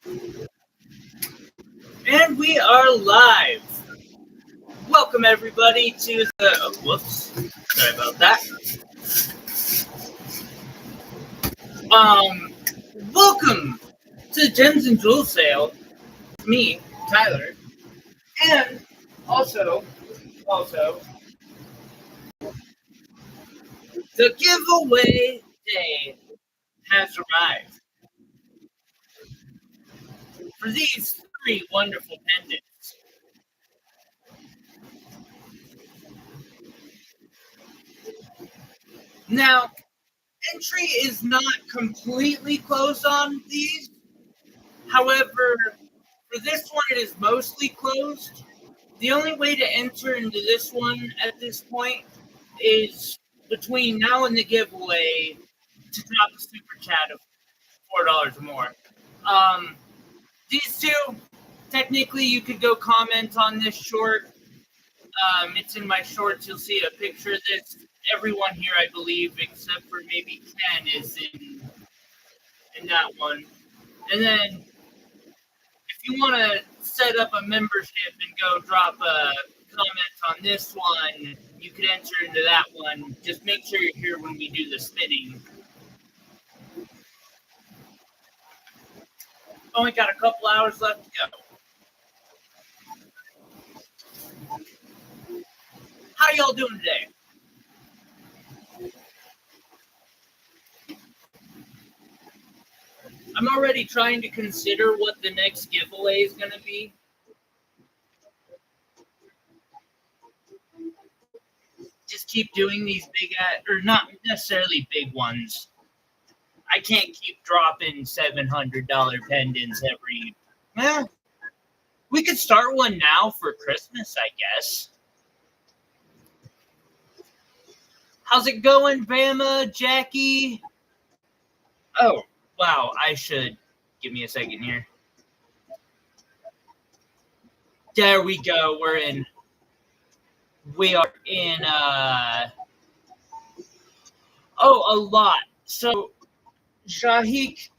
And we are live. Welcome everybody to the whoops. Sorry about that. Um Welcome to the Gems and Jewels sale. Me, Tyler. And also the giveaway day has arrived for these three wonderful pendants. Now, entry is not completely closed on these. However, for this one, it is mostly closed. The only way to enter into this one at this point is between now and the giveaway to drop a super chat of $4 or more. These two, technically, you could go comment on this short. It's in my shorts. You'll see a picture of this. Everyone here, I believe, except for maybe Ken, is in that one. And then, if you want to set up a membership and go drop a comment on this one, you could enter into that one. Just make sure you're here when we do the spinning. Only got a couple hours left to go. How y'all doing today? I'm already trying to consider what the next giveaway is going to be. Just keep doing these big, or not necessarily big ones. I can't keep dropping $700 pendants every. We could start one now for Christmas, I guess. How's it going, Bama, Jackie? Oh, wow, I should. Give me a second here. There we go. We are in, a lot. So, Shahik,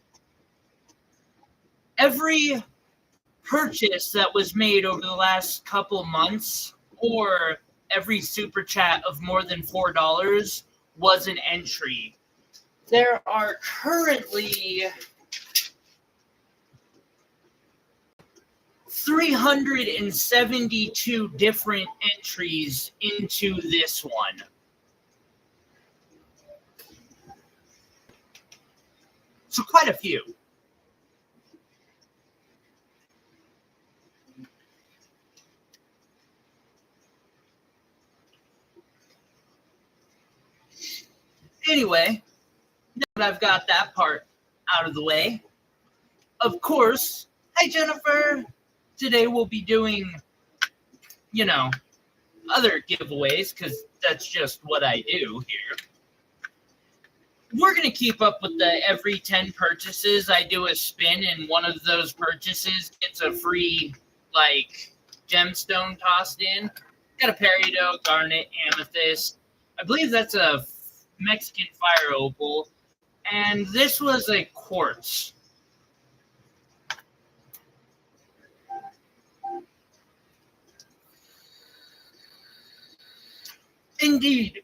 every purchase that was made over the last couple months, or every super chat of more than $4 was an entry. There are currently 372 different entries into this one. So quite a few. Anyway, now that I've got that part out of the way, of course, hi Jennifer. Today we'll be doing, other giveaways because that's just what I do here. We're going to keep up with the every 10 purchases, I do a spin, and one of those purchases gets a free, gemstone tossed in. Got a peridot, garnet, amethyst. I believe that's a Mexican fire opal. And this was a quartz. Indeed.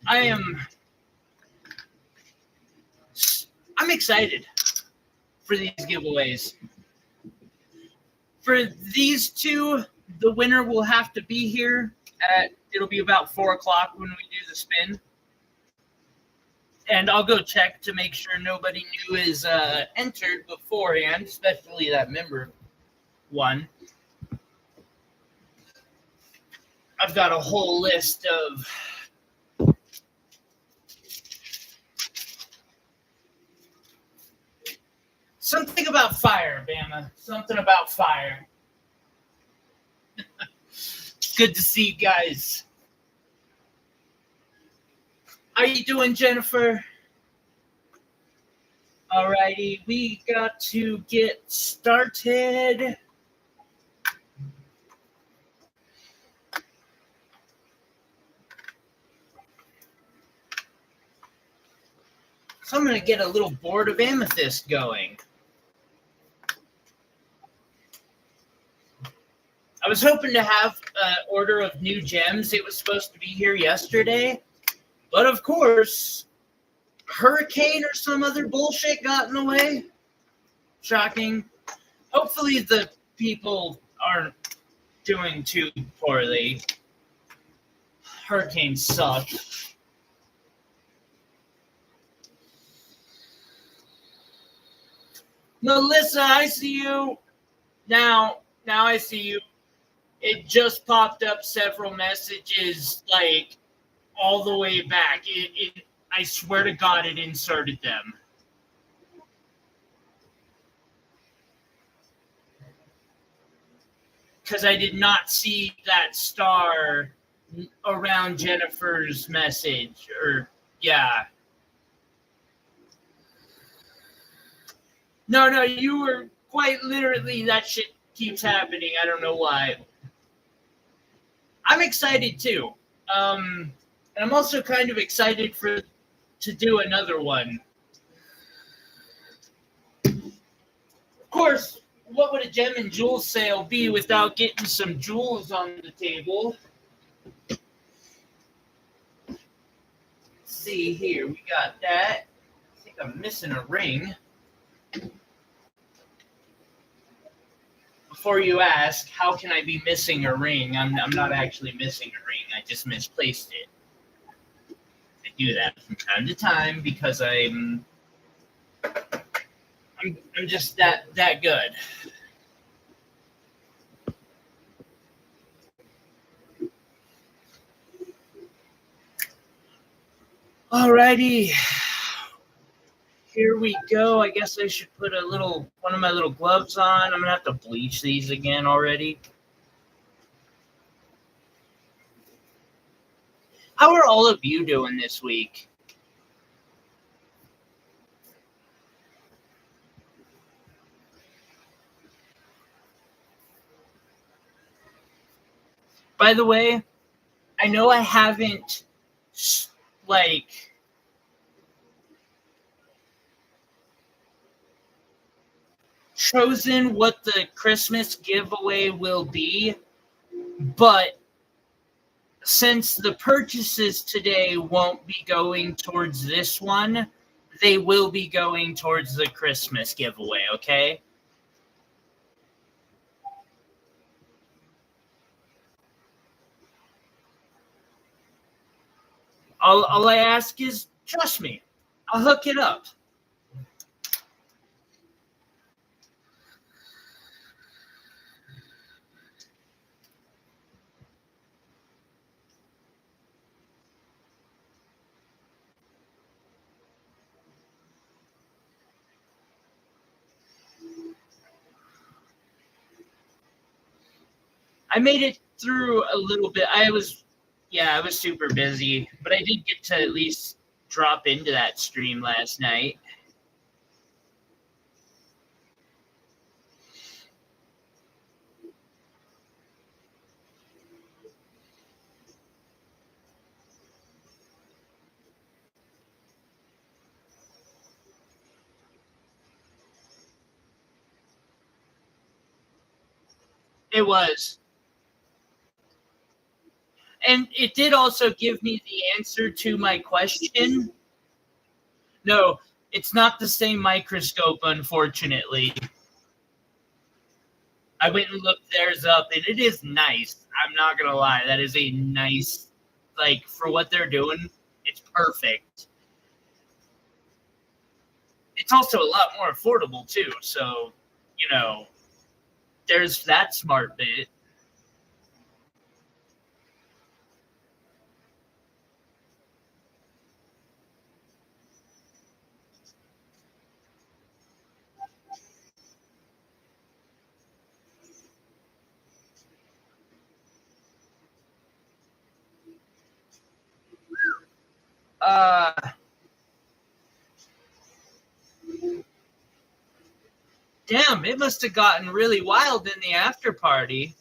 I'm excited for these giveaways. For these two, the winner will have to be here it'll be about 4 o'clock when we do the spin. And I'll go check to make sure nobody new is entered beforehand, especially that member one. I've got a whole list of something about fire, Bama. Something about fire. Good to see you guys. How you doing, Jennifer? Alrighty, we got to get started. So I'm going to get a little board of amethyst going. I was hoping to have an order of new gems. It was supposed to be here yesterday. But of course, hurricane or some other bullshit got in the way. Shocking. Hopefully the people aren't doing too poorly. Hurricanes suck. Melissa, I see you. Now I see you. It just popped up several messages, like, all the way back. I swear to God, it inserted them. Because I did not see that star around Jennifer's message. Yeah. No, you were quite literally, that shit keeps happening. I don't know why. I'm excited too. And I'm also kind of excited to do another one. Of course, what would a gem and jewel sale be without getting some jewels on the table? Let's see here, we got that. I think I'm missing a ring. Before you ask, how can I be missing a ring? I'm not actually missing a ring. I just misplaced it. I do that from time to time because I'm just that good. Alrighty. Here we go. I guess I should put one of my little gloves on. I'm gonna have to bleach these again already. How are all of you doing this week? By the way, I know I haven't, like, chosen what the Christmas giveaway will be, but since the purchases today won't be going towards this one, they will be going towards the Christmas giveaway, okay? All I ask is, trust me, I'll hook it up. I made it through a little bit. I was super busy, but I did get to at least drop into that stream last night. It was. And it did also give me the answer to my question. No, it's not the same microscope, unfortunately. I went and looked theirs up, and it is nice. I'm not going to lie. That is a nice, like, for what they're doing, it's perfect. It's also a lot more affordable, too. So, there's that smart bit. Damn, it must have gotten really wild in the after party.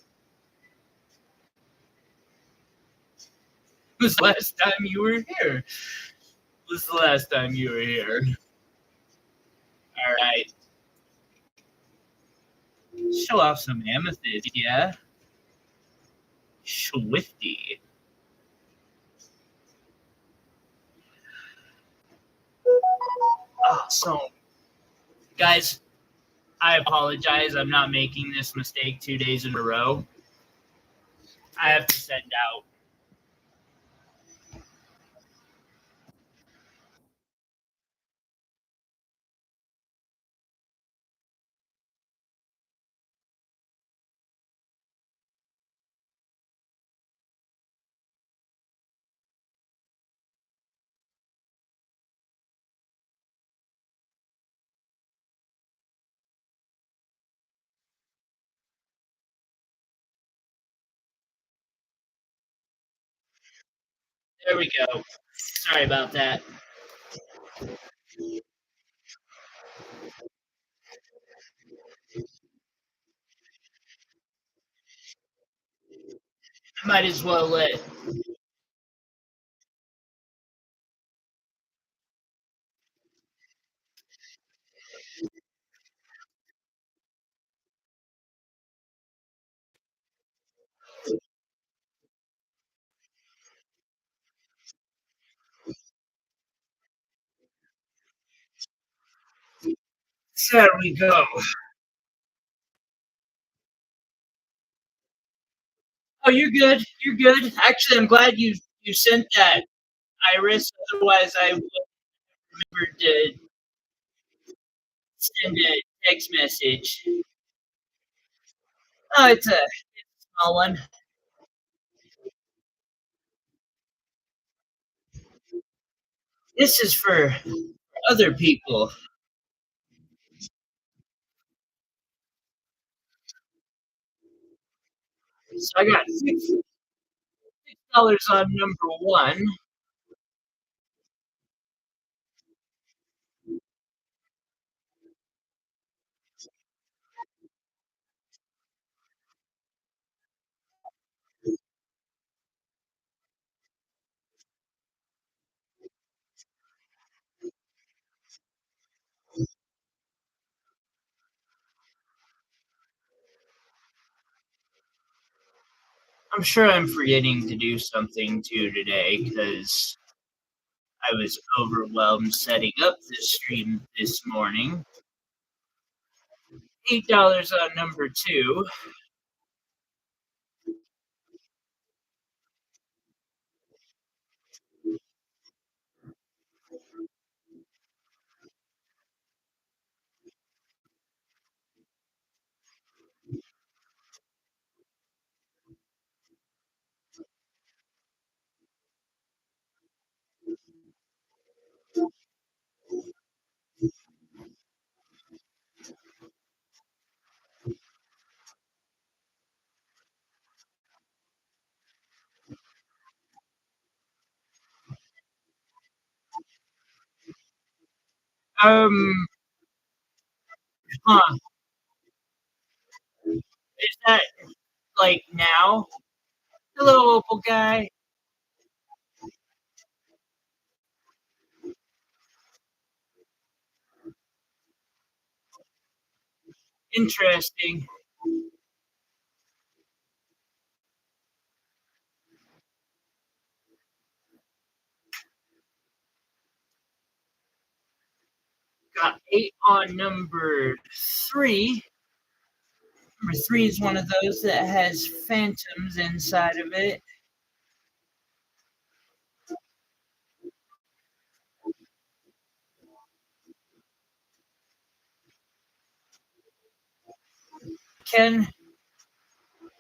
It was last time you were here. was the last time you were here? All right. Show off some amethyst, yeah? Swifty. Oh, so, guys, I apologize. I'm not making this mistake 2 days in a row. I have to send out. There we go. Sorry about that. I might as well let. There we go. Oh, you're good. You're good. Actually, I'm glad you sent that, Iris. Otherwise, I would remember to send a text message. Oh, it's a small one. This is for other people. So I got $6 on number one. I'm sure I'm forgetting to do something too today because I was overwhelmed setting up this stream this morning. $8 on number two. Um, huh? Is that like now? Hello, opal guy. Interesting. Got 8 on number three. Number three is one of those that has phantoms inside of it. Ken,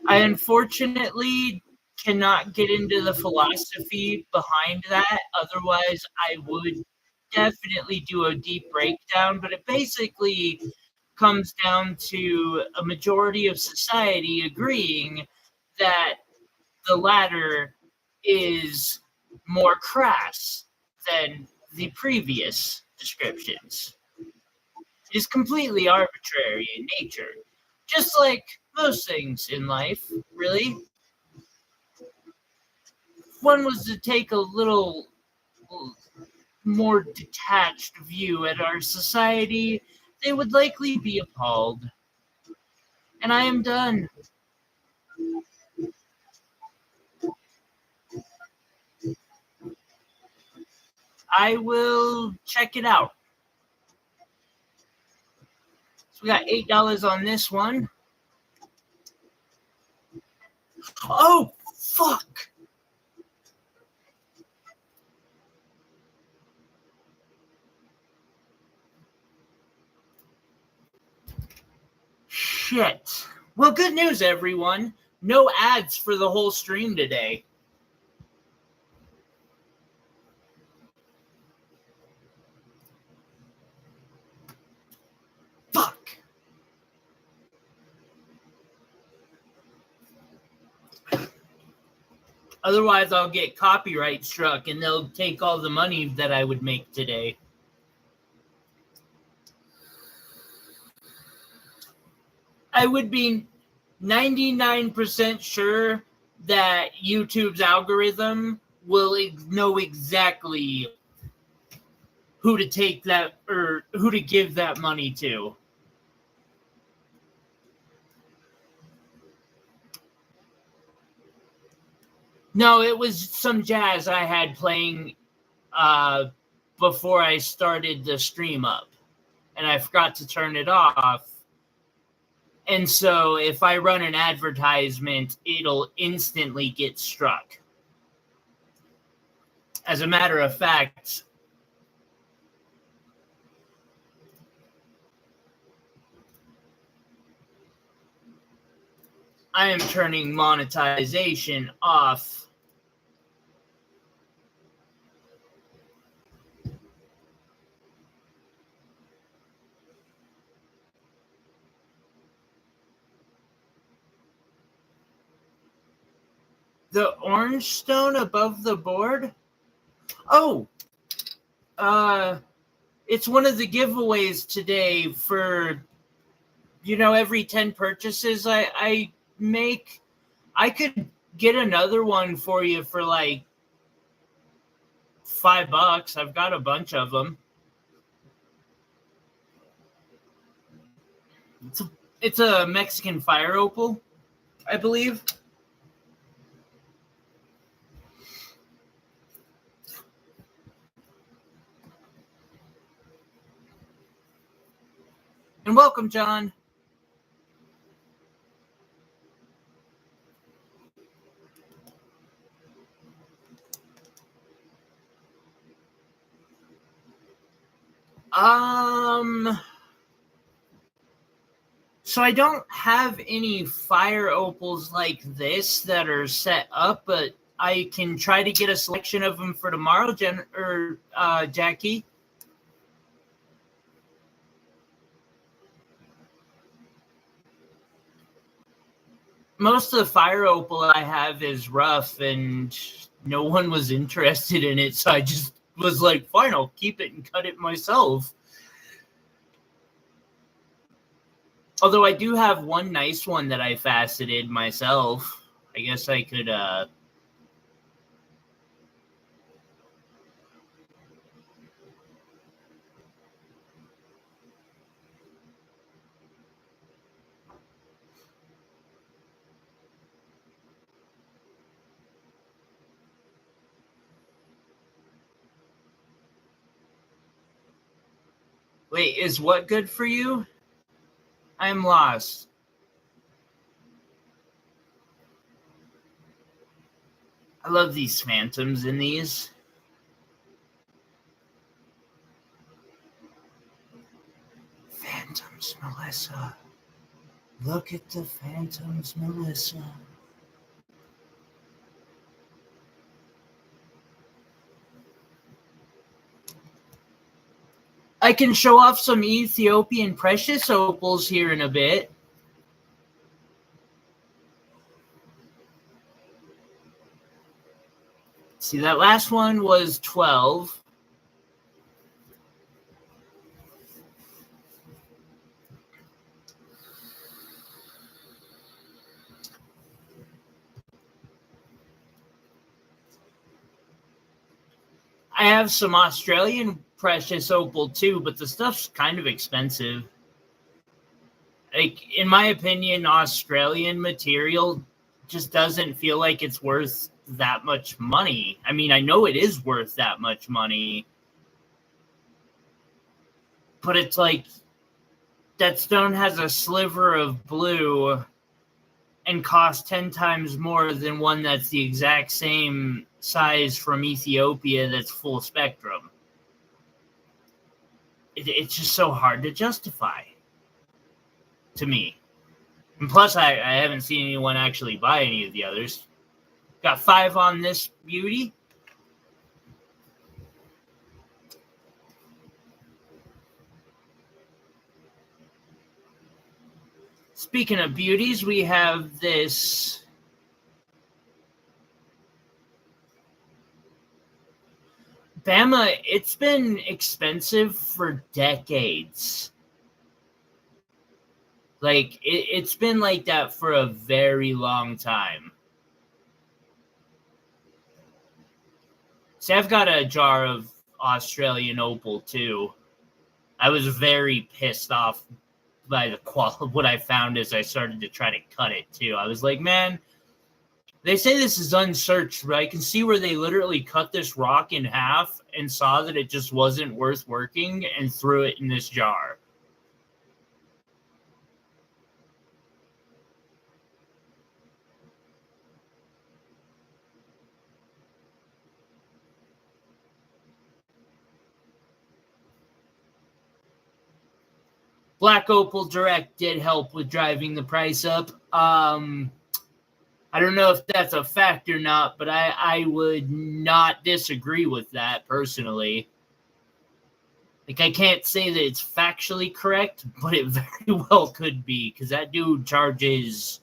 I unfortunately cannot get into the philosophy behind that. Otherwise, I would definitely do a deep breakdown. But it basically comes down to a majority of society agreeing that the latter is more crass than the previous descriptions. It is completely arbitrary in nature, just like most things in life, really. If one was to take a little more detached view at our society, they would likely be appalled. And I am done. I will check it out. So we got $8 on this one. Oh, fuck. Shit. Well, good news, everyone. No ads for the whole stream today. Fuck. Otherwise, I'll get copyright struck and they'll take all the money that I would make today. I would be 99% sure that YouTube's algorithm will know exactly who to take that or who to give that money to. No, it was some jazz I had playing before I started the stream up, and I forgot to turn it off. And so if I run an advertisement, it'll instantly get struck. As a matter of fact, I am turning monetization off. The orange stone above the board? Oh, it's one of the giveaways today for, every 10 purchases I make. I could get another one for you for like $5. I've got a bunch of them. It's a Mexican fire opal, I believe. And welcome, John. So I don't have any fire opals like this that are set up, but I can try to get a selection of them for tomorrow, Jackie. Most of the fire opal I have is rough, and no one was interested in it, so I just was like, fine, I'll keep it and cut it myself. Although I do have one nice one that I faceted myself. I guess I could, Wait, is what good for you? I'm lost. I love these phantoms in these. Phantoms, Melissa. Look at the phantoms, Melissa. I can show off some Ethiopian precious opals here in a bit. See, that last one was 12. I have some Australian precious opal too, but the stuff's kind of expensive. Like, in my opinion, Australian material just doesn't feel like it's worth that much money. I mean, I know it is worth that much money, but it's like that stone has a sliver of blue and costs 10 times more than one that's the exact same size from Ethiopia that's full spectrum. It's just so hard to justify to me. And plus, I haven't seen anyone actually buy any of the others. Got 5 on this beauty. Speaking of beauties, we have this Bama. It's been expensive for decades. Like, it's been like that for a very long time. See, I've got a jar of Australian opal, too. I was very pissed off by the quality of what I found as I started to try to cut it, too. I was like, man, they say this is unsearched, but I can see where they literally cut this rock in half and saw that it just wasn't worth working and threw it in this jar. Black Opal Direct did help with driving the price up. I don't know if that's a fact or not, but I would not disagree with that personally. Like, I can't say that it's factually correct, but it very well could be, because that dude charges...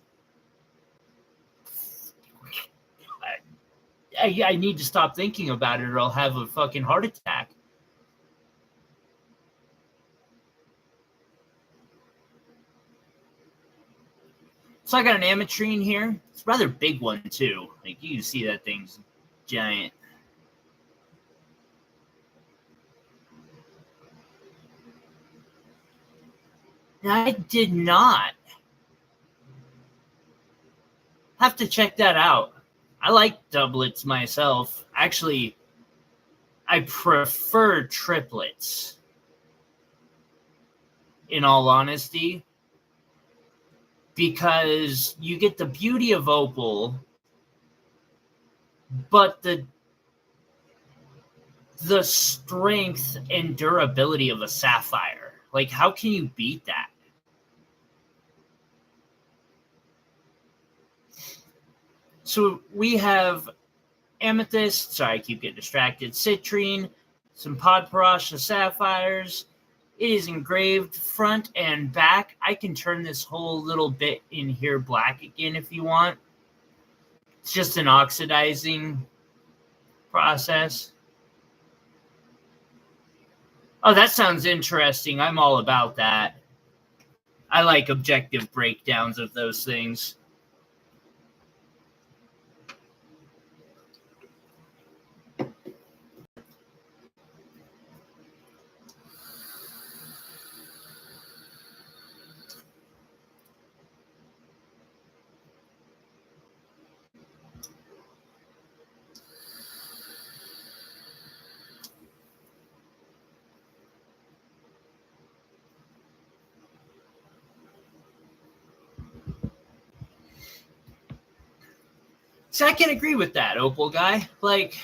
I need to stop thinking about it or I'll have a fucking heart attack. So I got an ametrine here. It's a rather big one, too. Like, you can see that thing's giant. I did not. Have to check that out. I like doublets myself. Actually, I prefer triplets, in all honesty, because you get the beauty of opal, but the strength and durability of a sapphire. Like, how can you beat that? So we have amethyst, sorry, I keep getting distracted, citrine, some podparacha sapphires. It is engraved front and back. I can turn this whole little bit in here black again if you want. It's just an oxidizing process. Oh, that sounds interesting. I'm all about that. I like objective breakdowns of those things. So I can agree with that, Opal guy. Like,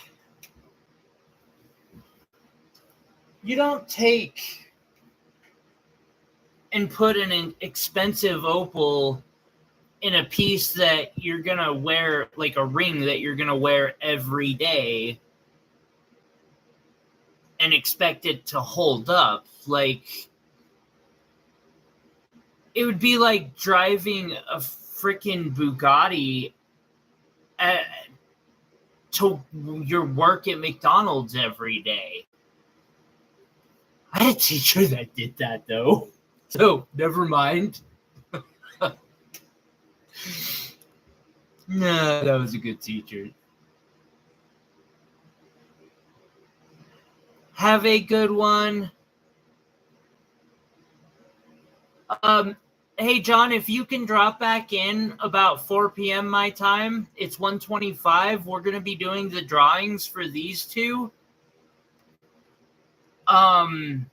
you don't take and put an expensive opal in a piece that you're going to wear, like a ring that you're going to wear every day, and expect it to hold up. Like, it would be like driving a freaking Bugatti to your work at McDonald's every day. I had a teacher that did that, though. So, never mind. No, that was a good teacher. Have a good one. Hey, John, if you can drop back in about 4 p.m. my time, it's 1:25. We're going to be doing the drawings for these two. Then,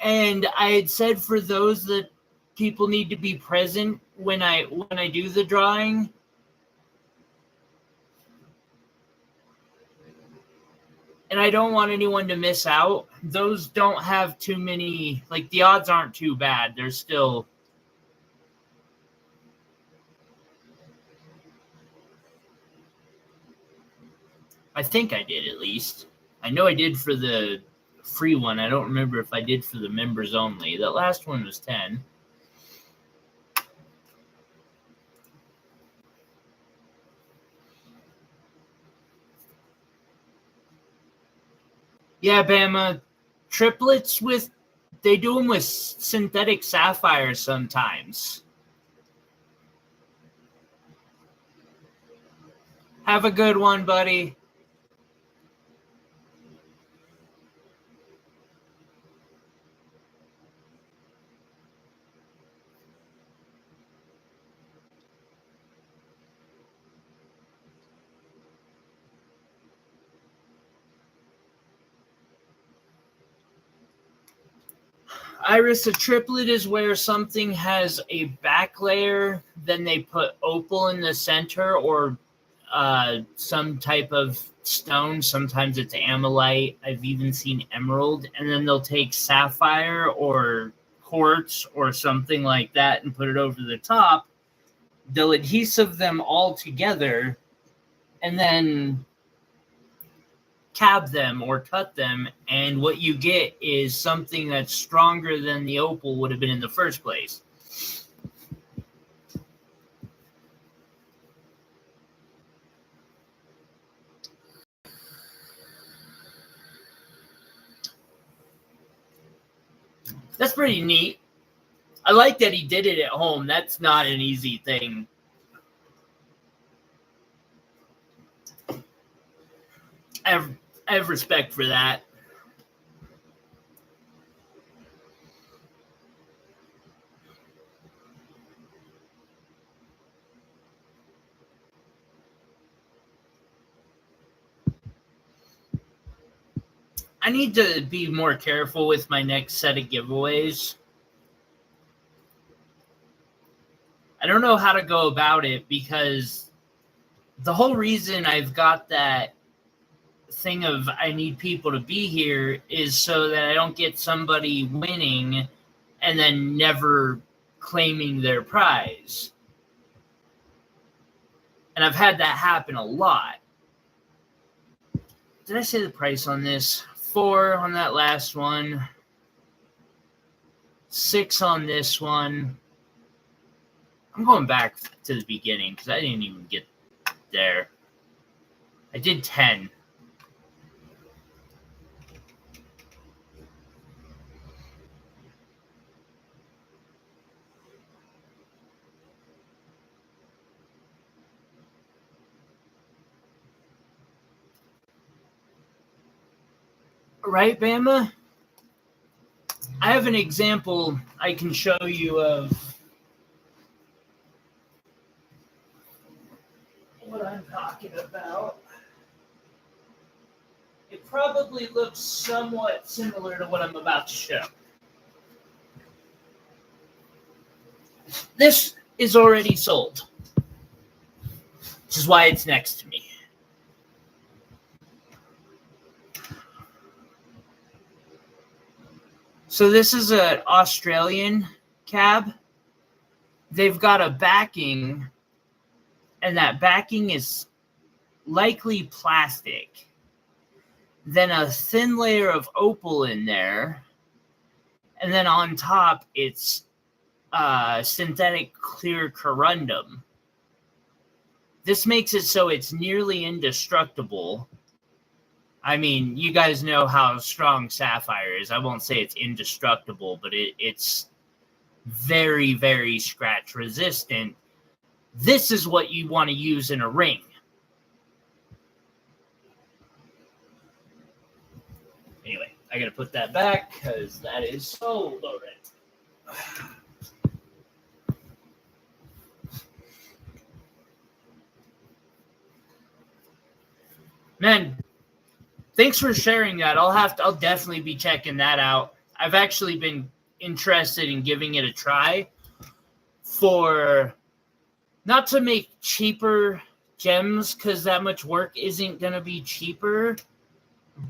and I had said for those that people need to be present when I do the drawing. And I don't want anyone to miss out. Those don't have too many, like the odds aren't too bad. They're still. I think I did at least. I know I did for the free one. I don't remember if I did for the members only. That last one was 10. Yeah, Bama. Triplets they do them with synthetic sapphires sometimes. Have a good one, buddy. Iris, a triplet is where something has a back layer, then they put opal in the center or some type of stone. Sometimes it's amethyst. I've even seen emerald. And then they'll take sapphire or quartz or something like that and put it over the top. They'll adhesive them all together and then cab them or cut them, and what you get is something that's stronger than the opal would have been in the first place. That's pretty neat. I like that he did it at home. That's not an easy thing. I have respect for that. I need to be more careful with my next set of giveaways. I don't know how to go about it because the whole reason I've got that thing of I need people to be here is so that I don't get somebody winning and then never claiming their prize. And I've had that happen a lot. Did I say the price on this? 4 on that last one. 6 on this one. I'm going back to the beginning because I didn't even get there. I did 10. Right, Bama? I have an example I can show you of what I'm talking about. It probably looks somewhat similar to what I'm about to show. This is already sold, which is why it's next to me. So this is an Australian cab. They've got a backing, and that backing is likely plastic. Then a thin layer of opal in there, and then on top it's synthetic clear corundum. This makes it so it's nearly indestructible. I mean, you guys know how strong sapphire is. I won't say it's indestructible, but it's very, very scratch resistant. This is what you want to use in a ring. I gotta put that back because that is sold already. Man, thanks for sharing that. I'll definitely be checking that out. I've actually been interested in giving it a try for not to make cheaper gems because that much work isn't going to be cheaper,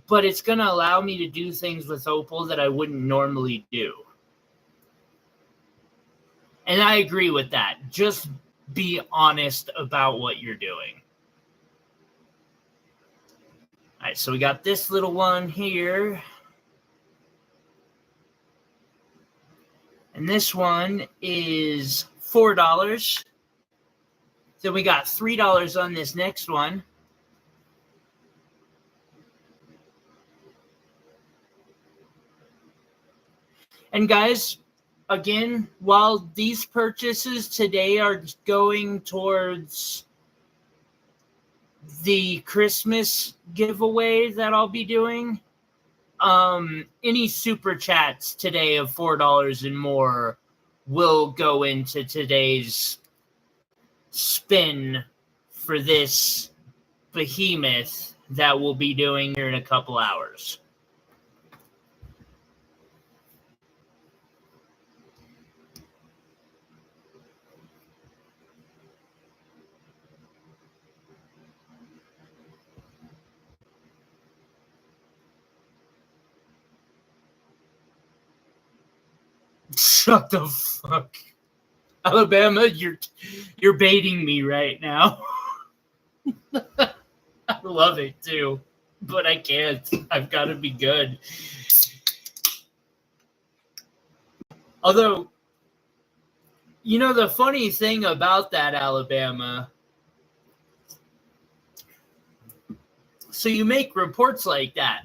but it's going to allow me to do things with opal that I wouldn't normally do. And I agree with that. Just be honest about what you're doing. All right, so we got this little one here. And this one is $4. Then we got $3 on this next one. And guys, again, while these purchases today are going towards the Christmas giveaway that I'll be doing, any super chats today of $4 and more will go into today's spin for this behemoth that we'll be doing here in a couple hours. Shut the fuck. Alabama, you're baiting me right now. I love it too, but I can't. I've got to be good. Although, you know, the funny thing about that, Alabama, so you make reports like that.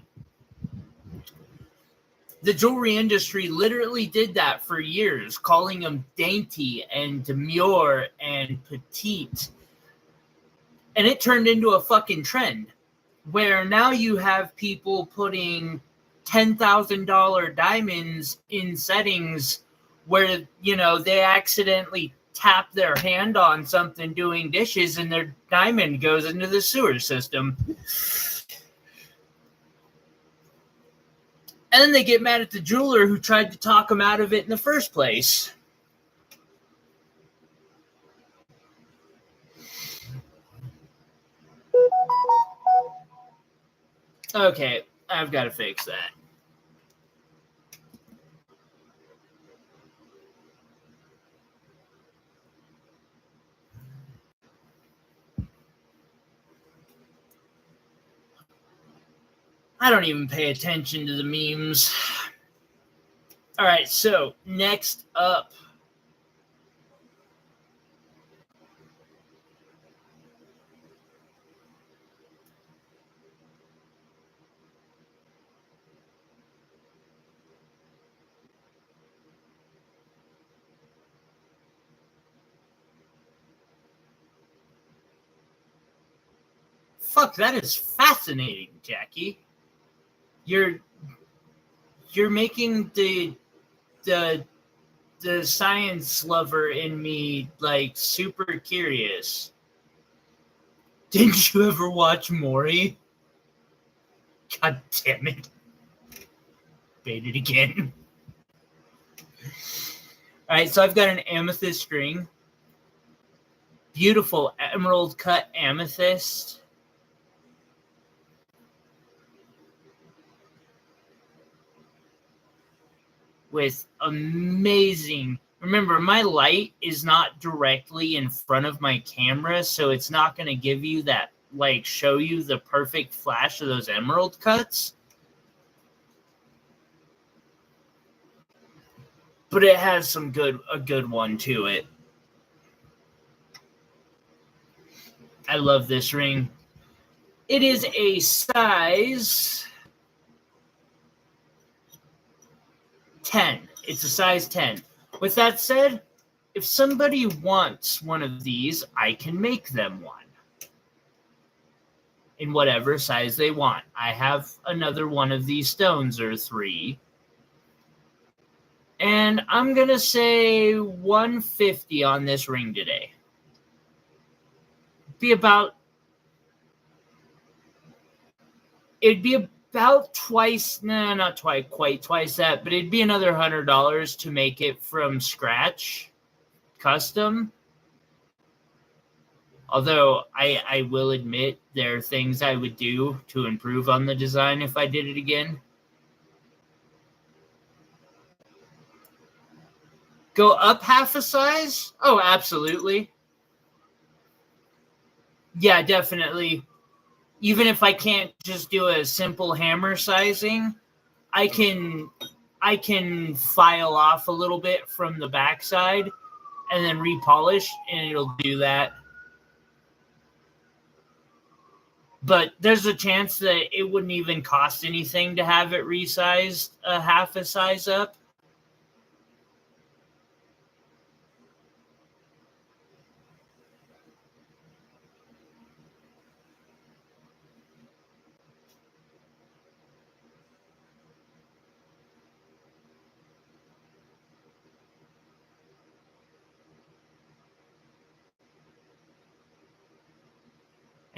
The jewelry industry literally did that for years, calling them dainty and demure and petite. And it turned into a fucking trend where now you have people putting $10,000 diamonds in settings where, you know, they accidentally tap their hand on something doing dishes and their diamond goes into the sewer system. And then they get mad at the jeweler who tried to talk them out of it in the first place. Okay, I've got to fix that. I don't even pay attention to the memes. All right, so next up. Fuck, that is fascinating, Jackie. You're making the science lover in me like super curious. Didn't you ever watch Maury? God damn it. Baited again. Alright, so I've got an amethyst string. Beautiful emerald cut amethyst. With amazing, remember my light is not directly in front of my camera, so it's not going to give you that, like, show you the perfect flash of those emerald cuts. But it has a good one to it. I love this ring. It is a size 10. It's a size 10. With that said, if somebody wants one of these, I can make them one. in whatever size they want. I have another one of these stones, or 3. And I'm going to say $150 on this ring today. It'd be about twice, not quite twice that, but it'd be another $100 to make it from scratch, custom. Although I will admit there are things I would do to improve on the design if I did it again. Go up half a size? Oh, absolutely. Yeah, definitely. Even if I can't just do a simple hammer sizing, I can file off a little bit from the backside and then repolish, and it'll do that. But there's a chance that it wouldn't even cost anything to have it resized a half a size up.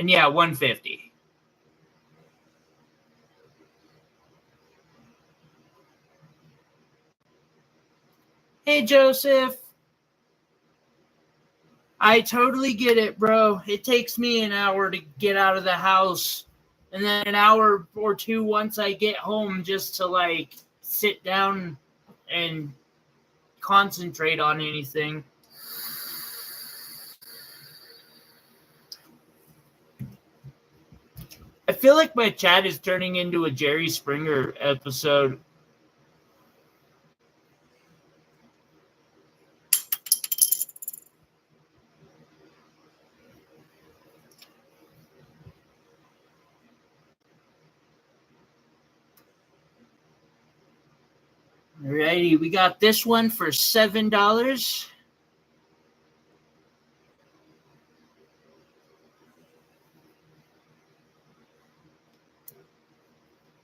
And yeah, $150. Hey, Joseph. I totally get it, bro. It takes me an hour to get out of the house, and then an hour or two once I get home just to, like, sit down and concentrate on anything. I feel like my chat is turning into a Jerry Springer episode. Alrighty, we got this one for $7.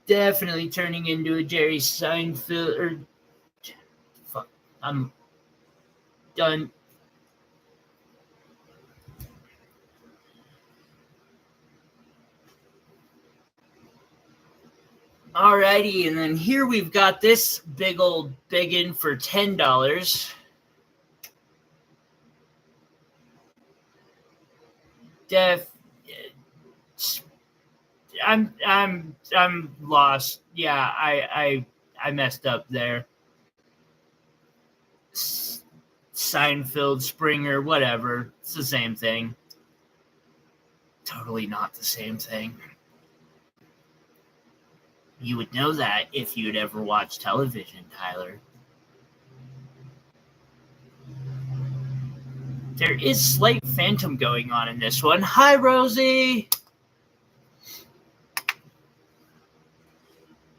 Definitely turning into a Jerry Seinfeld. Or fuck, I'm done. Alrighty, and then here we've got this big old biggin for $10. I'm lost. Yeah, I messed up there. Seinfeld, Springer, whatever. It's the same thing. Totally not the same thing. You would know that if you'd ever watched television, Tyler. There is slight phantom going on in this one. Hi, Rosie.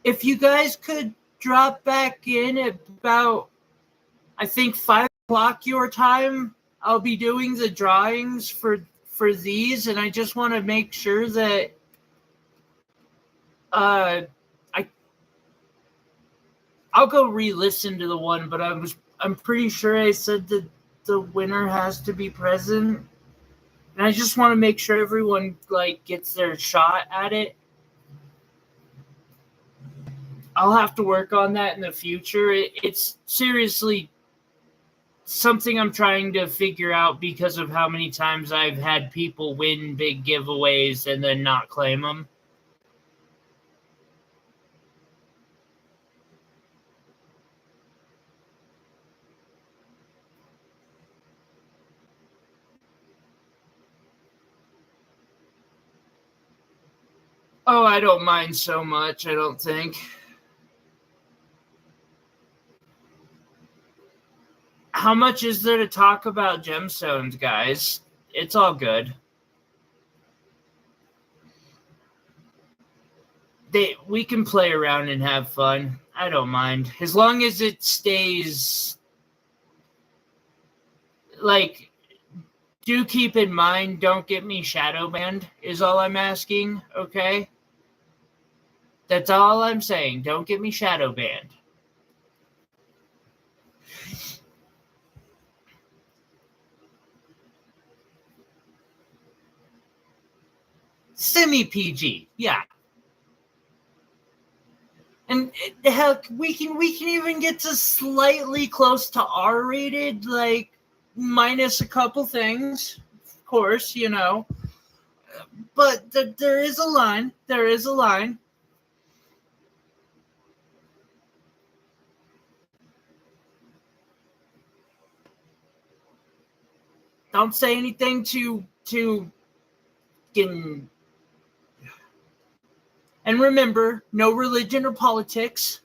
If you guys could drop back in at about, I think, 5 o'clock your time, I'll be doing the drawings for these, and I just want to make sure that I'll go re-listen to the one, but I'm pretty sure I said that the winner has to be present, and I just want to make sure everyone gets their shot at it. I'll have to work on that in the future. It's seriously something I'm trying to figure out because of how many times I've had people win big giveaways and then not claim them. Oh, I don't mind so much, I don't think. How much is there to talk about gemstones, guys? It's all good. We can play around and have fun. I don't mind. As long as it stays Do keep in mind, don't get me shadow banned, is all I'm asking, okay? That's all I'm saying. Don't get me shadow banned. Semi-PG, yeah. And heck, we can even get to slightly close to R-rated, like minus a couple things, of course, you know. But there is a line. There is a line. Don't say anything to and remember, no religion or politics.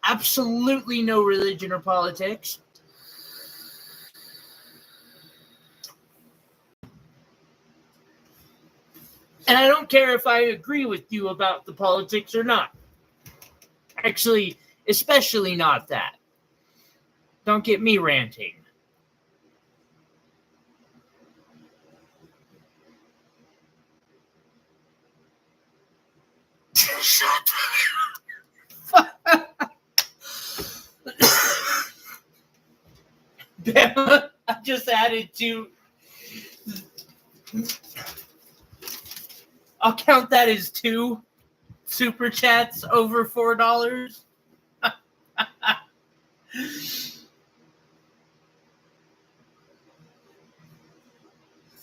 Absolutely no religion or politics. And I don't care if I agree with you about the politics or not. Actually, especially not that. Don't get me ranting. Shut up. Bama, I just added to. I'll count that as 2 super chats over $4.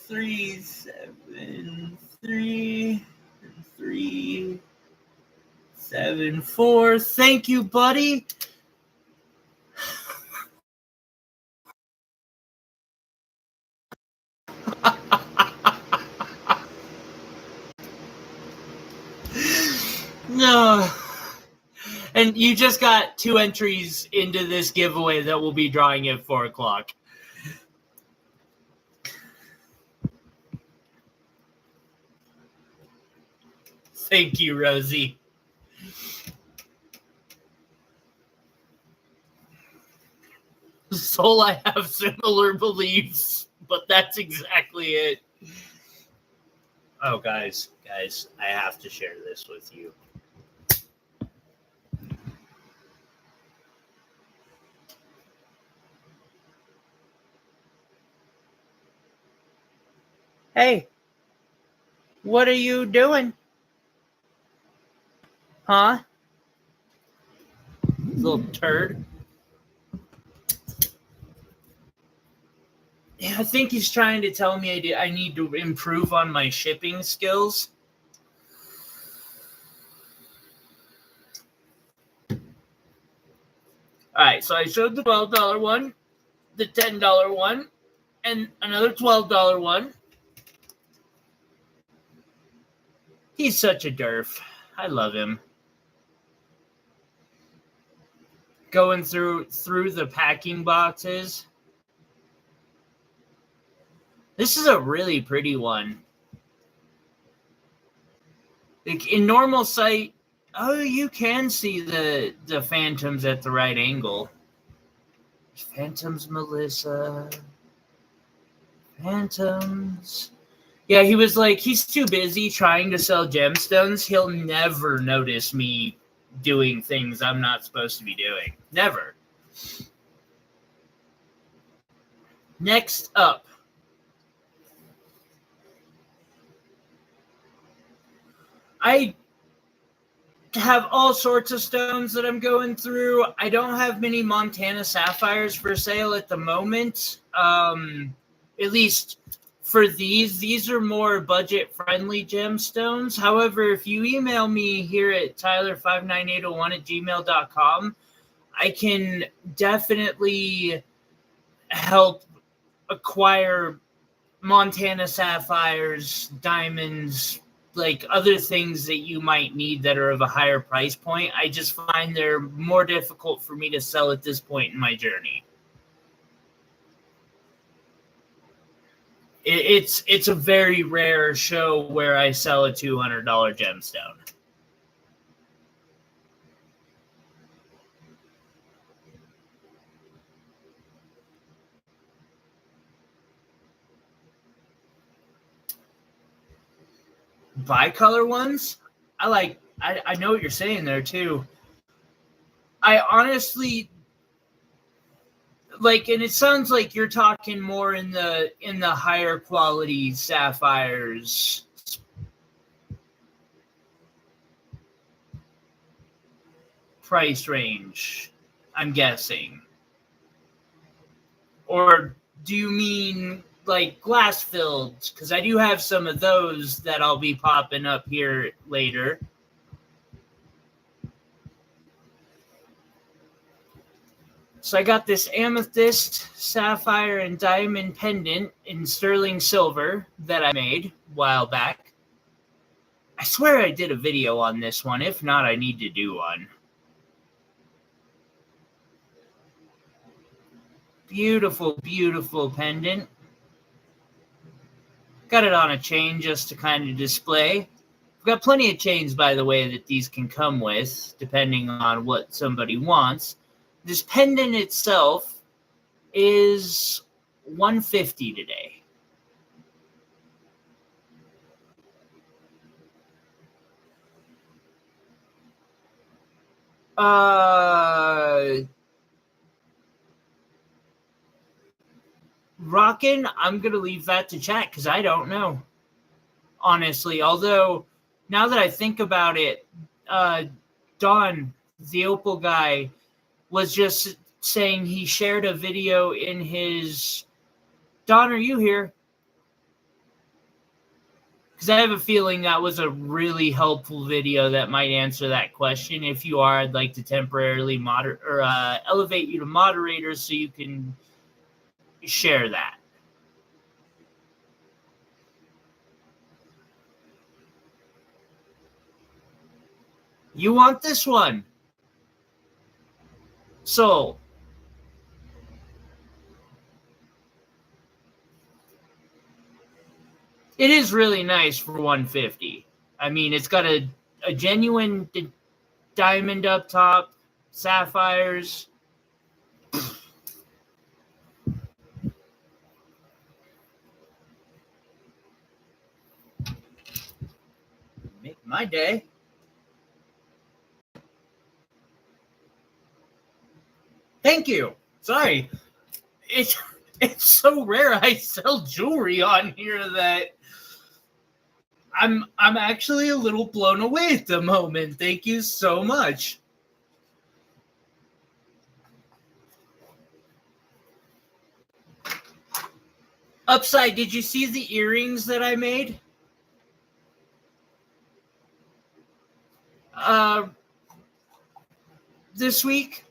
3, 7, 3, 3, 7, 4. Thank you, buddy. No. And you just got 2 entries into this giveaway that we'll be drawing at 4 o'clock. Thank you, Rosie. Soul, I have similar beliefs, but that's exactly it. Oh, guys, I have to share this with you. Hey, what are you doing? Huh? Little turd. Yeah, I think he's trying to tell me I need to improve on my shipping skills. All right, so I showed the $12 one, the $10 one, and another $12 one. He's such a derf. I love him. Going through the packing boxes. This is a really pretty one. Like in normal sight, oh, you can see the phantoms at the right angle. Phantoms, Melissa. Phantoms. Yeah, he was like, he's too busy trying to sell gemstones. He'll never notice me doing things I'm not supposed to be doing. Never. Next up. I have all sorts of stones that I'm going through. I don't have many Montana sapphires for sale at the moment. At least for these are more budget-friendly gemstones. However, if you email me here at tyler59801@gmail.com, I can definitely help acquire Montana sapphires, diamonds, like other things that you might need that are of a higher price point. I just find they're more difficult for me to sell at this point in my journey. It's a very rare show where I sell a $200 gemstone. bicolor ones. I know what you're saying there too. I honestly like, and it sounds like you're talking more in the higher quality sapphires price range, I'm guessing. Or do you mean like glass filled? Because I do have some of those that I'll be popping up here later. So I got this amethyst, sapphire, and diamond pendant in sterling silver that I made a while back. I swear I did a video on this one. If not, I need to do one. Beautiful, beautiful pendant. Got it on a chain just to kind of display. I've got plenty of chains, by the way, that these can come with, depending on what somebody wants. This pendant itself is $150 today. Rockin', I'm going to leave that to chat because I don't know, honestly. Although, now that I think about it, Don, the opal guy, was just saying he shared a video in his... Don, are you here? Because I have a feeling that was a really helpful video that might answer that question. If you are, I'd like to temporarily elevate you to moderator so you can share that. You want this one? So, it is really nice for $150. I mean, it's got a genuine diamond up top, sapphires. Make my day. Thank you. Sorry. It's so rare I sell jewelry on here that I'm actually a little blown away at the moment. Thank you so much. Upside, did you see the earrings that I made? This week?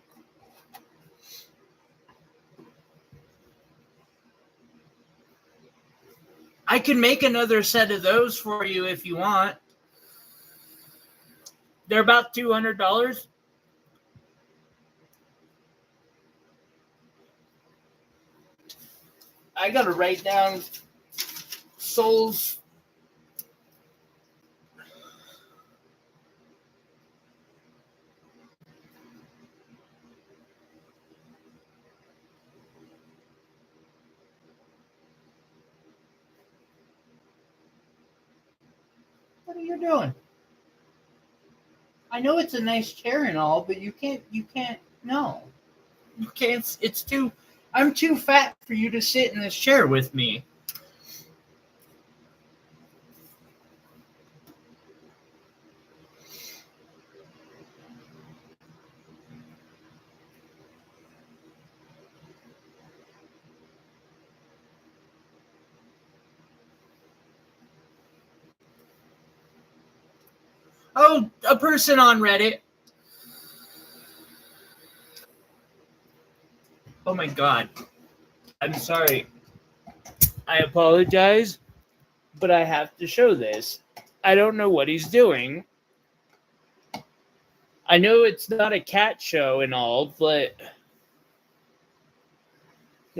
I can make another set of those for you if you want. They're about $200. I gotta write down souls. What are you doing? I know it's a nice chair and all, but you can't, no. You can't, I'm too fat for you to sit in this chair with me. Oh, a person on Reddit. Oh my God. I'm sorry. I apologize, but I have to show this. I don't know what he's doing. I know it's not a cat show and all, but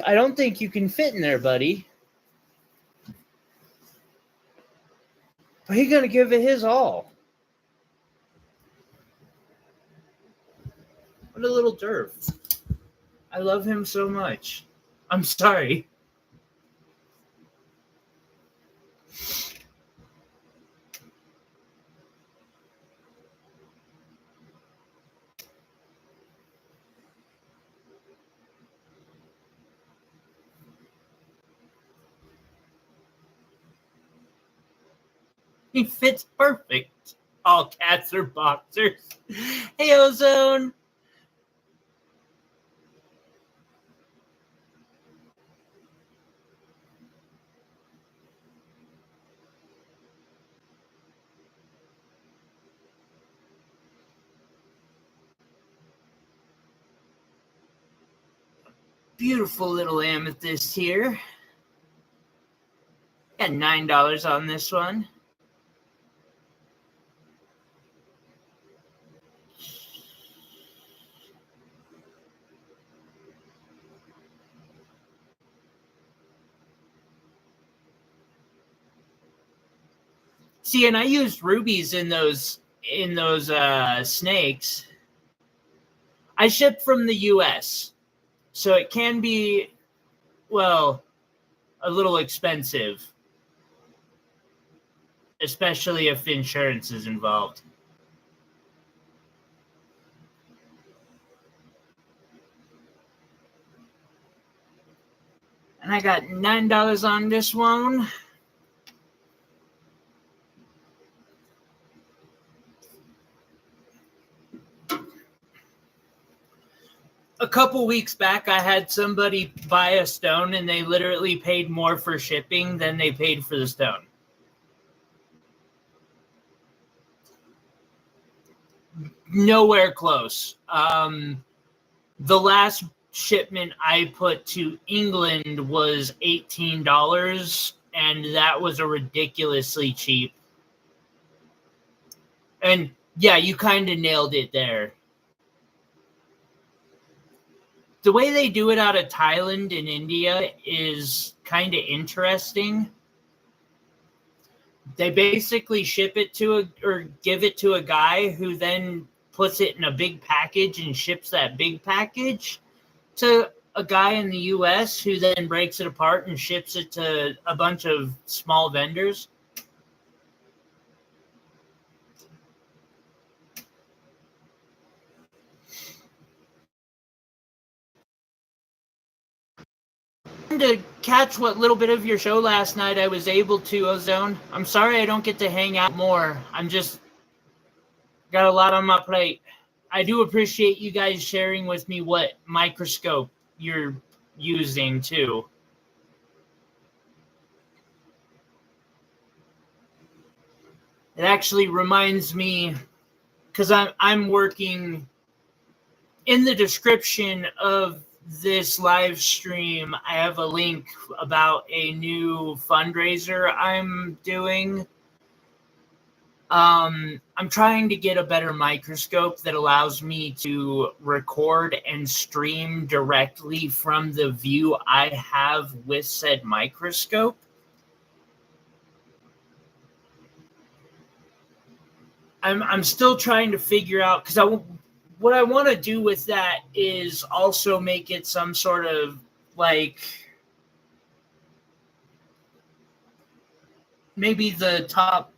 I don't think you can fit in there, buddy. But he's going to give it his all. What a little derp. I love him so much. I'm sorry. He fits perfect. All cats are boxers. Hey, Ozone. Beautiful little amethyst here. Got $9 on this one. See, and I used rubies in those snakes. I ship from the US, so it can be, well, a little expensive, especially if insurance is involved. And I got $9 on this one. A couple weeks back, I had somebody buy a stone and they literally paid more for shipping than they paid for the stone. Nowhere close. The last shipment I put to England was $18, and that was a ridiculously cheap. And yeah, you kind of nailed it there. The way they do it out of Thailand and India is kind of interesting. They basically ship it to or give it to a guy who then puts it in a big package and ships that big package to a guy in the US who then breaks it apart and ships it to a bunch of small vendors. To catch what little bit of your show last night I was able to, Ozone. I'm sorry I don't get to hang out more. I'm just got a lot on my plate. I do appreciate you guys sharing with me what microscope you're using too. It actually reminds me, because I'm working in the description of this live stream, I have a link about a new fundraiser I'm doing. I'm trying to get a better microscope that allows me to record and stream directly from the view I have with said microscope. I'm still trying to figure out, because what I want to do with that is also make it some sort of like maybe the top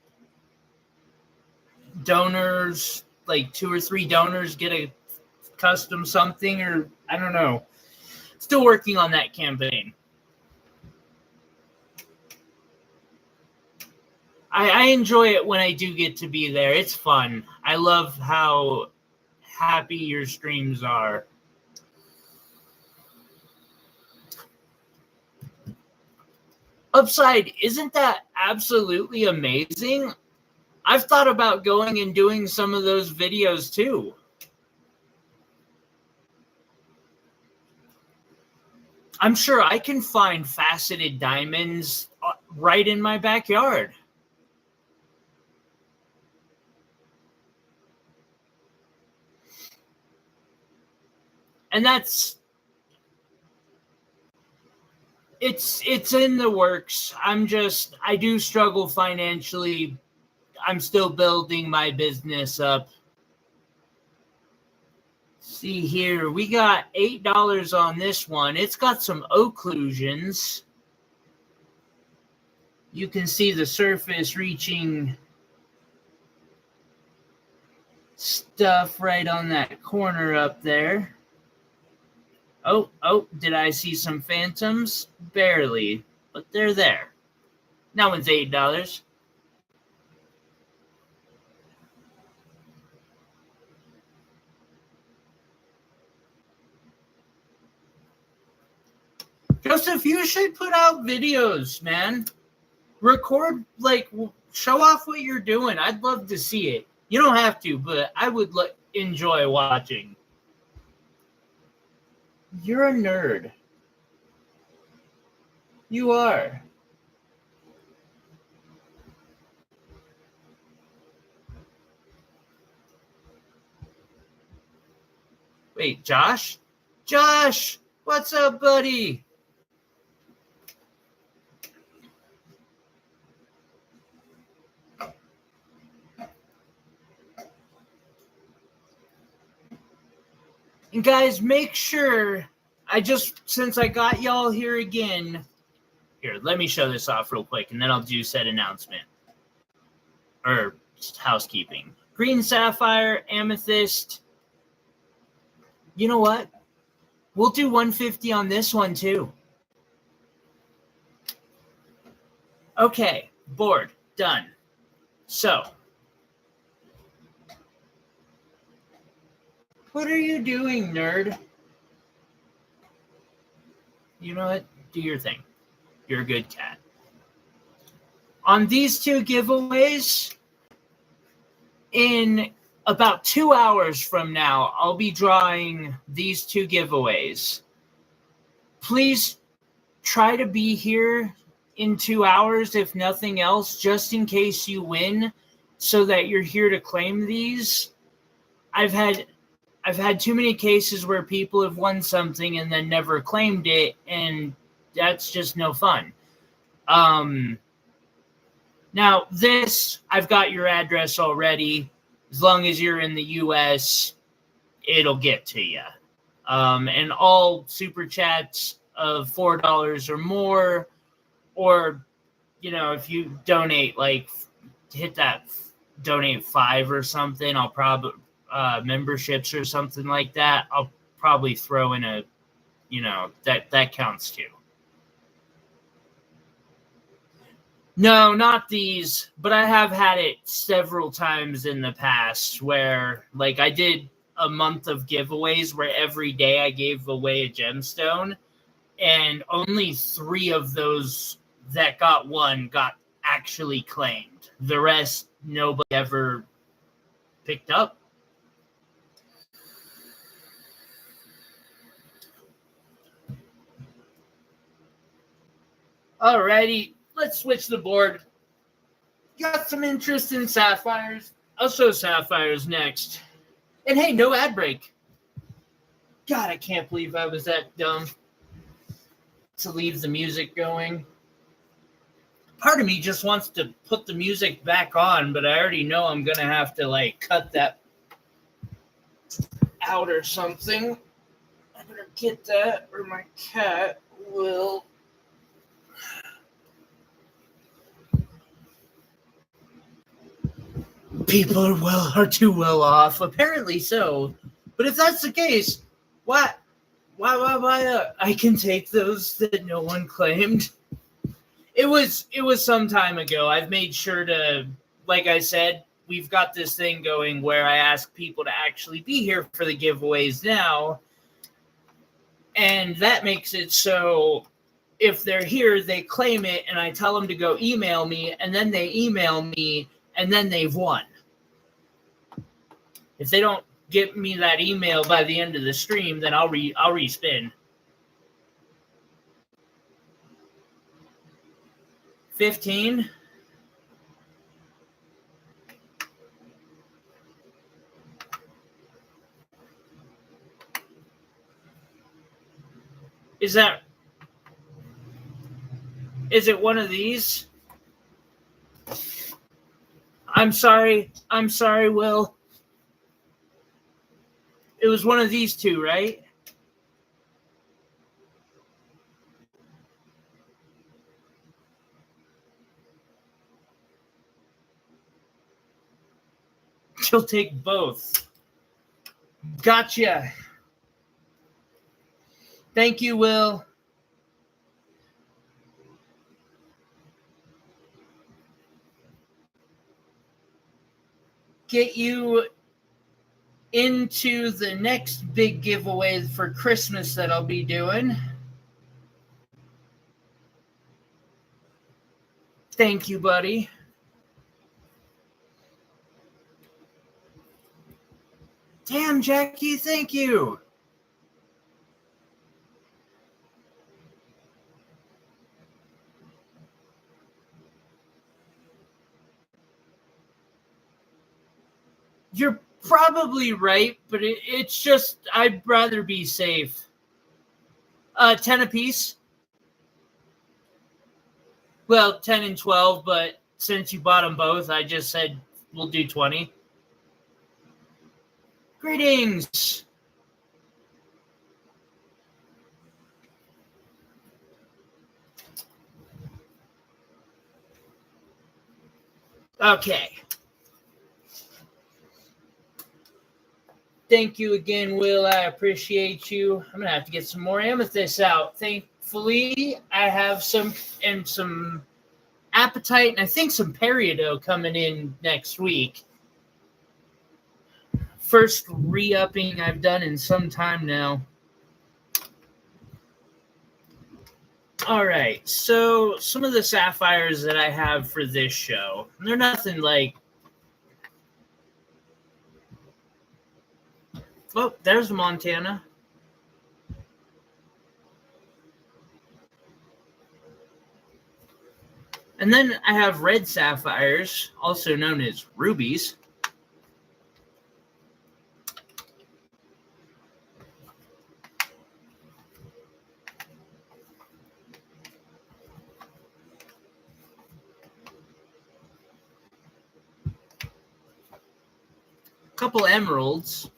donors, like 2 or 3 donors, get a custom something, or I don't know. Still working on that campaign. I enjoy it when I do get to be there. It's fun. I love how happy your streams are. Upside, isn't that absolutely amazing? I've thought about going and doing some of those videos too. I'm sure I can find faceted diamonds right in my backyard. And it's in the works. I do struggle financially. I'm still building my business up. See here, we got $8 on this one. It's got some occlusions. You can see the surface reaching stuff right on that corner up there. Oh, did I see some phantoms? Barely, but they're there. That one's $8. Joseph, you should put out videos, man. Record, like, show off what you're doing. I'd love to see it. You don't have to, but I would enjoy watching. You're a nerd. You are. Wait, Josh? Josh! What's up, buddy? And guys, make sure, since I got y'all here again, here, let me show this off real quick, and then I'll do said announcement. Or housekeeping. Green sapphire, amethyst. You know what? We'll do 150 on this one, too. Okay, board, done. So, what are you doing, nerd? You know what? Do your thing. You're a good cat. On these two giveaways, in about 2 hours from now, I'll be drawing these two giveaways. Please try to be here in 2 hours, if nothing else, just in case you win, so that you're here to claim these. I've had too many cases where people have won something and then never claimed it, and that's just no fun. Now this, I've got your address already. As long as you're in the U.S., it'll get to you. And all super chats of $4 or more, or, you know, if you donate, like, hit that donate $5 or something, I'll probably, memberships or something like that, I'll probably throw in a, you know, that counts too. No, not these, but I have had it several times in the past where, like, I did a month of giveaways where every day I gave away a gemstone, and only 3 of those that got one got actually claimed. The rest, nobody ever picked up. Alrighty, let's switch the board. Got some interest in sapphires. I'll show sapphires next. And hey, no ad break. God, I can't believe I was that dumb to leave the music going. Part of me just wants to put the music back on, but I already know I'm going to have to, like, cut that out or something. I better get that or my cat will... People are too well off. Apparently so. But if that's the case, why? I can take those that no one claimed. It was some time ago. I've made sure to, like I said, we've got this thing going where I ask people to actually be here for the giveaways now. And that makes it so if they're here, they claim it, and I tell them to go email me, and then they email me, and then they've won. If they don't get me that email by the end of the stream, then I'll respin. 15. Is it one of these? I'm sorry, Will. It was one of these two, right? She'll take both. Gotcha. Thank you, Will. Get you into the next big giveaway for Christmas that I'll be doing. Thank you, buddy. Damn, Jackie, thank you. You're probably right, but it's just I'd rather be safe. 10 apiece. Well, 10 and 12, but since you bought them both, I just said we'll do 20. Greetings. Okay. Thank you again, Will. I appreciate you. I'm going to have to get some more amethyst out. Thankfully, I have some apatite and I think some peridot coming in next week. First re-upping I've done in some time now. All right, so some of the sapphires that I have for this show, they're nothing like... Oh, there's Montana. And then I have red sapphires, also known as rubies. A couple emeralds.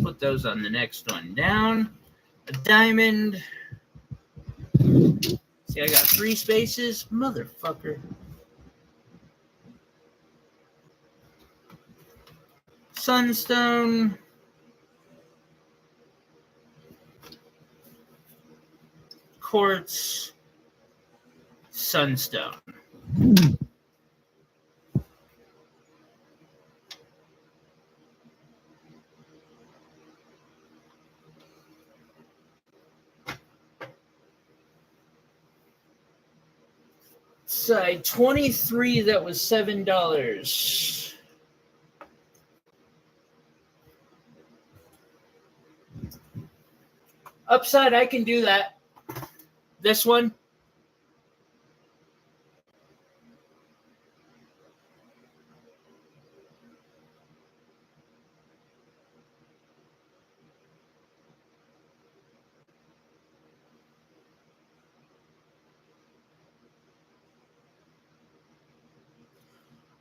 Put those on the next one down. A diamond. See, I got 3 spaces. Motherfucker. Sunstone. Quartz. Sunstone. Side 23, that was $7. Upside, I can do that. This one.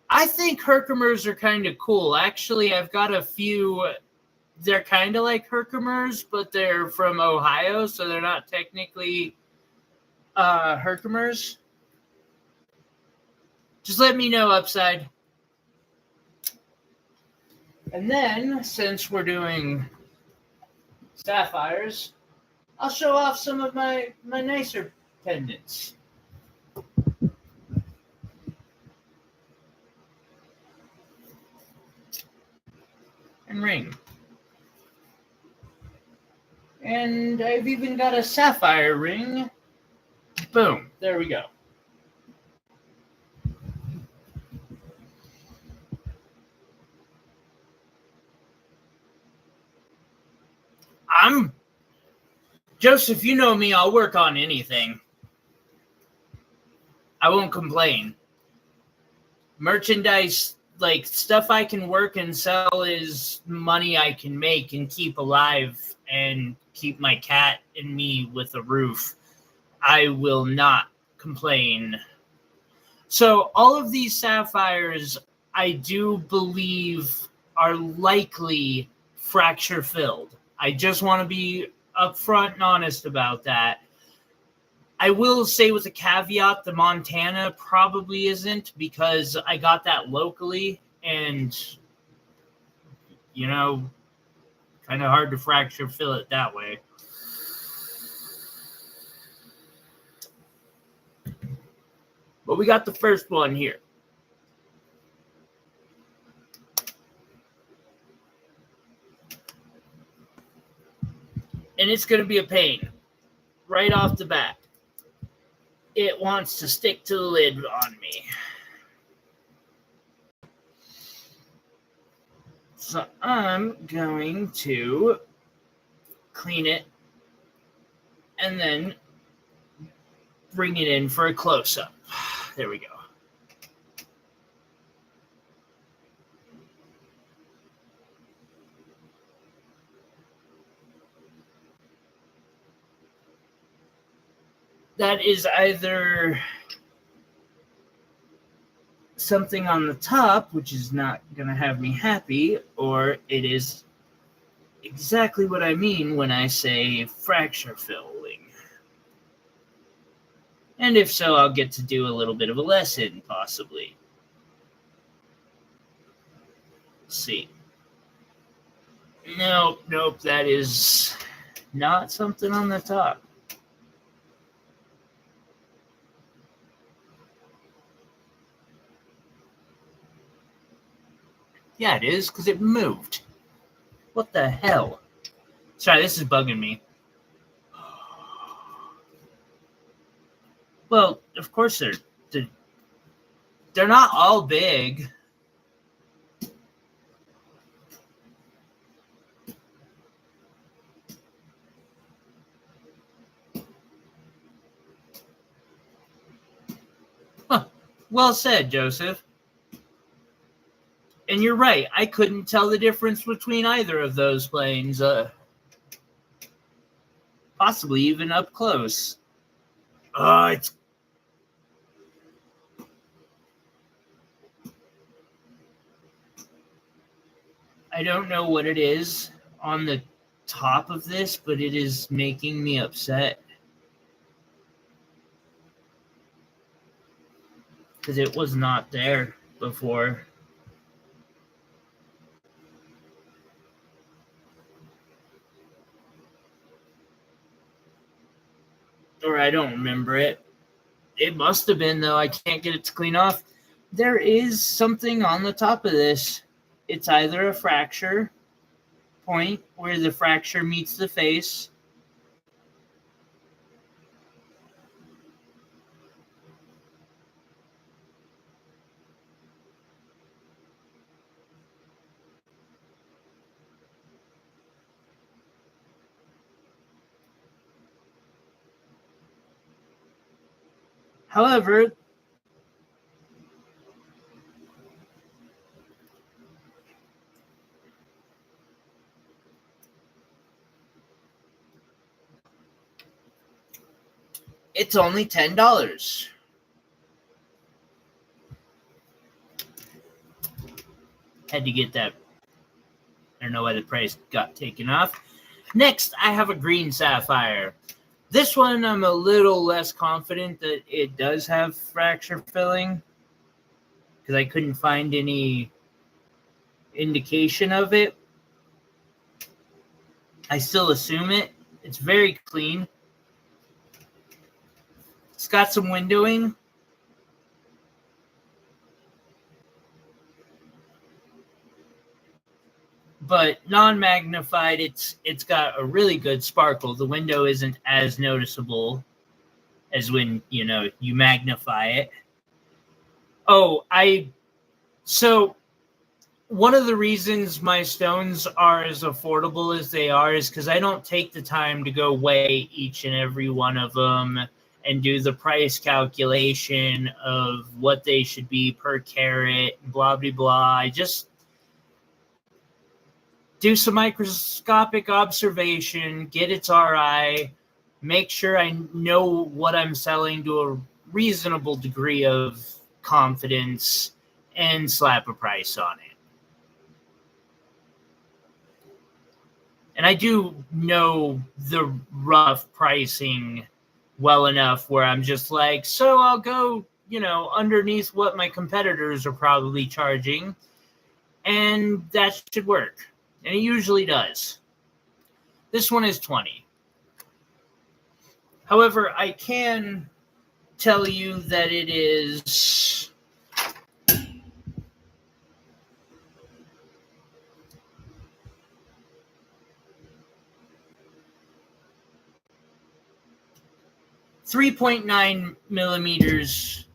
I think Herkimers are kind of cool. Actually, I've got a few. They're kind of like Herkimers, but they're from Ohio, so they're not technically Herkimers. Just let me know, Upside. And then, since we're doing sapphires, I'll show off some of my nicer pendants. And ring. And I've even got a sapphire ring. Boom. There we go. Joseph, you know me, I'll work on anything. I won't complain. Merchandise, like stuff I can work and sell, is money I can make and keep alive and keep my cat and me with a roof. I will not complain. So all of these sapphires, I do believe, are likely fracture filled. I just want to be upfront and honest about that. I will say with a caveat, the Montana probably isn't, because I got that locally and, you know, kind of hard to fracture fill it that way. But we got the first one here. And it's going to be a pain right off the bat. it wants to stick to the lid on me. So I'm going to clean it and then bring it in for a close-up. There we go. That is either something on the top, which is not going to have me happy, or it is exactly what I mean when I say fracture filling. And if so, I'll get to do a little bit of a lesson, possibly. Let's see. Nope, that is not something on the top. Yeah, it is, because it moved. What the hell? Sorry, this is bugging me. Well, of course they're not all big. Huh. Well said, Joseph. And you're right. I couldn't tell the difference between either of those planes. Possibly even up close. It's... I don't know what it is on the top of this, but it is making me upset. Because it was not there before. Or I don't remember it. It must have been, though. I can't get it to clean off. There is something on the top of this. It's either a fracture point where the fracture meets the face. However, it's only $10. Had to get that. I don't know why the price got taken off. Next, I have a green sapphire. This one, I'm a little less confident that it does have fracture filling because I couldn't find any indication of it. I still assume it. It's very clean. It's got some windowing. But non-magnified, it's got a really good sparkle. The window isn't as noticeable as when, you magnify it. So one of the reasons my stones are as affordable as they are is because I don't take the time to go weigh each and every one of them and do the price calculation of what they should be per carat, blah, blah, blah. I just do some microscopic observation, get its RI, make sure I know what I'm selling to a reasonable degree of confidence, and slap a price on it. And I do know the rough pricing well enough where I'm just like, so I'll go, underneath what my competitors are probably charging, and that should work. And it usually does. This one is $20. However, I can tell you that it is 3.9 millimeters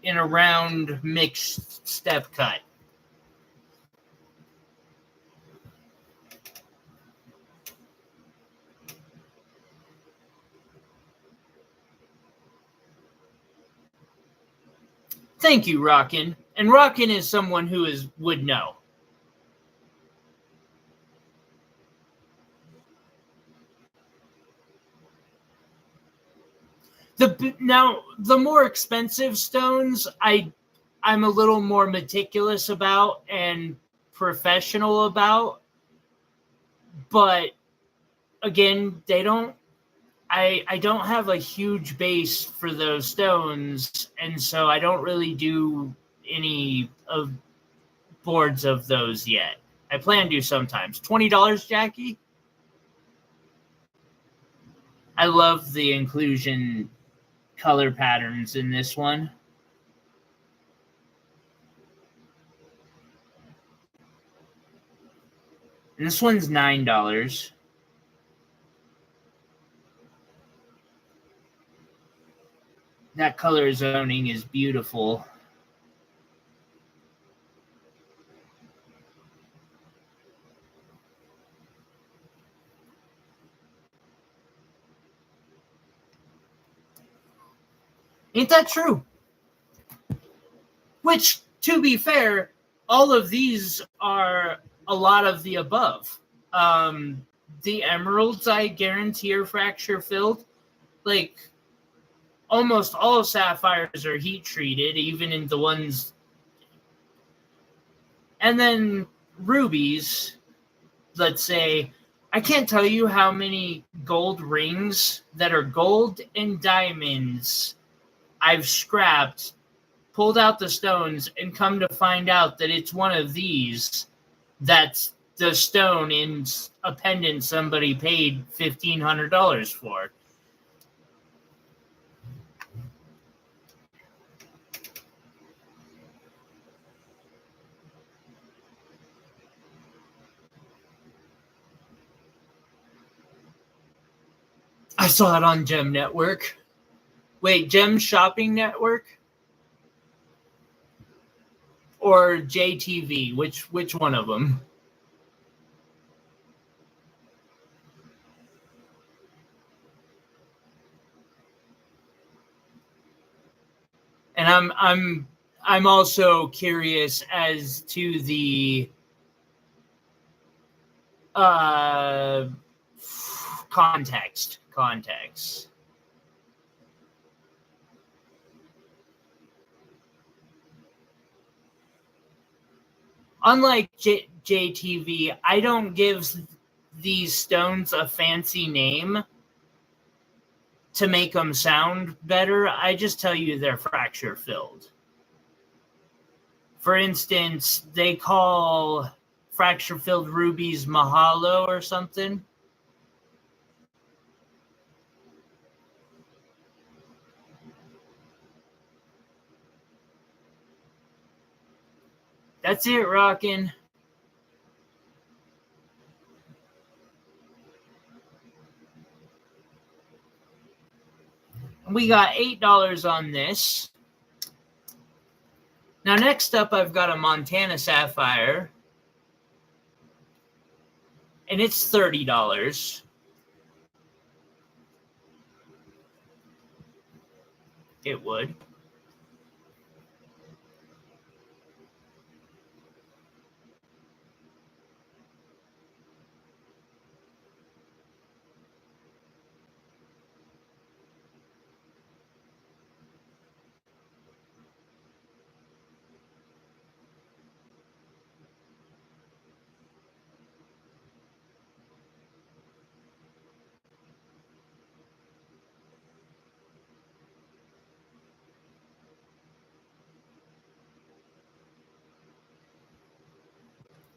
in a round mixed step cut. Thank you, Rockin'. And Rockin' is someone who would know. Now, the more expensive stones, I'm a little more meticulous about and professional about. But again, I don't have a huge base for those stones, and so I don't really do any of boards of those yet. I plan to sometimes. $20, Jackie? I love the inclusion color patterns in this one. And this one's $9. That color zoning is beautiful. Ain't that true? Which, to be fair, all of these are a lot of the above. The emeralds, I guarantee, are fracture filled. Like, almost all sapphires are heat treated, even in the ones. And then rubies, let's say, I can't tell you how many gold rings that are gold and diamonds I've scrapped, pulled out the stones, and come to find out that it's one of these that's the stone in a pendant somebody paid $1,500 for. I saw it on Gem Network. Wait, Gem Shopping Network? Or JTV? Which one of them? And I'm also curious as to the context. Unlike JTV, I don't give these stones a fancy name to make them sound better. I just tell you they're fracture filled. For instance, they call fracture filled rubies mahalo or something. That's it, Rockin'. We got $8 on this. Now, next up, I've got a Montana sapphire, and it's $30. It would.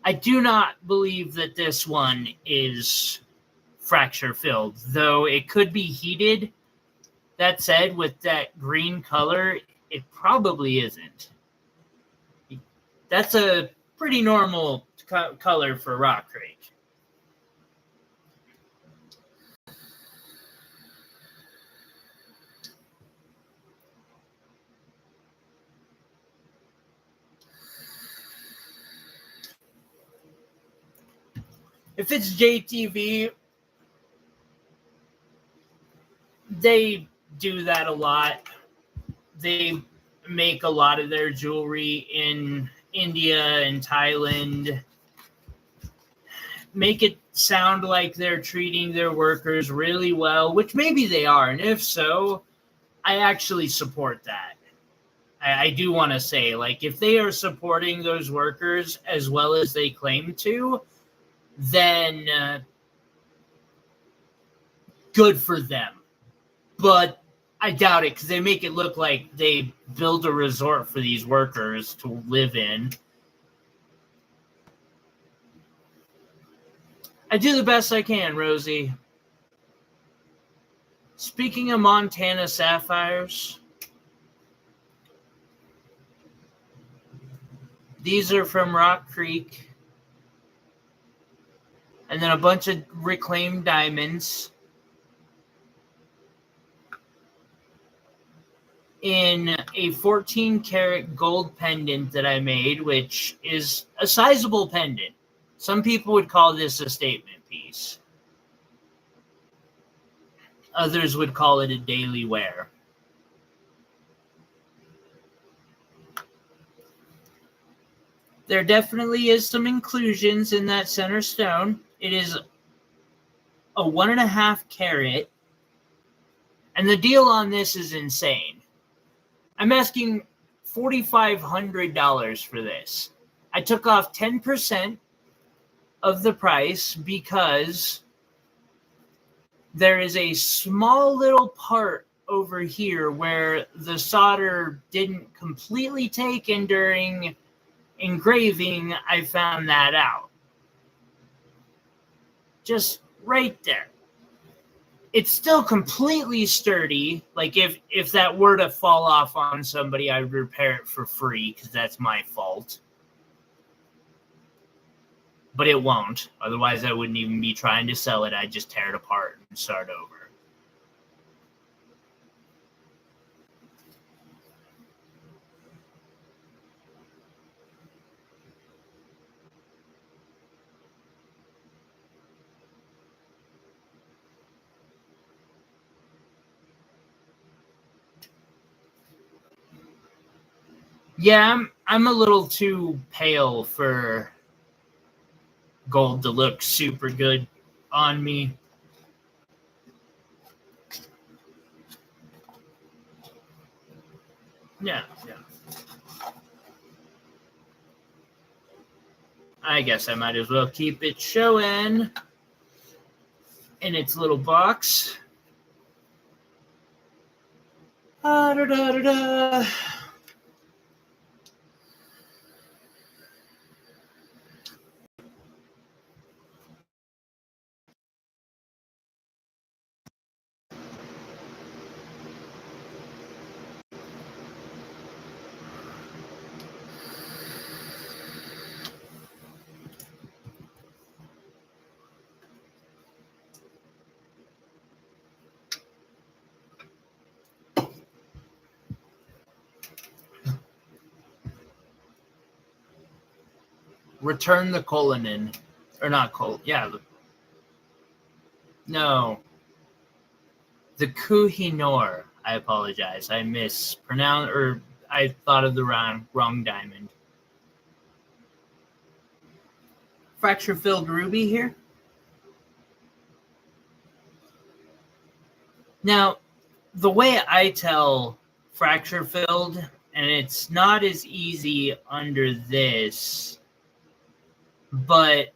I do not believe that this one is fracture filled, though it could be heated. That said, with that green color, it probably isn't. That's a pretty normal color for rock crake. If it's JTV, they do that a lot. They make a lot of their jewelry in India and Thailand. Make it sound like they're treating their workers really well, which maybe they are. And if so, I actually support that. I do want to say, like, if they are supporting those workers as well as they claim to, then good for them. But I doubt it, because they make it look like they build a resort for these workers to live in. I do the best I can, Rosie. Speaking of Montana sapphires, these are from Rock Creek. And then a bunch of reclaimed diamonds in a 14-karat gold pendant that I made, which is a sizable pendant. Some people would call this a statement piece. Others would call it a daily wear. There definitely is some inclusions in that center stone. It is a 1.5 carat. And the deal on this is insane. I'm asking $4,500 for this. I took off 10% of the price because there is a small little part over here where the solder didn't completely take, and during engraving, I found that out. Just right there. It's still completely sturdy. Like, if that were to fall off on somebody, I would repair it for free, because that's my fault. But it won't. Otherwise, I wouldn't even be trying to sell it. I'd just tear it apart and start over. Yeah, I'm a little too pale for gold to look super good on me. Yeah. I guess I might as well keep it showing in its little box. Da, da, da, da. Return the Cullinan. Or not Col. Yeah. No. The Kuhinor. I apologize. I mispronounced, or I thought of the wrong diamond. Fracture-filled ruby here. Now, the way I tell fracture-filled, and it's not as easy under this, but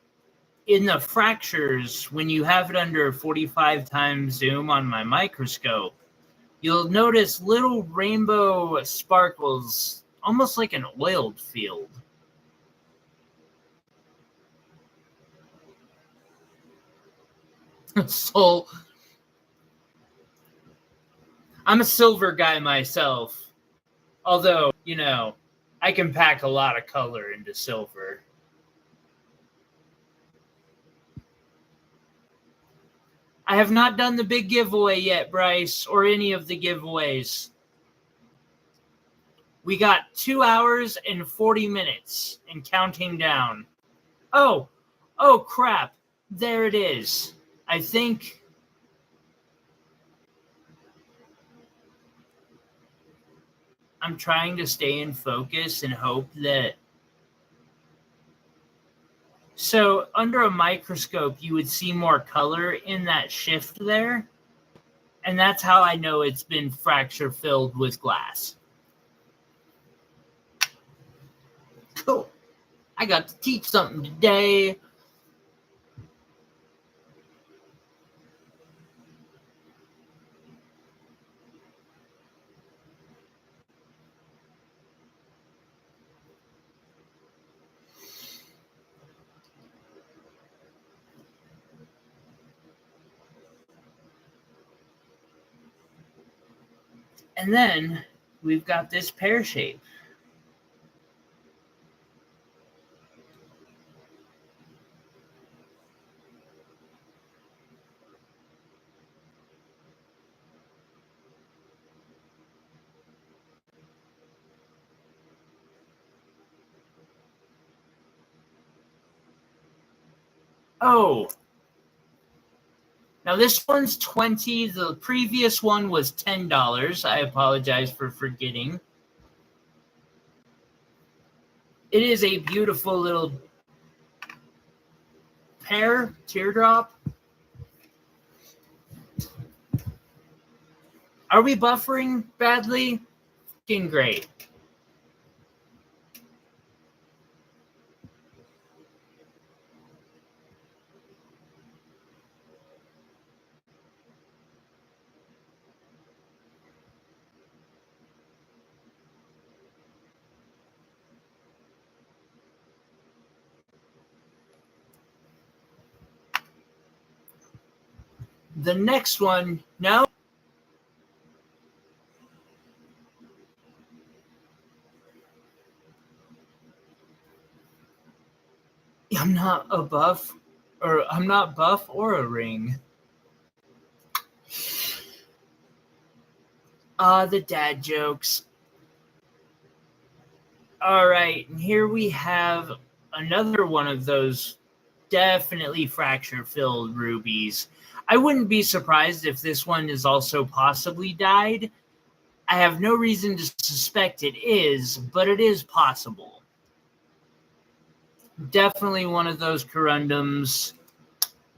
in the fractures, when you have it under 45 times zoom on my microscope, you'll notice little rainbow sparkles, almost like an oiled field. So, I'm a silver guy myself. Although, I can pack a lot of color into silver. I have not done the big giveaway yet, Bryce, or any of the giveaways. We got 2 hours and 40 minutes and counting down. Oh, crap. There it is. I think I'm trying to stay in focus and hope that. So under a microscope, you would see more color in that shift there. And that's how I know it's been fracture filled with glass. Cool. I got to teach something today. And then we've got this pear shape. Oh, now this one's $20. The previous one was $10. I apologize for forgetting. It is a beautiful little pear teardrop. Are we buffering badly? Fucking great. The next one, no? I'm not a buff, or I'm not buff or a ring. The dad jokes. All right, and here we have another one of those definitely fracture-filled rubies. I wouldn't be surprised if this one is also possibly dyed. I have no reason to suspect it is, but it is possible. Definitely one of those corundums.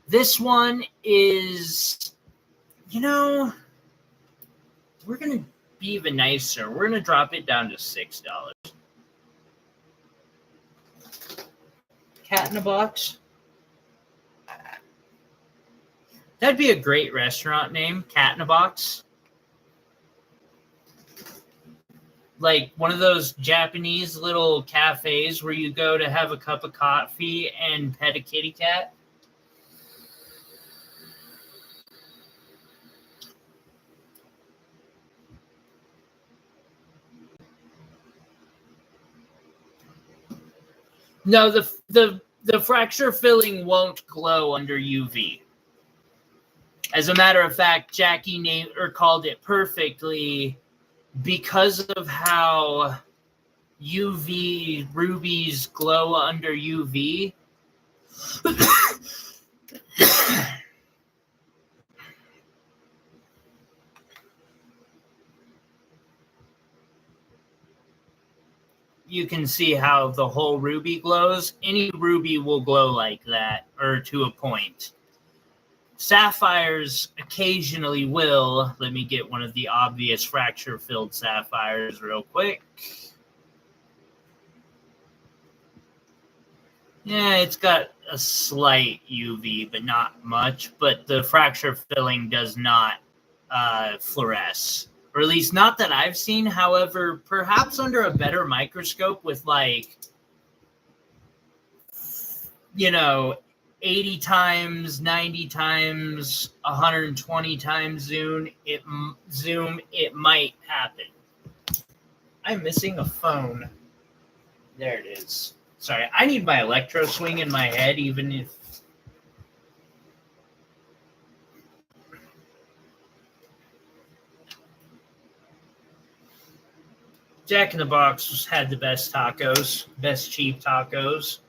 This one is, we're going to be even nicer. We're going to drop it down to $6. Cat in a Box. That'd be a great restaurant name, Cat in a Box. Like one of those Japanese little cafes where you go to have a cup of coffee and pet a kitty cat. No, the fracture filling won't glow under UV. As a matter of fact, Jackie named or called it perfectly because of how UV rubies glow under UV. You can see how the whole ruby glows. Any ruby will glow like that, or to a point. Sapphires occasionally will. Let me get one of the obvious fracture-filled sapphires real quick. Yeah, it's got a slight UV, but not much. But the fracture filling does not fluoresce. Or at least not that I've seen. However, perhaps under a better microscope with 80 times, 90 times, 120 times zoom, it might happen. I'm missing a phone. There it is. Sorry, I need my electro swing in my head, even if... Jack in the Box had the best tacos, best cheap tacos.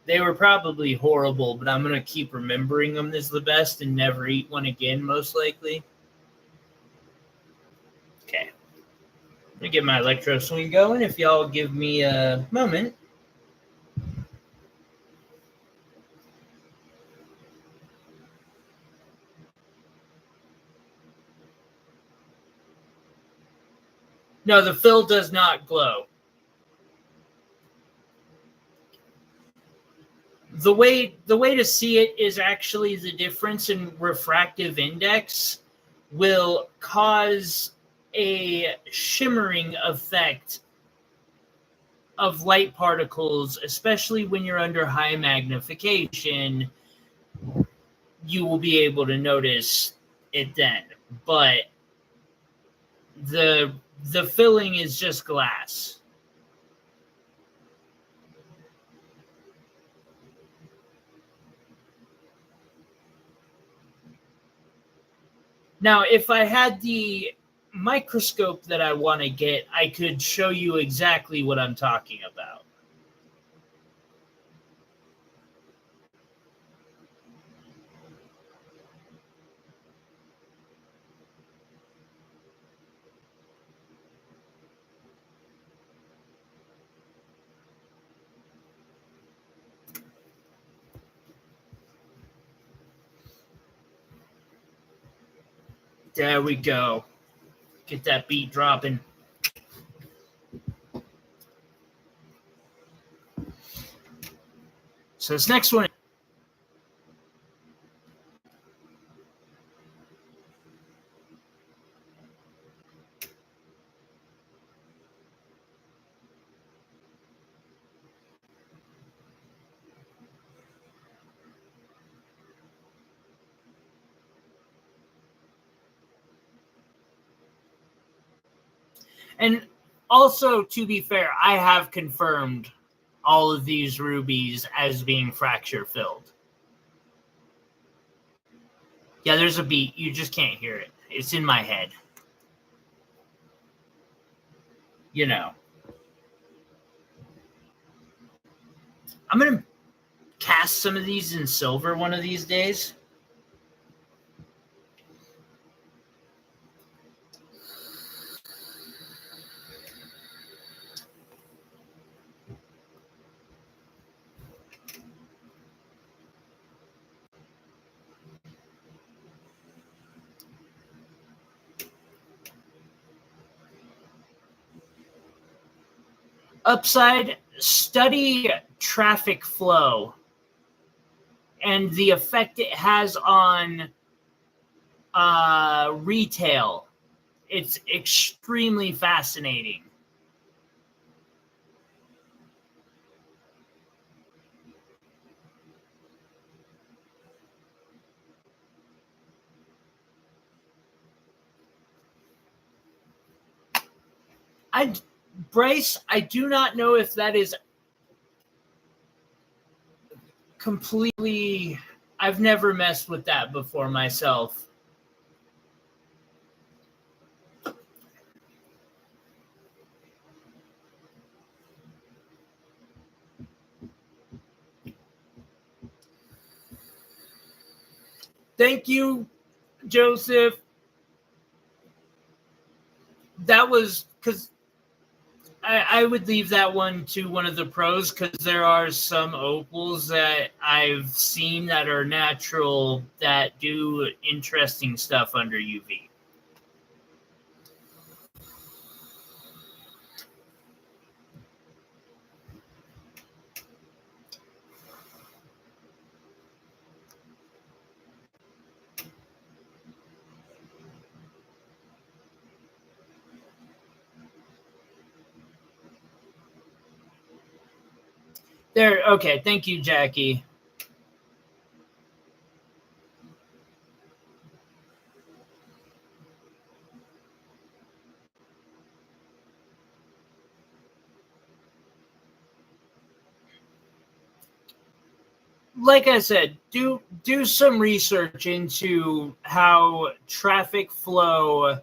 They were probably horrible, but I'm going to keep remembering them as the best and never eat one again, most likely. Okay. I'm going to get my electro swing going if y'all give me a moment. No, the fill does not glow. The way to see it is actually the difference in refractive index will cause a shimmering effect of light particles, especially when you're under high magnification. You will be able to notice it then, but the filling is just glass. Now, if I had the microscope that I want to get, I could show you exactly what I'm talking about. There we go. Get that beat dropping. So this next one. And also, to be fair, I have confirmed all of these rubies as being fracture filled. Yeah, there's a beat. You just can't hear it. It's in my head. You know. I'm going to cast some of these in silver one of these days. Upside, study traffic flow and the effect it has on retail. It's extremely fascinating. Bryce, I do not know if that is completely. I've never messed with that before myself. Thank you, Joseph. That was because I would leave that one to one of the pros because there are some opals that I've seen that are natural that do interesting stuff under UV. There, okay. Thank you, Jackie. Like I said, do some research into how traffic flow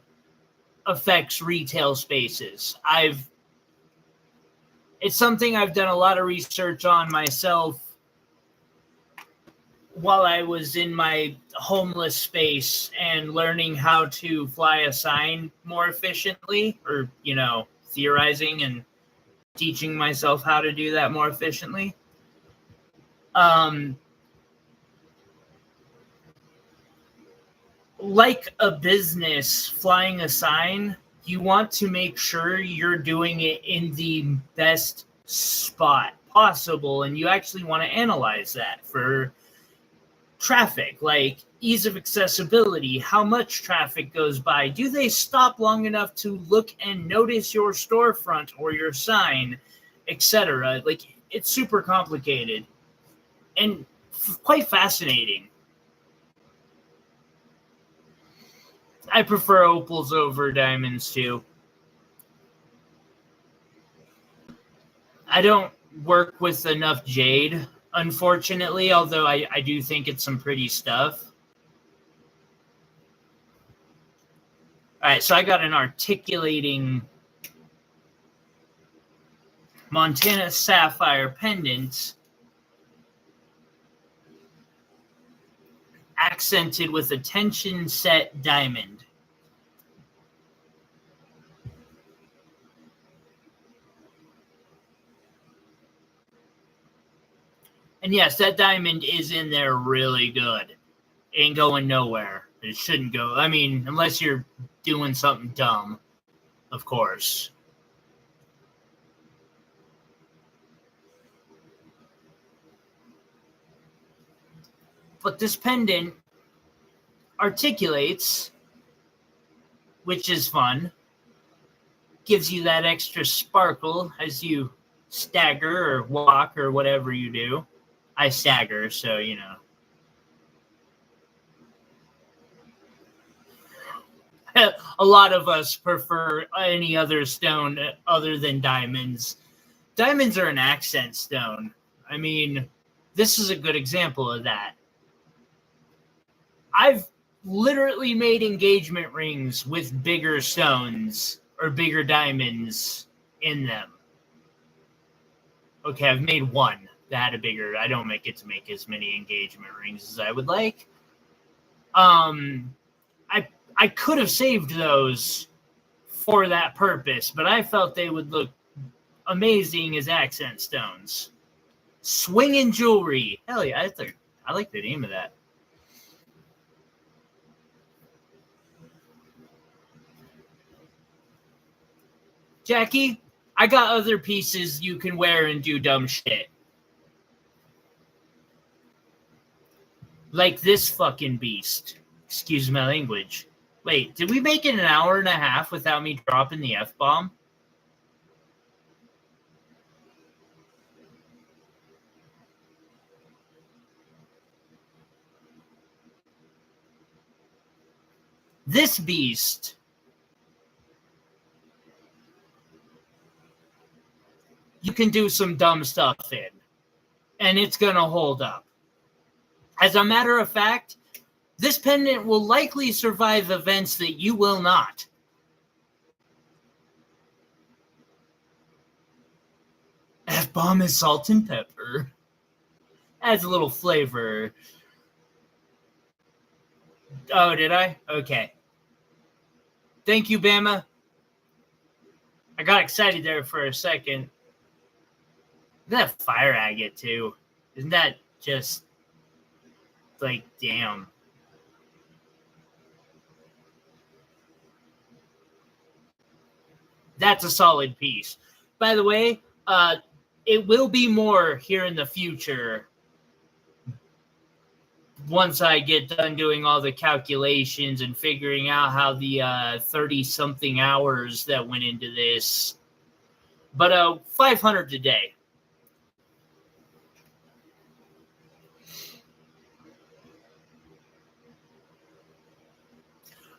affects retail spaces. It's something I've done a lot of research on myself while I was in my homeless space and learning how to fly a sign more efficiently, or, theorizing and teaching myself how to do that more efficiently. Like a business flying a sign, you want to make sure you're doing it in the best spot possible, and you actually want to analyze that for traffic, like ease of accessibility, how much traffic goes by, do they stop long enough to look and notice your storefront or your sign, etc. Like, it's super complicated and quite fascinating. I prefer opals over diamonds too. I don't work with enough jade, unfortunately, although I do think it's some pretty stuff. All right, so I got an articulating Montana sapphire pendant accented with a tension set diamond. And yes, that diamond is in there really good. Ain't going nowhere. It shouldn't go. I mean, unless you're doing something dumb, of course. But this pendant articulates, which is fun. Gives you that extra sparkle as you stagger or walk or whatever you do. I stagger, so, A lot of us prefer any other stone other than diamonds. Diamonds are an accent stone. I mean, this is a good example of that. I've literally made engagement rings with bigger stones or bigger diamonds in them. Okay, I've made one that had a bigger. I don't get to make as many engagement rings as I would like. I could have saved those for that purpose, but I felt they would look amazing as accent stones. Swinging jewelry. Hell yeah, I like the name of that. Jackie, I got other pieces you can wear and do dumb shit. Like this fucking beast. Excuse my language. Wait, did we make it an hour and a half without me dropping the F-bomb? This beast you can do some dumb stuff in, and it's going to hold up. As a matter of fact, this pendant will likely survive events that you will not. F-bomb is salt and pepper. Adds a little flavor. Oh, did I? Okay. Thank you, Bama. I got excited there for a second. That fire agate, too. Isn't that just, like, damn. That's a solid piece. By the way, it will be more here in the future once I get done doing all the calculations and figuring out how the 30-something hours that went into this. But 500 today.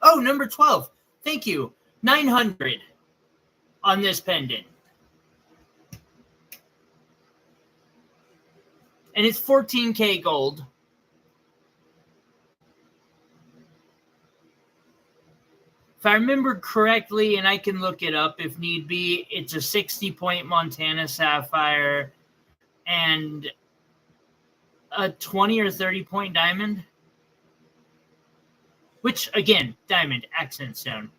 Oh, number 12. Thank you. 900 on this pendant. And it's 14K gold. If I remember correctly, and I can look it up if need be, it's a 60-point Montana sapphire. And a 20 or 30 point diamond. Which, again, diamond, accent stone.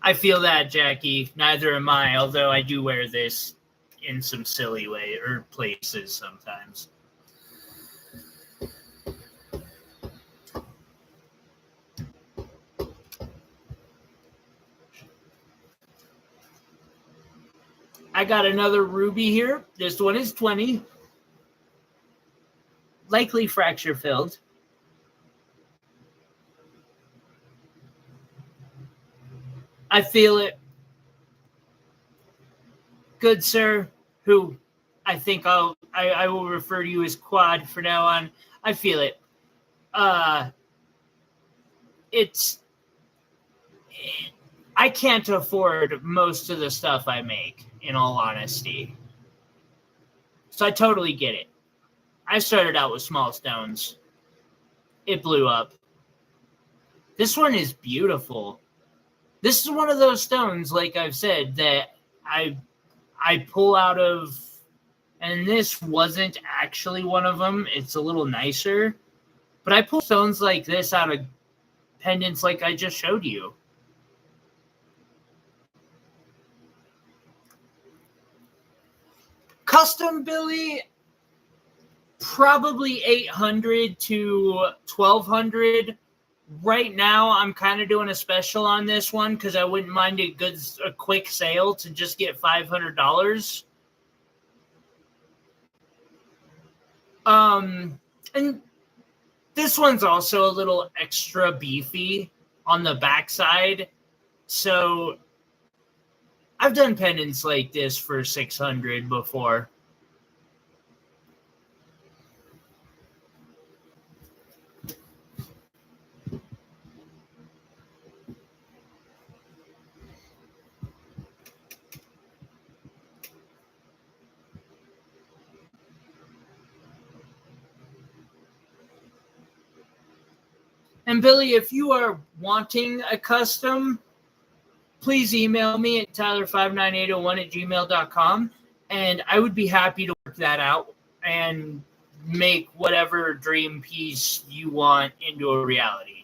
I feel that, Jackie. Neither am I, although I do wear this in some silly way or places sometimes. I got another ruby here. This one is 20. Likely fracture filled. I feel it. Good sir, who I think I will refer to you as Quad from now on. I feel it. I can't afford most of the stuff I make, in all honesty. So I totally get it. I started out with small stones. It blew up. This one is beautiful. This is one of those stones, like I've said, that I pull out of, and this wasn't actually one of them. It's a little nicer. But I pull stones like this out of pendants like I just showed you. Custom Billy, probably 800 to 1200. Right now, I'm kind of doing a special on this one because I wouldn't mind a quick sale to just get $500. And this one's also a little extra beefy on the backside. So I've done pendants like this for 600 before. And Billy, if you are wanting a custom, please email me at tyler59801@gmail.com, and I would be happy to work that out and make whatever dream piece you want into a reality.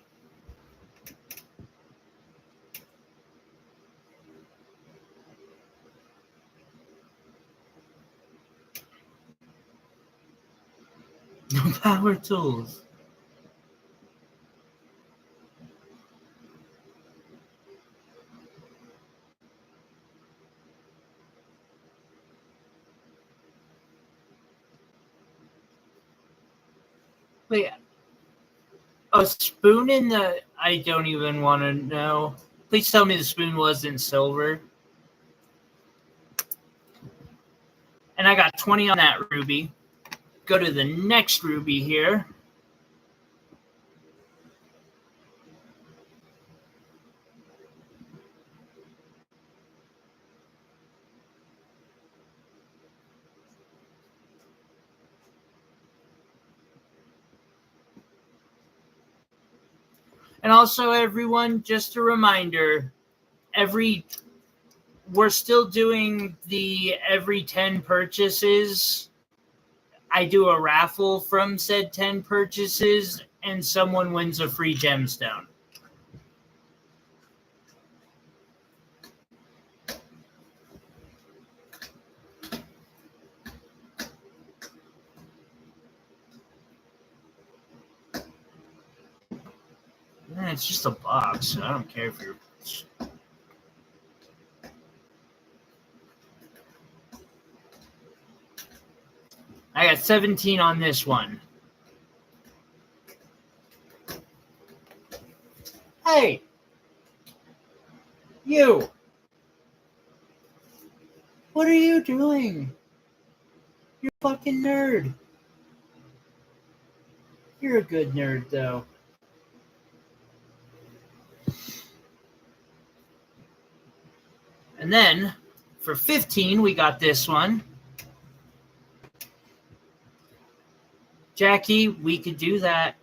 No power tools. Wait, a spoon in the... I don't even want to know. Please tell me the spoon wasn't silver. And I got 20 on that ruby. Go to the next ruby here. And also, everyone, just a reminder, we're still doing the every 10 purchases, I do a raffle from said 10 purchases, and someone wins a free gemstone. It's just a box, so I don't care if you're... I got 17 on this one. Hey! You! What are you doing? You're a fucking nerd. You're a good nerd, though. And then, for 15, we got this one. Jackie, we could do that.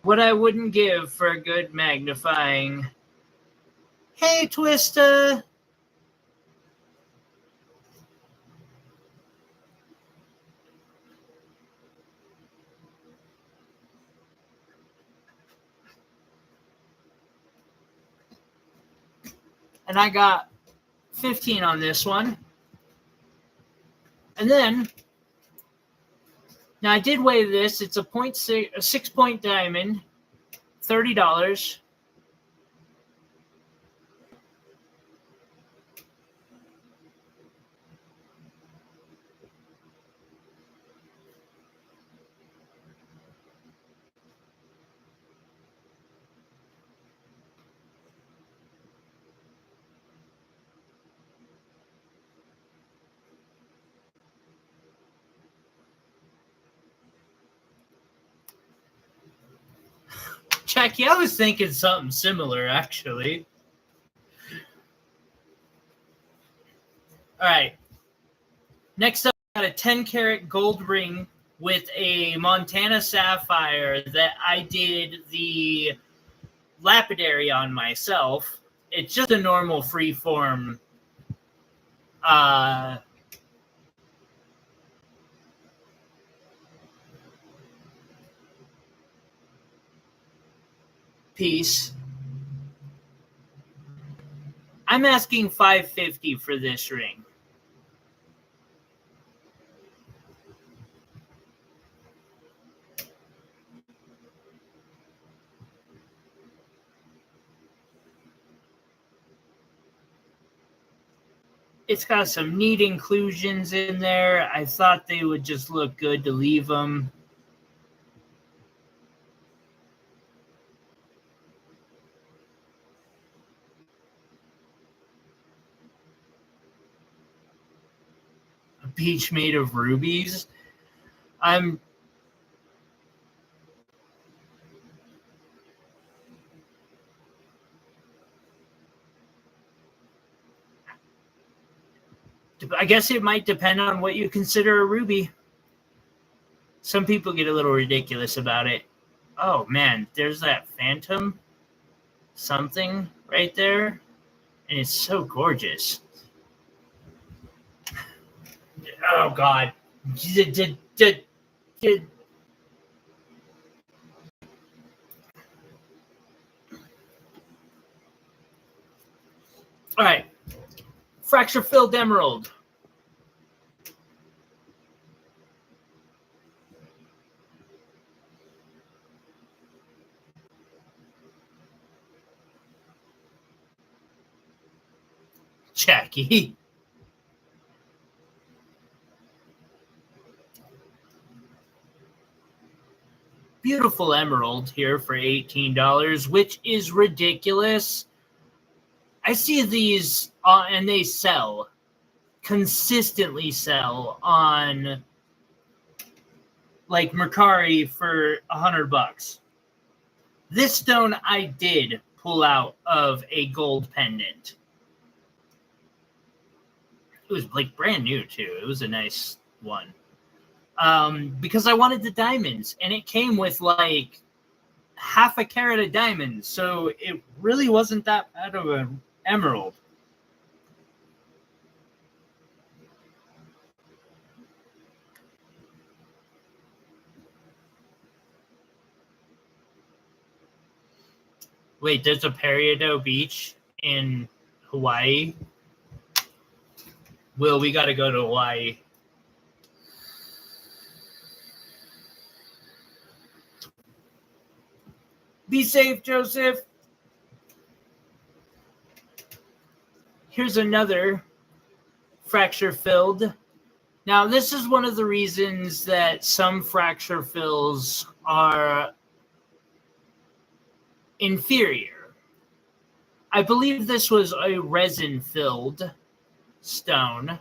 What I wouldn't give for a good magnifying. Hey, Twista! And I got 15 on this one. And then, now I did weigh this. It's a 6-point diamond, $30. Jackie, I was thinking something similar, actually. All right. Next up, I got a 10-karat gold ring with a Montana sapphire that I did the lapidary on myself. It's just a normal freeform piece. I'm asking $550 for this ring. It's got some neat inclusions in there. I thought they would just look good to leave them. A beach made of rubies. I guess it might depend on what you consider a ruby. Some people get a little ridiculous about it. Oh, man, there's that phantom something right there, and it's so gorgeous. Oh, God. All right. Fracture-filled emerald. Jackie. Beautiful emerald here for $18, which is ridiculous. I see these and they consistently sell on like Mercari for $100. This stone I did pull out of a gold pendant. It was like brand new too. It was a nice one. Because I wanted the diamonds, and it came with like half a carat of diamonds, so it really wasn't that bad of an emerald. Wait, there's a Peridot Beach in Hawaii? Will, we got to go to Hawaii. Be safe, Joseph. Here's another fracture filled. Now, this is one of the reasons that some fracture fills are inferior. I believe this was a resin-filled stone,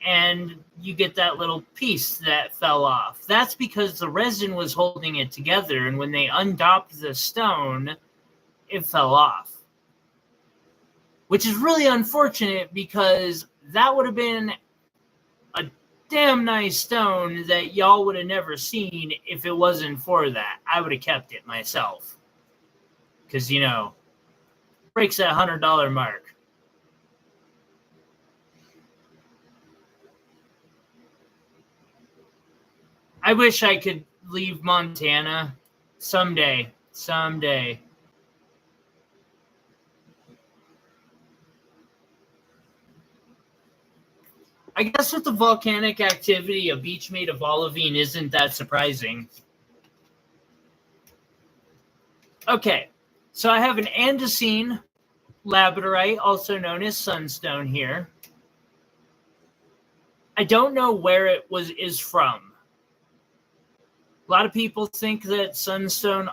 and you get that little piece that fell off. That's because the resin was holding it together, and when they undopped the stone, it fell off. Which is really unfortunate, because that would have been a damn nice stone that y'all would have never seen if it wasn't for that. I would have kept it myself. Because, breaks that $100 mark. I wish I could leave Montana someday. I guess with the volcanic activity, a beach made of olivine isn't that surprising. Okay, so I have an andesine labradorite, also known as sunstone here. I don't know where it is from. A lot of people think that sunstone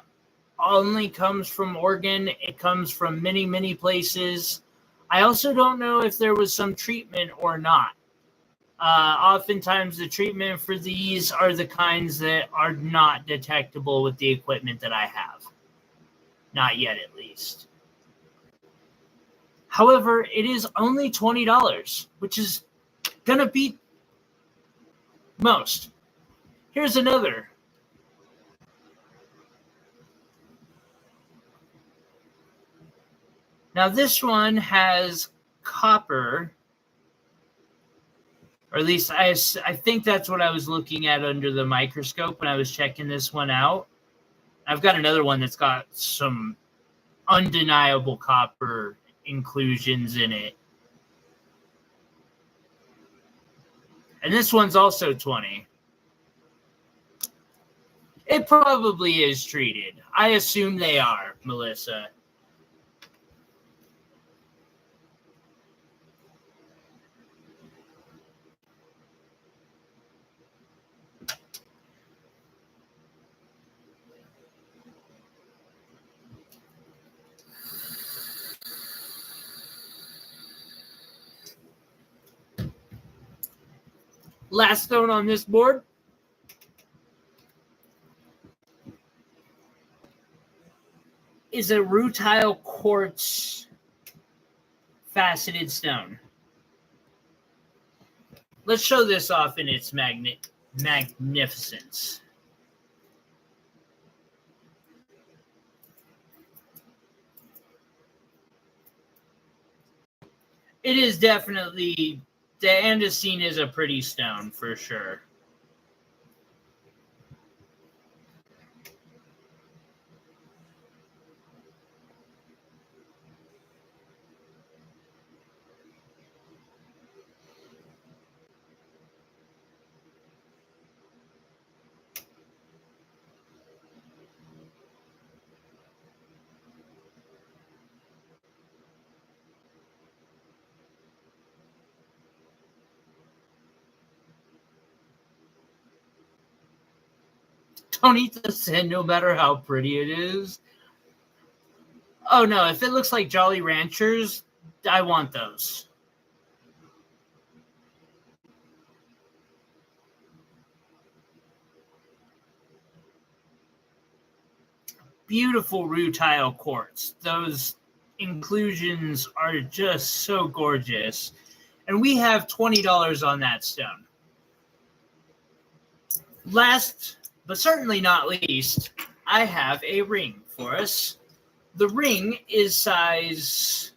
only comes from Oregon. It comes from many, many places. I also don't know if there was some treatment or not. Oftentimes, the treatment for these are the kinds that are not detectable with the equipment that I have. Not yet, at least. However, it is only $20, which is going to beat most. Here's another. Now, this one has copper, or at least I think that's what I was looking at under the microscope when I was checking this one out. I've got another one that's got some undeniable copper inclusions in it. And this one's also 20. It probably is treated. I assume they are, Melissa. Last stone on this board is a rutile quartz faceted stone. Let's show this off in its magnificence. It is definitely, the andesine is a pretty stone for sure. Don't eat the sand no matter how pretty it is. Oh no, if it looks like Jolly Ranchers, I want those. Beautiful rutile quartz. Those inclusions are just so gorgeous. And we have $20 on that stone. Last, but certainly not least, I have a ring for us. The ring is size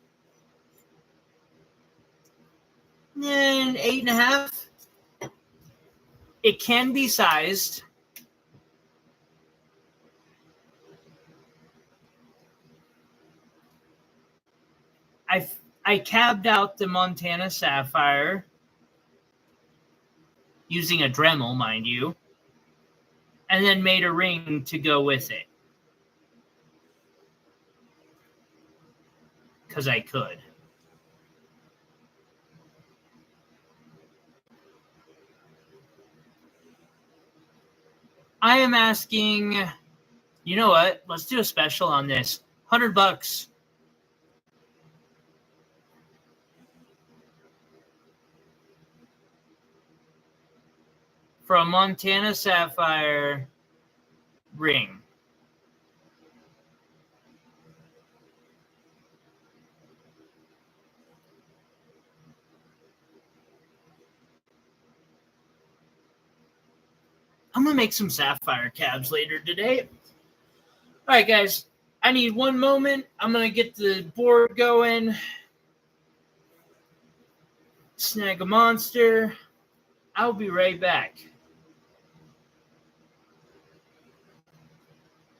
8.5. It can be sized. I cabbed out the Montana sapphire using a Dremel, mind you, and then made a ring to go with it. Because I could. I am asking, you know what? Let's do a special on this. $100. For a Montana sapphire ring. I'm going to make some sapphire cabs later today. All right, guys. I need one moment. I'm going to get the board going. Snag a monster. I'll be right back.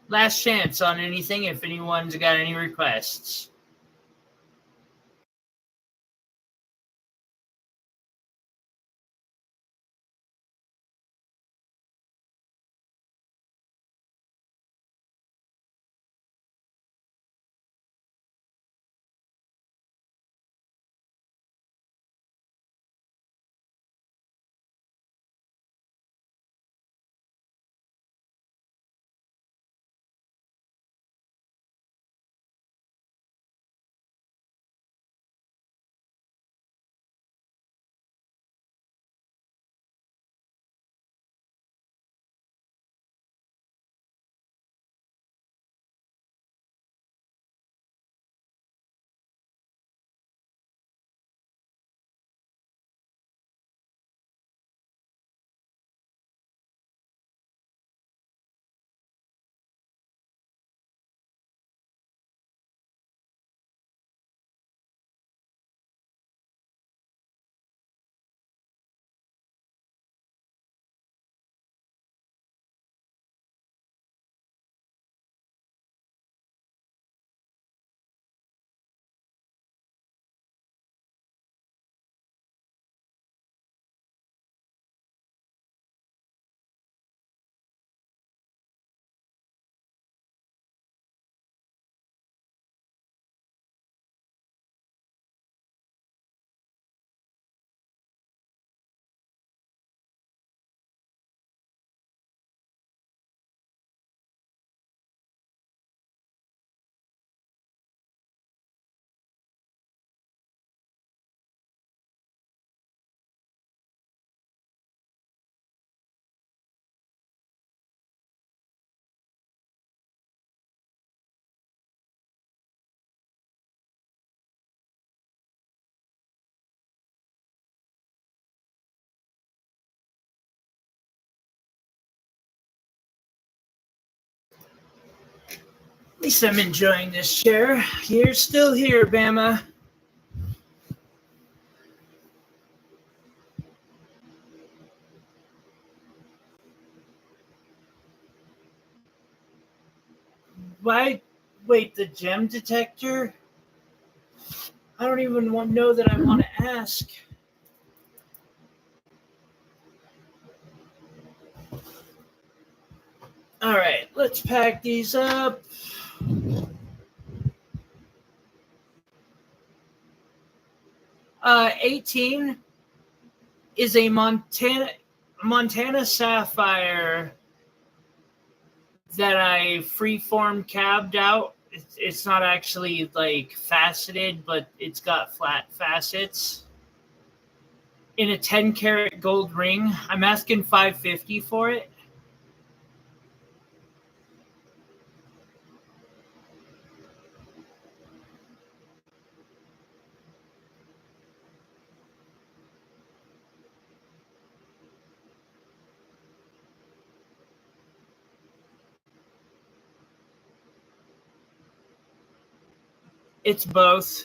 Last chance on anything if anyone's got any requests. At least I'm enjoying this chair. You're still here, Bama. Why? Wait, the gem detector? I don't even know that I want to ask. All right, let's pack these up. Uh, 18 is a Montana sapphire that I freeform cabbed out. It's not actually like faceted, but it's got flat facets. In a 10-karat gold ring, I'm asking $550 for it. It's both.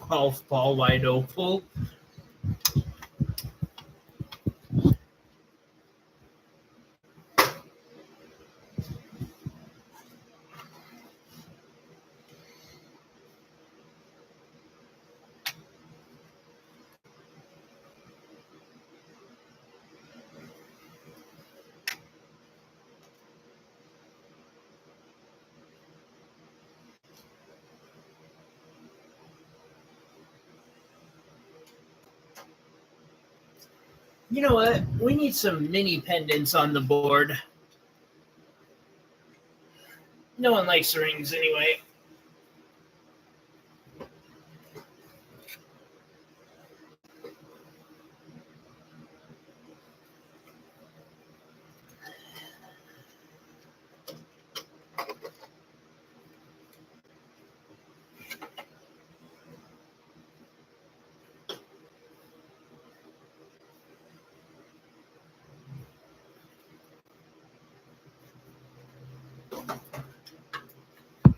golf ball wide opal. You know what? We need some mini pendants on the board. No one likes rings anyway.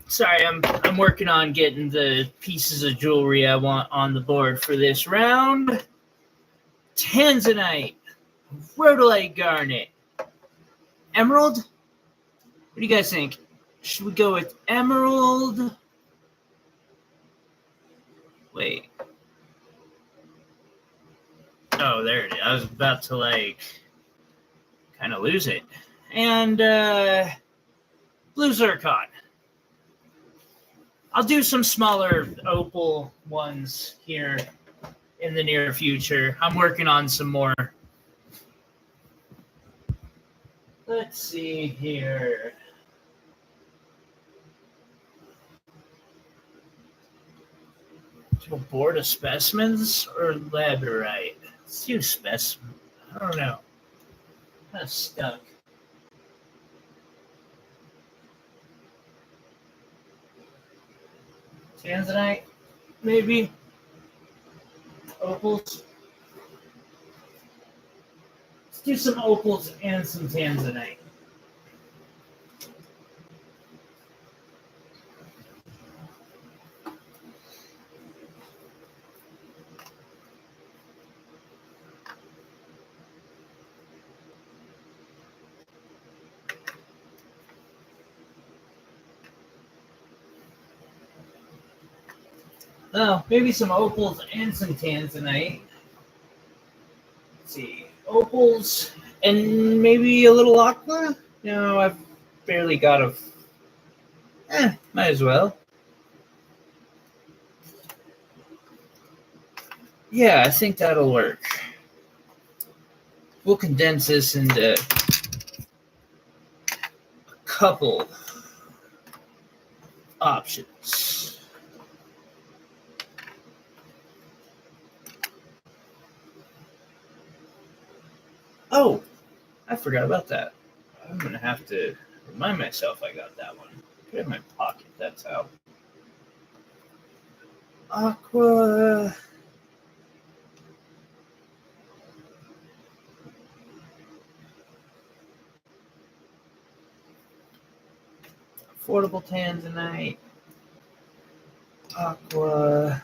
Sorry, I'm working on getting the pieces of jewelry I want on the board for this round. Tanzanite, rhodolite garnet, emerald. What do you guys think? Should we go with emerald? Wait. Oh, there it is. I was about to kind of lose it. And blue zircon. I'll do some smaller opal ones here in the near future. I'm working on some more. Let's see here. A board of specimens or labradorite? Let's do specimen. I don't know. I'm kind of stuck. Tanzanite, maybe. Opals. Let's do some opals and some tanzanite. Oh, maybe some opals and some tanzanite. Let's see. Opals and maybe a little aqua? No, I've barely got a... might as well. Yeah, I think that'll work. We'll condense this into a couple options. Oh, I forgot about that. I'm going to have to remind myself I got that one. Put it in my pocket, that's how. Aqua. Affordable tanzanite. Aqua.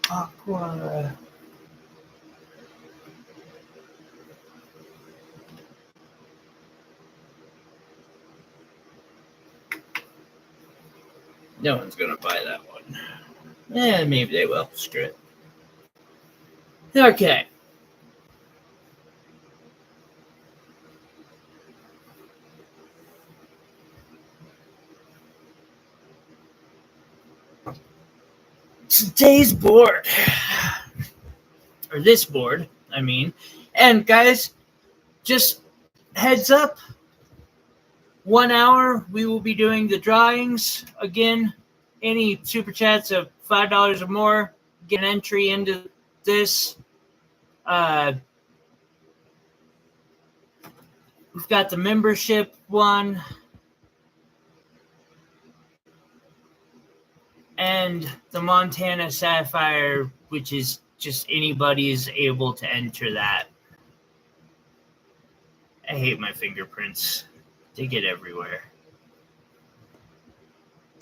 Aqua. No one's gonna buy that one. Maybe they will. Screw it. Okay. Today's board, or this board, I mean, and guys, just heads up, 1 hour we will be doing the drawings again. Any super chats of $5 or more get an entry into this. We've got the membership one. And the Montana Sapphire, which is just anybody is able to enter that. I hate my fingerprints. to get everywhere.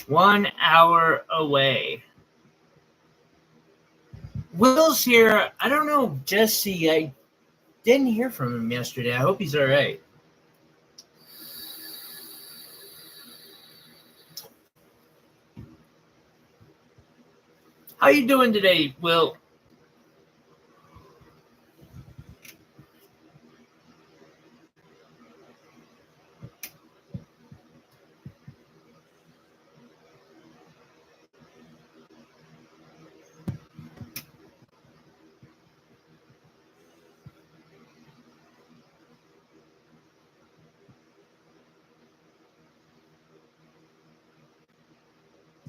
1 hour away. Will's here. I don't know, Jesse. I didn't hear from him yesterday. I hope he's all right. How you doing today, Will?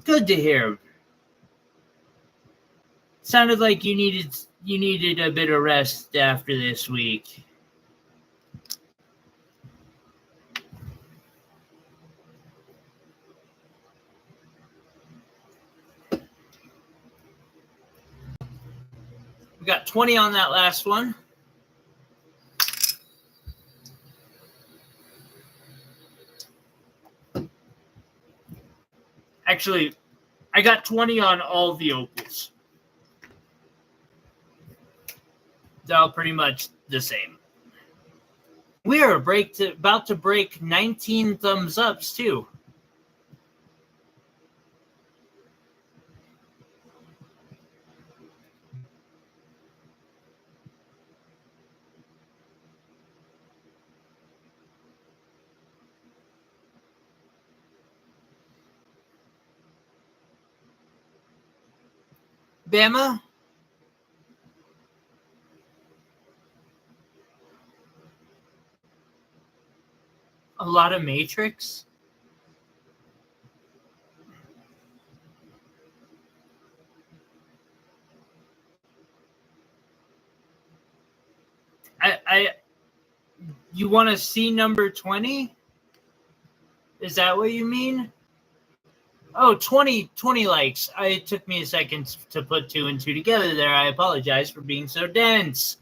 Good to hear. Sounded like you needed a bit of rest after this week. We got 20 on that last one. Actually, I got 20 on all the opals. They're all pretty much the same. We are about to break 19 thumbs ups, too. Bama? A lot of Matrix? You want to see number 20? Is that what you mean? Oh, 20 likes. It took me a second to put 2 and 2 together there. I apologize for being so dense.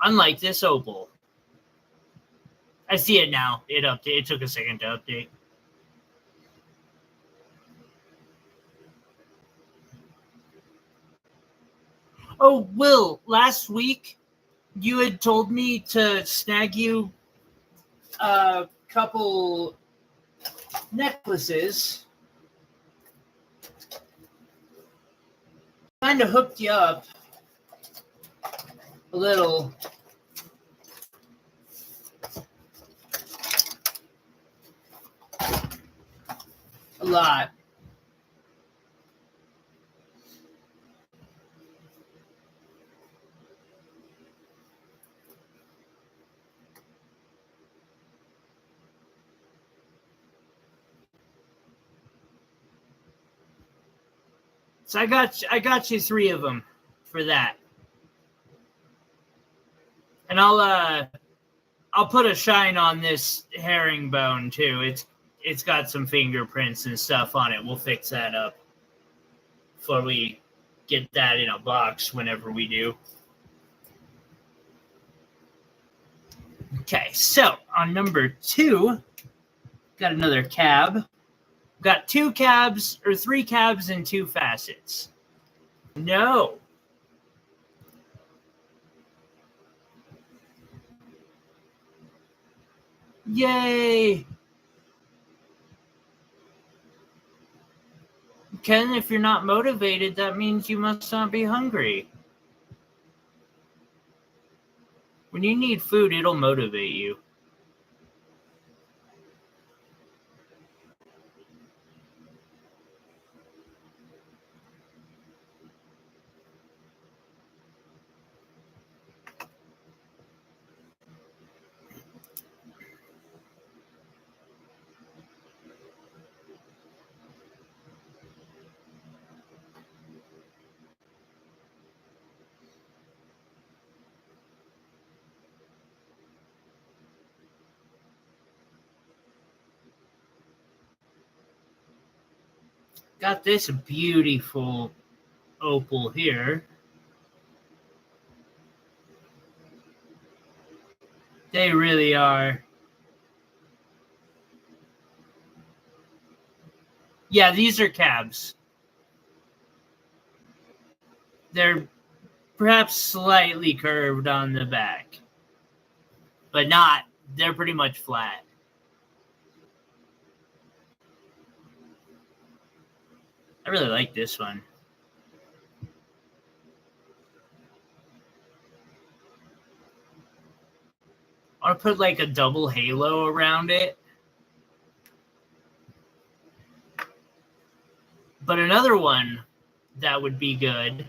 Unlike this opal. I see it now. It took a second to update. Oh, Will, last week you had told me to snag you a couple necklaces. Kind of hooked you up a little. A lot. So I got you 3 of them for that. And I'll put a shine on this herringbone too. It's got some fingerprints and stuff on it. We'll fix that up before we get that in a box whenever we do. Okay, so on number 2, got another cab. Got 2 cabs, or 3 cabs and 2 facets. No. Yay. Ken, if you're not motivated, that means you must not be hungry. When you need food, it'll motivate you. Got this beautiful opal here. They really are. Yeah, these are cabs. They're perhaps slightly curved on the back, but not. They're pretty much flat. I really like this one. I want to put like a double halo around it. But another one that would be good,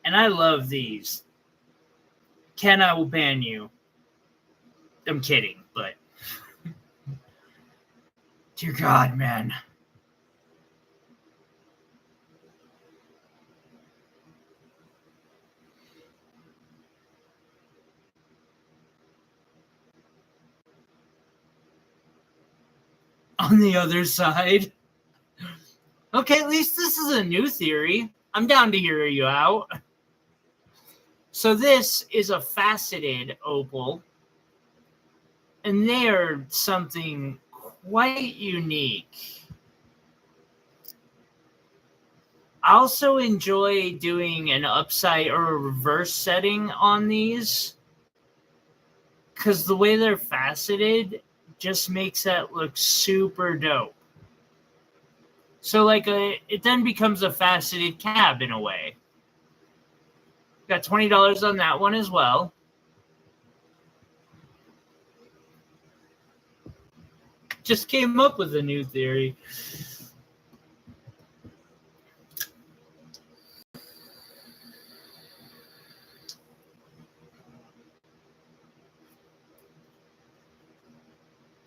and I love these. Can I will ban you? I'm kidding, but dear God, man. On the other side. Okay, at least this is a new theory. I'm down to hear you out. So this is a faceted opal, and they're something quite unique. I also enjoy doing an upside or a reverse setting on these because the way they're faceted just makes that look super dope. So like it then becomes a faceted cab in a way. Got $20 on that one as well. Just came up with a new theory.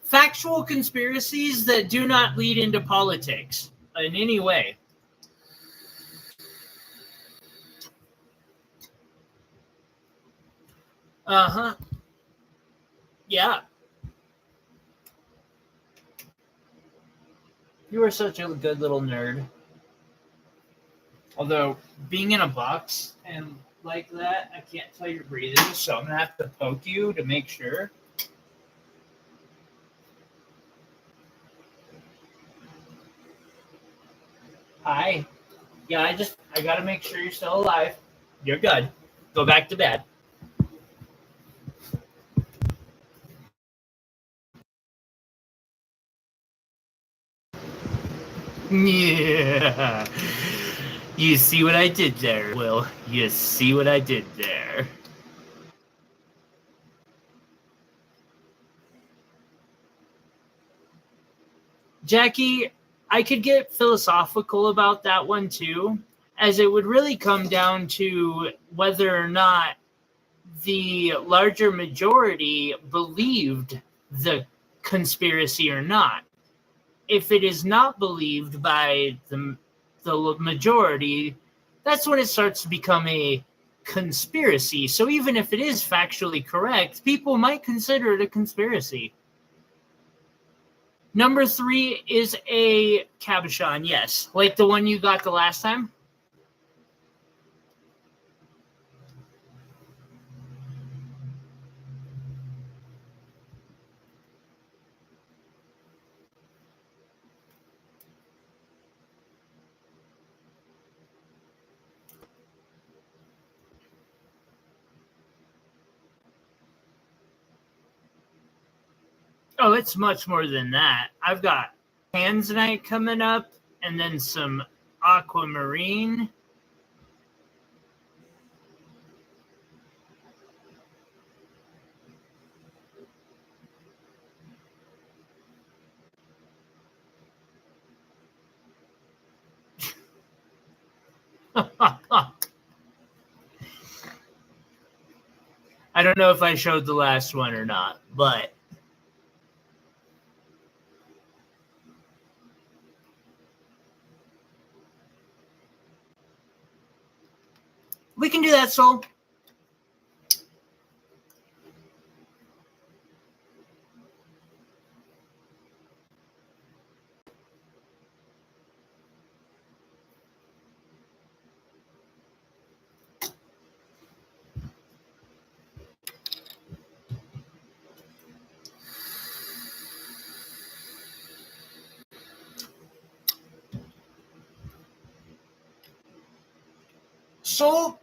Factual conspiracies that do not lead into politics in any way. Uh-huh. Yeah. You are such a good little nerd. Although, being in a box and like that, I can't tell you're breathing, so I'm going to have to poke you to make sure. Hi. Yeah, I got to make sure you're still alive. You're good. Go back to bed. Yeah. You see what I did there, Will? You see what I did there? Jackie, I could get philosophical about that one too, as it would really come down to whether or not the larger majority believed the conspiracy or not. If it is not believed by the majority, that's when it starts to become a conspiracy. So even if it is factually correct, people might consider it a conspiracy. Number 3 is a cabochon, yes. Like the one you got the last time? Oh, it's much more than that. I've got tanzanite coming up, and then some aquamarine. I don't know if I showed the last one or not, but we can do that, Soul. So,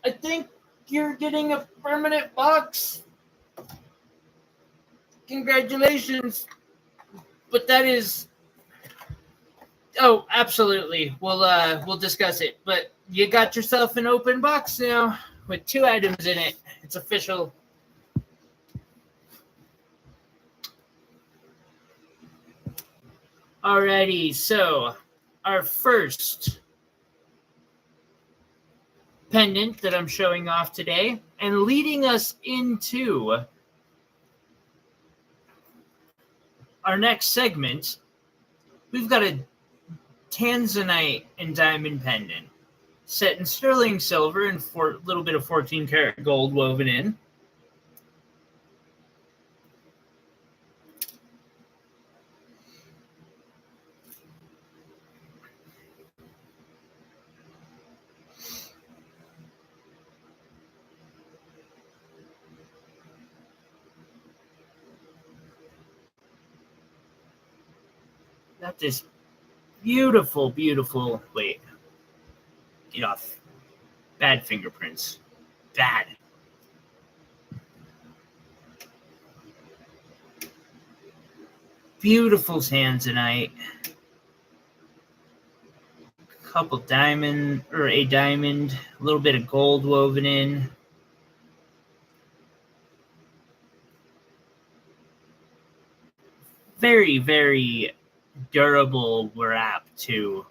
I think you're getting a permanent box. Congratulations. But that is... Oh, absolutely. We'll discuss it. But you got yourself an open box now with 2 items in it. It's official. Alrighty, so our first pendant that I'm showing off today, and leading us into our next segment, we've got a tanzanite and diamond pendant set in sterling silver and a little bit of 14 karat gold woven in. Got this beautiful, beautiful... Wait. Get off. Bad fingerprints. Bad. Beautiful tanzanite. Couple diamond, or a diamond, a little bit of gold woven in. Very, very durable wrap too.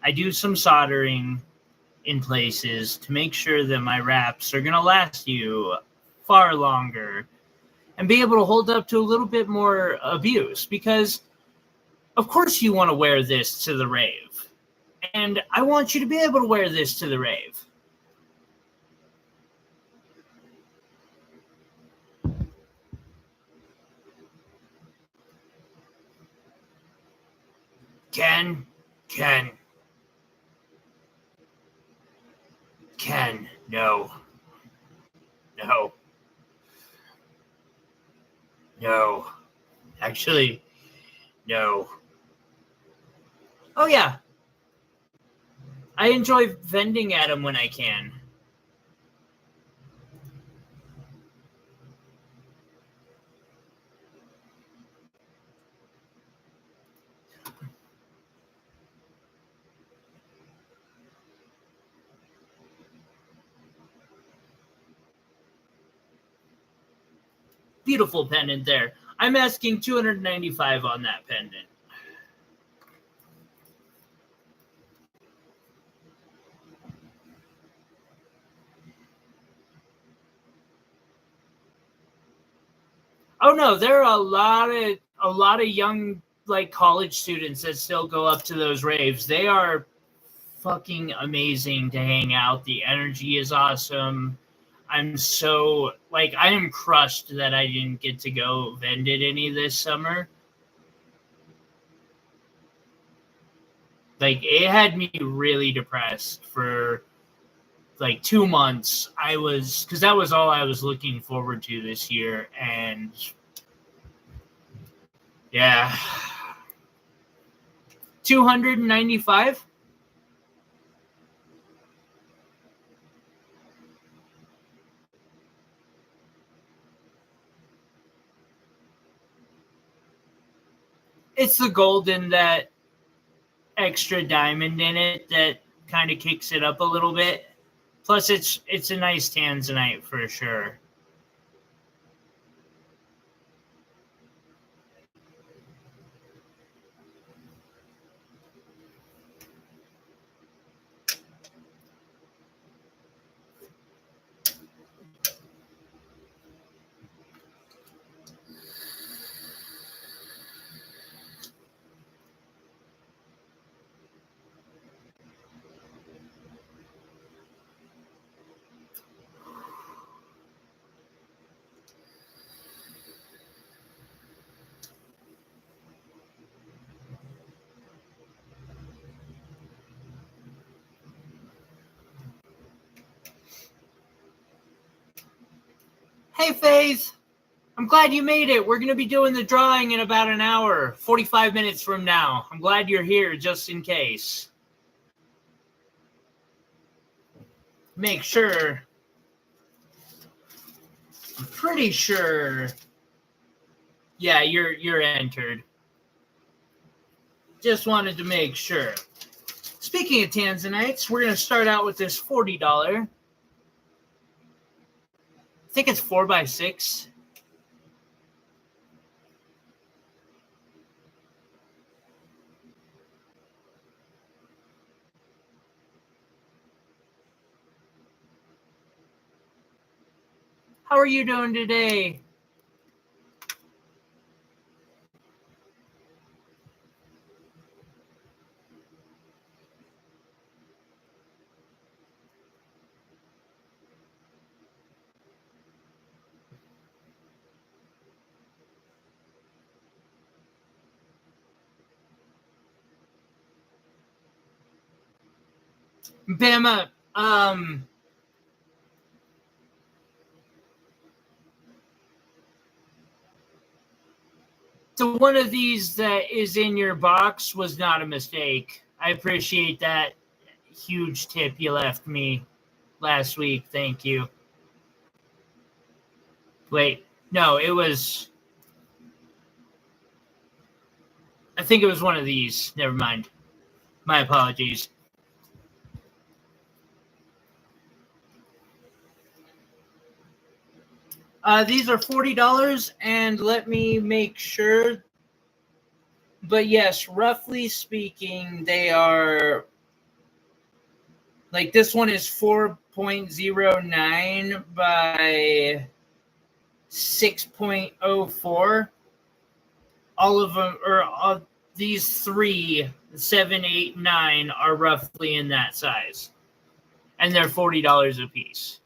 I do some soldering in places to make sure that my wraps are going to last you far longer and be able to hold up to a little bit more abuse, because of course you want to wear this to the rave. And I want you to be able to wear this to the rave. Ken, no. Actually, no. Oh, yeah. I enjoy vending at them when I can. Beautiful pendant there. I'm asking $295 on that pendant. Oh no, there are a lot of young like college students that still go up to those raves. They are fucking amazing to hang out. The energy is awesome. I'm so I am crushed that I didn't get to go vend at any this summer. It had me really depressed for 2 months. Because that was all I was looking forward to this year. And yeah, $295. It's the gold in that extra diamond in it that kind of kicks it up a little bit. Plus, it's a nice tanzanite for sure. Hey, Faith. I'm glad you made it. We're going to be doing the drawing in about an hour, 45 minutes from now. I'm glad you're here just in case. make sure. I'm pretty sure. Yeah, you're entered. Just wanted to make sure. Speaking of tanzanites, we're going to start out with this $40. I think it's 4x6. How are you doing today? Bama, so one of these that is in your box was not a mistake. I appreciate that huge tip you left me last week. Thank you. Wait, no, it was. I think it was one of these. Never mind. My apologies. These are $40, and let me make sure. But yes, roughly speaking, they are. Like this one is 4.09 by 6.04. All of them, or these 3, 7, 8, 9 are roughly in that size. And they're $40 a piece.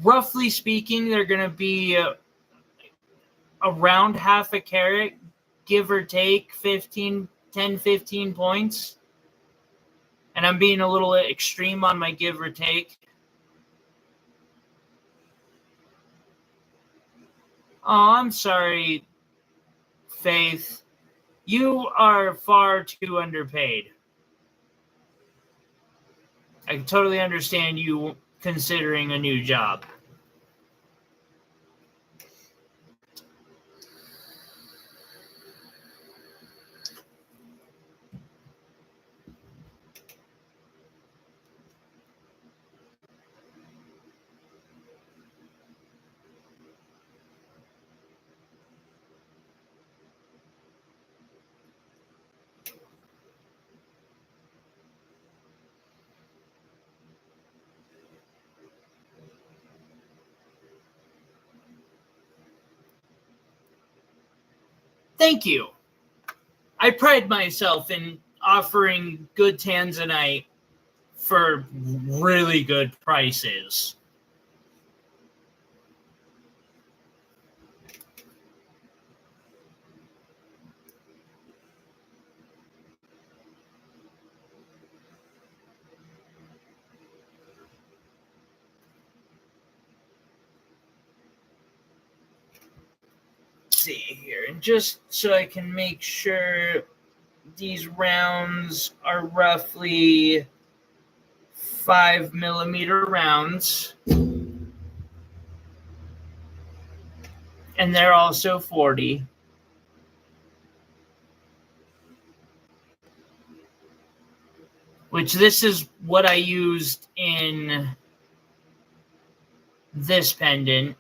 Roughly speaking, they're going to be around half a carat, give or take 10, 15 points. And I'm being a little extreme on my give or take. Oh, I'm sorry, Faith. You are far too underpaid. I totally understand you considering a new job. Thank you. I pride myself in offering good tanzanite for really good prices. Let's see here, and just so I can make sure these rounds are roughly 5mm rounds. And they're also 40. Which this is what I used in this pendant,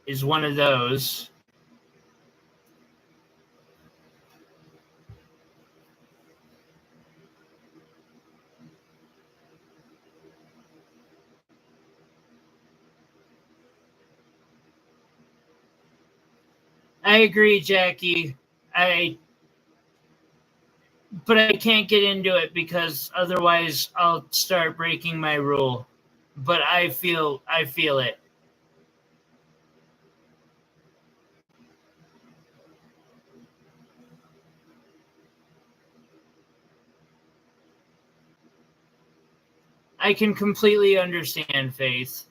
is one of those. I agree, Jackie. But I can't get into it because otherwise I'll start breaking my rule. But I feel it. I can completely understand, Faith.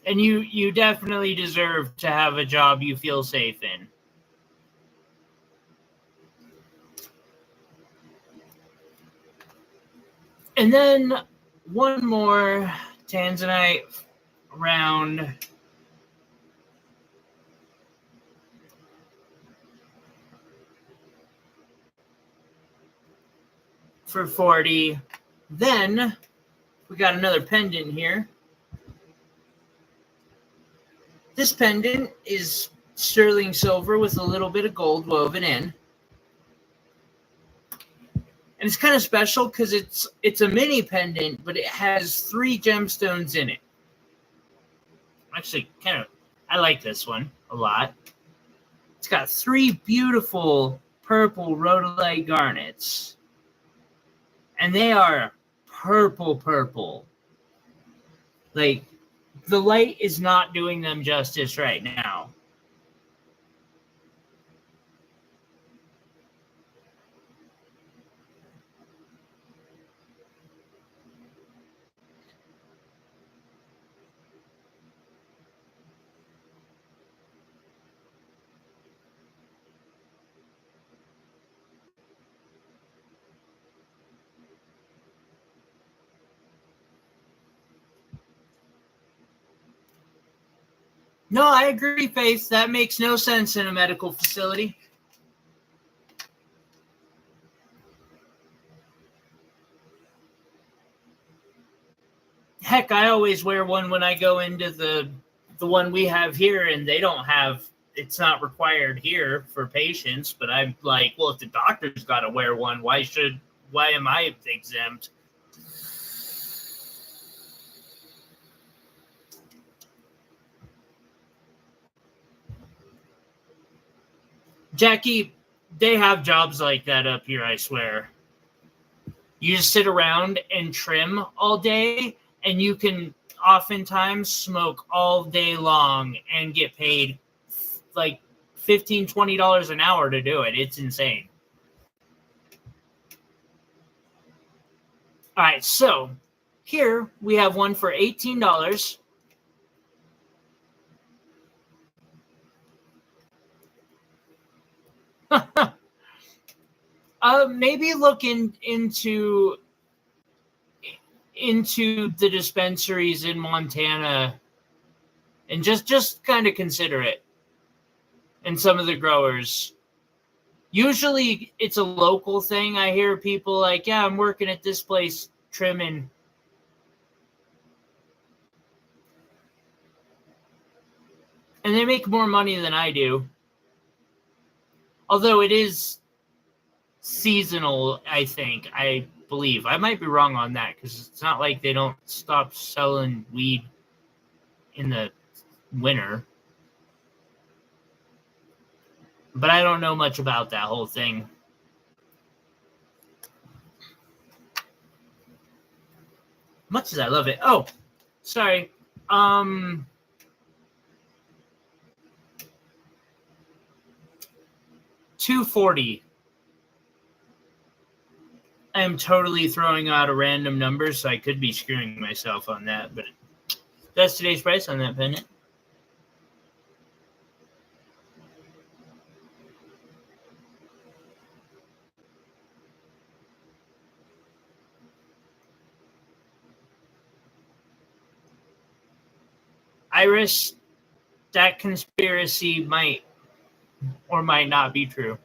And you definitely deserve to have a job you feel safe in. And then one more tanzanite round for 40. Then we got another pendant here. This pendant is sterling silver with a little bit of gold woven in. And it's kind of special because it's a mini pendant, but it has 3 gemstones in it. Actually, I like this one a lot. It's got 3 beautiful purple rhodolite garnets. And they are purple. Like, the light is not doing them justice right now. No, I agree, Faith. That makes no sense in a medical facility. Heck, I always wear one when I go into the one we have here, and they don't have, it's not required here for patients, but I'm like, well, if the doctor's got to wear one, why am I exempt? Jackie, they have jobs like that up here, I swear. You just sit around and trim all day, and you can oftentimes smoke all day long and get paid like $15, $20 an hour to do it. It's insane. All right, so here we have one for $18. Maybe look into the dispensaries in Montana and just kind of consider it. And some of the growers. Usually it's a local thing. I hear people like, yeah, I'm working at this place trimming. And they make more money than I do. Although it is seasonal, I think. I believe. I might be wrong on that because it's not like they don't stop selling weed in the winter. But I don't know much about that whole thing. Much as I love it. Oh, sorry. $240. I am totally throwing out a random number, so I could be screwing myself on that, but that's today's price on that pendant. Iris, that conspiracy might or might not be true.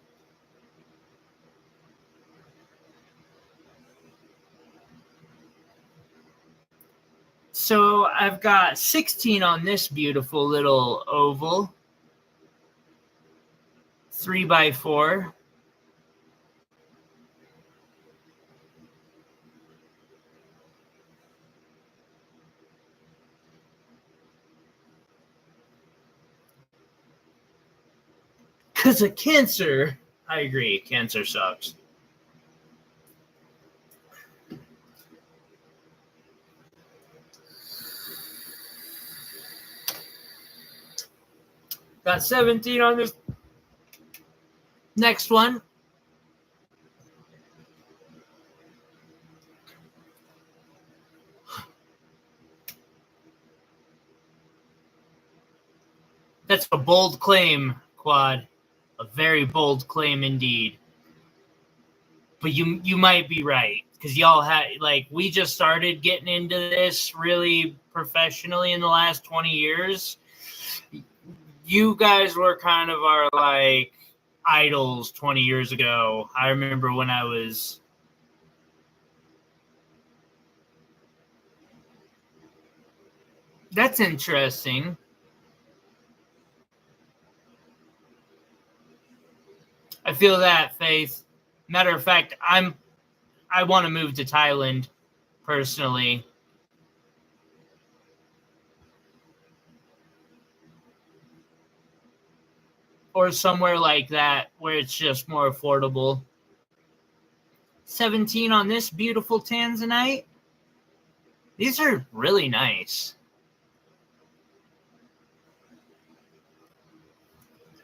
So I've got 16 on this beautiful little oval. 3x4. Because of cancer. I agree. Cancer sucks. Got 17 on this next one. That's a bold claim, Quad. A very bold claim indeed. But you might be right, because y'all had, like, we just started getting into this really professionally in the last 20 years. You guys were kind of our, like, idols 20 years ago. I remember when I was... That's interesting. I feel that, Faith. Matter of fact, I want to move to Thailand, personally. Or somewhere like that, where it's just more affordable. 17 on this beautiful tanzanite. These are really nice.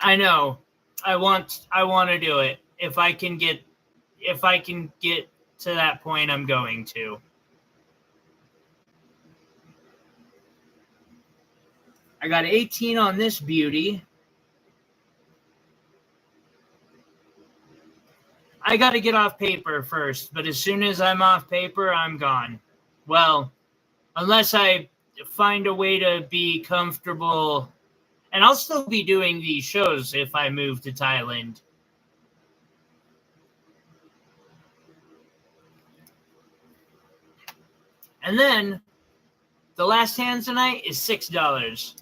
I know. I want to do it. If I can get to that point, I'm going to. I got 18 on this beauty. I got to get off paper first, but as soon as I'm off paper, I'm gone. Well, unless I find a way to be comfortable, and I'll still be doing these shows if I move to Thailand. And then the last tanzanite is $6.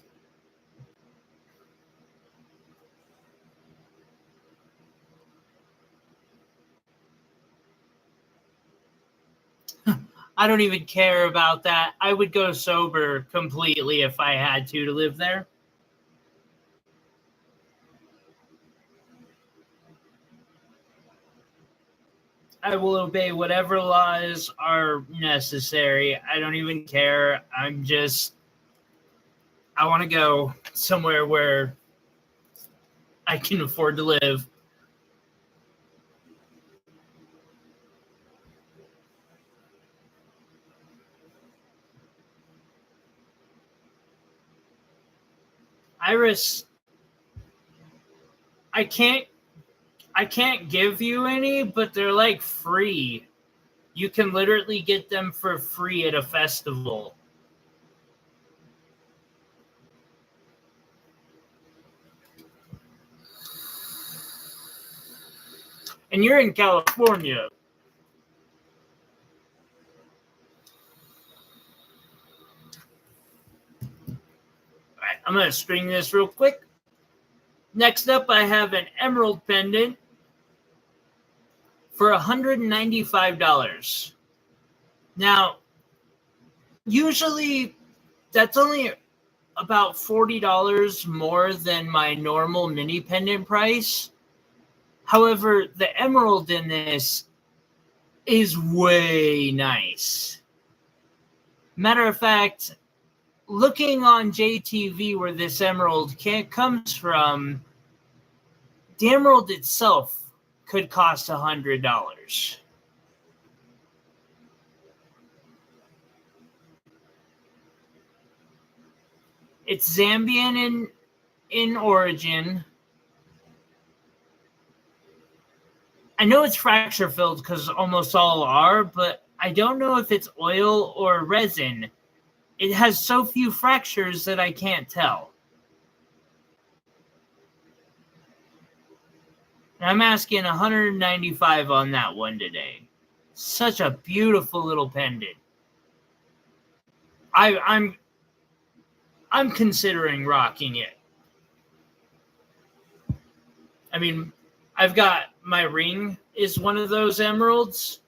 I don't even care about that. I would go sober completely if I had to live there. I will obey whatever laws are necessary. I don't even care. I want to go somewhere where I can afford to live. Iris, I can't give you any, but they're like free. You can literally get them for free at a festival. And you're in California. All right, I'm going to string this real quick. Next up, I have an emerald pendant for $195. Now, usually that's only about $40 more than my normal mini pendant price. However, the emerald in this is way nice. Matter of fact, looking on JTV where this emerald comes from, the emerald itself could cost $100. It's Zambian in origin. I know it's fracture filled because almost all are, but I don't know if it's oil or resin. It has so few fractures that I can't tell. And I'm asking $195 on that one today. Such a beautiful little pendant. I'm considering rocking it. I mean, I've got my ring is one of those emeralds.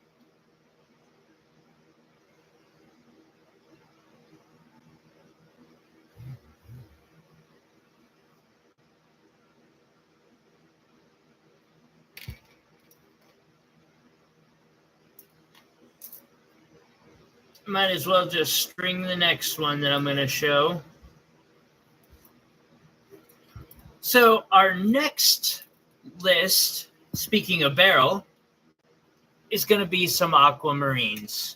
Might as well just string the next one that I'm going to show. So our next list, speaking of beryl, is going to be some aquamarines.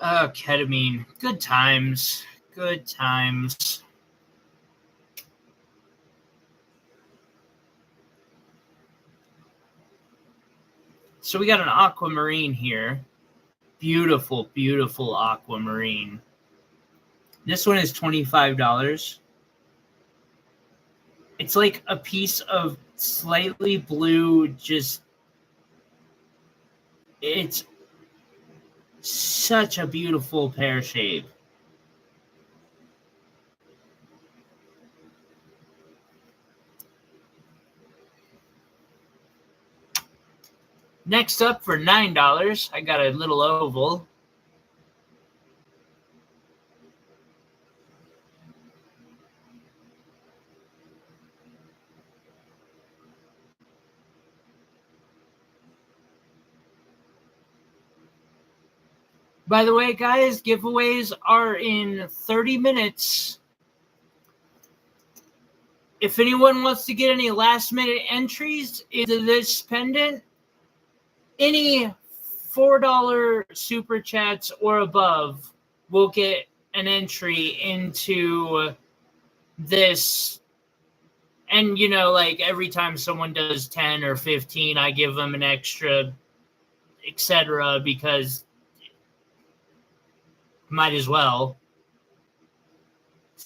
Ketamine. Good times. Good times. So we got an aquamarine here. Beautiful, beautiful aquamarine. This one is $25. It's like a piece of slightly blue, just... It's such a beautiful pear shape. Next up for $9, I got a little oval. By the way, guys, giveaways are in 30 minutes. If anyone wants to get any last-minute entries into this pendant, any $4 super chats or above will get an entry into this. And, you know, like every time someone does 10 or 15, I give them an extra, etc., because might as well.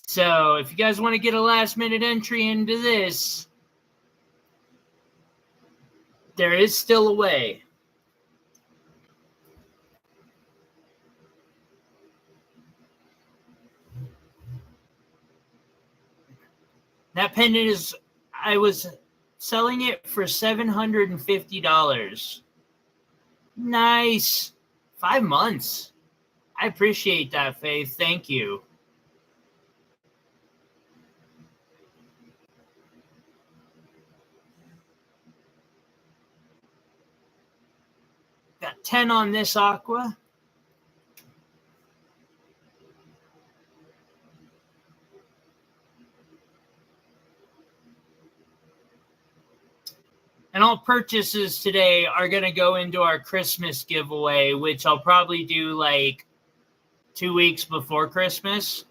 So if you guys want to get a last-minute entry into this, there is still a way. That pendant is, I was selling it for $750. Nice. 5 months. I appreciate that, Faith. Thank you. Got 10 on this aqua. And all purchases today are going to go into our Christmas giveaway, which I'll probably do like 2 weeks before Christmas.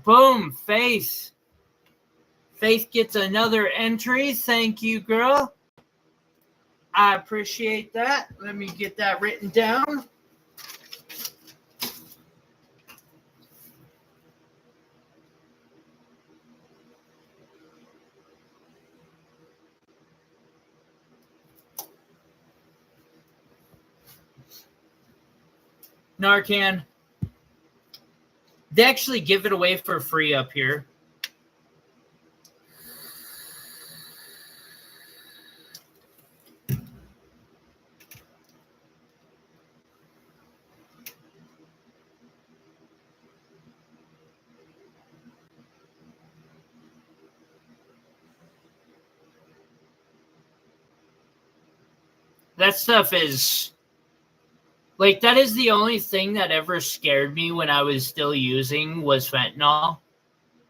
Boom, Faith. Faith gets another entry. Thank you, girl. I appreciate that. Let me get that written down. Narcan. They actually give it away for free up here. That stuff is... Like, that is the only thing that ever scared me when I was still using was fentanyl.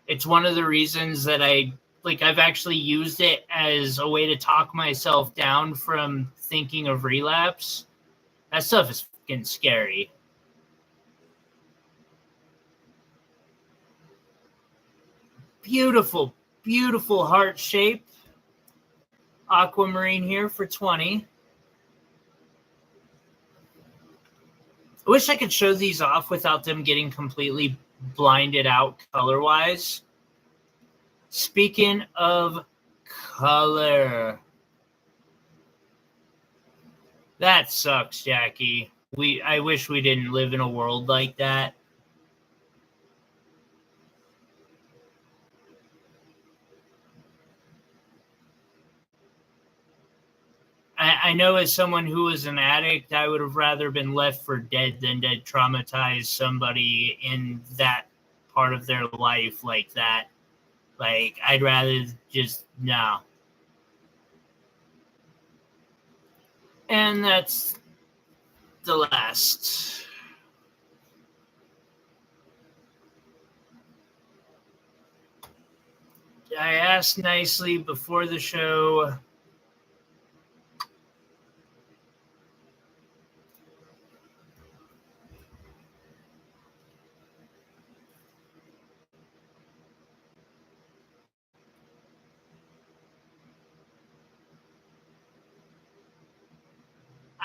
It's one of the reasons that I've actually used it as a way to talk myself down from thinking of relapse. That stuff is fucking scary. Beautiful, beautiful heart shape. Aquamarine here for 20. I wish I could show these off without them getting completely blinded out color-wise. Speaking of color. That sucks, Jackie. I wish we didn't live in a world like that. I know as someone who was an addict, I would have rather been left for dead than to traumatize somebody in that part of their life like that. Like, I'd rather just, no. And that's the last. I asked nicely before the show.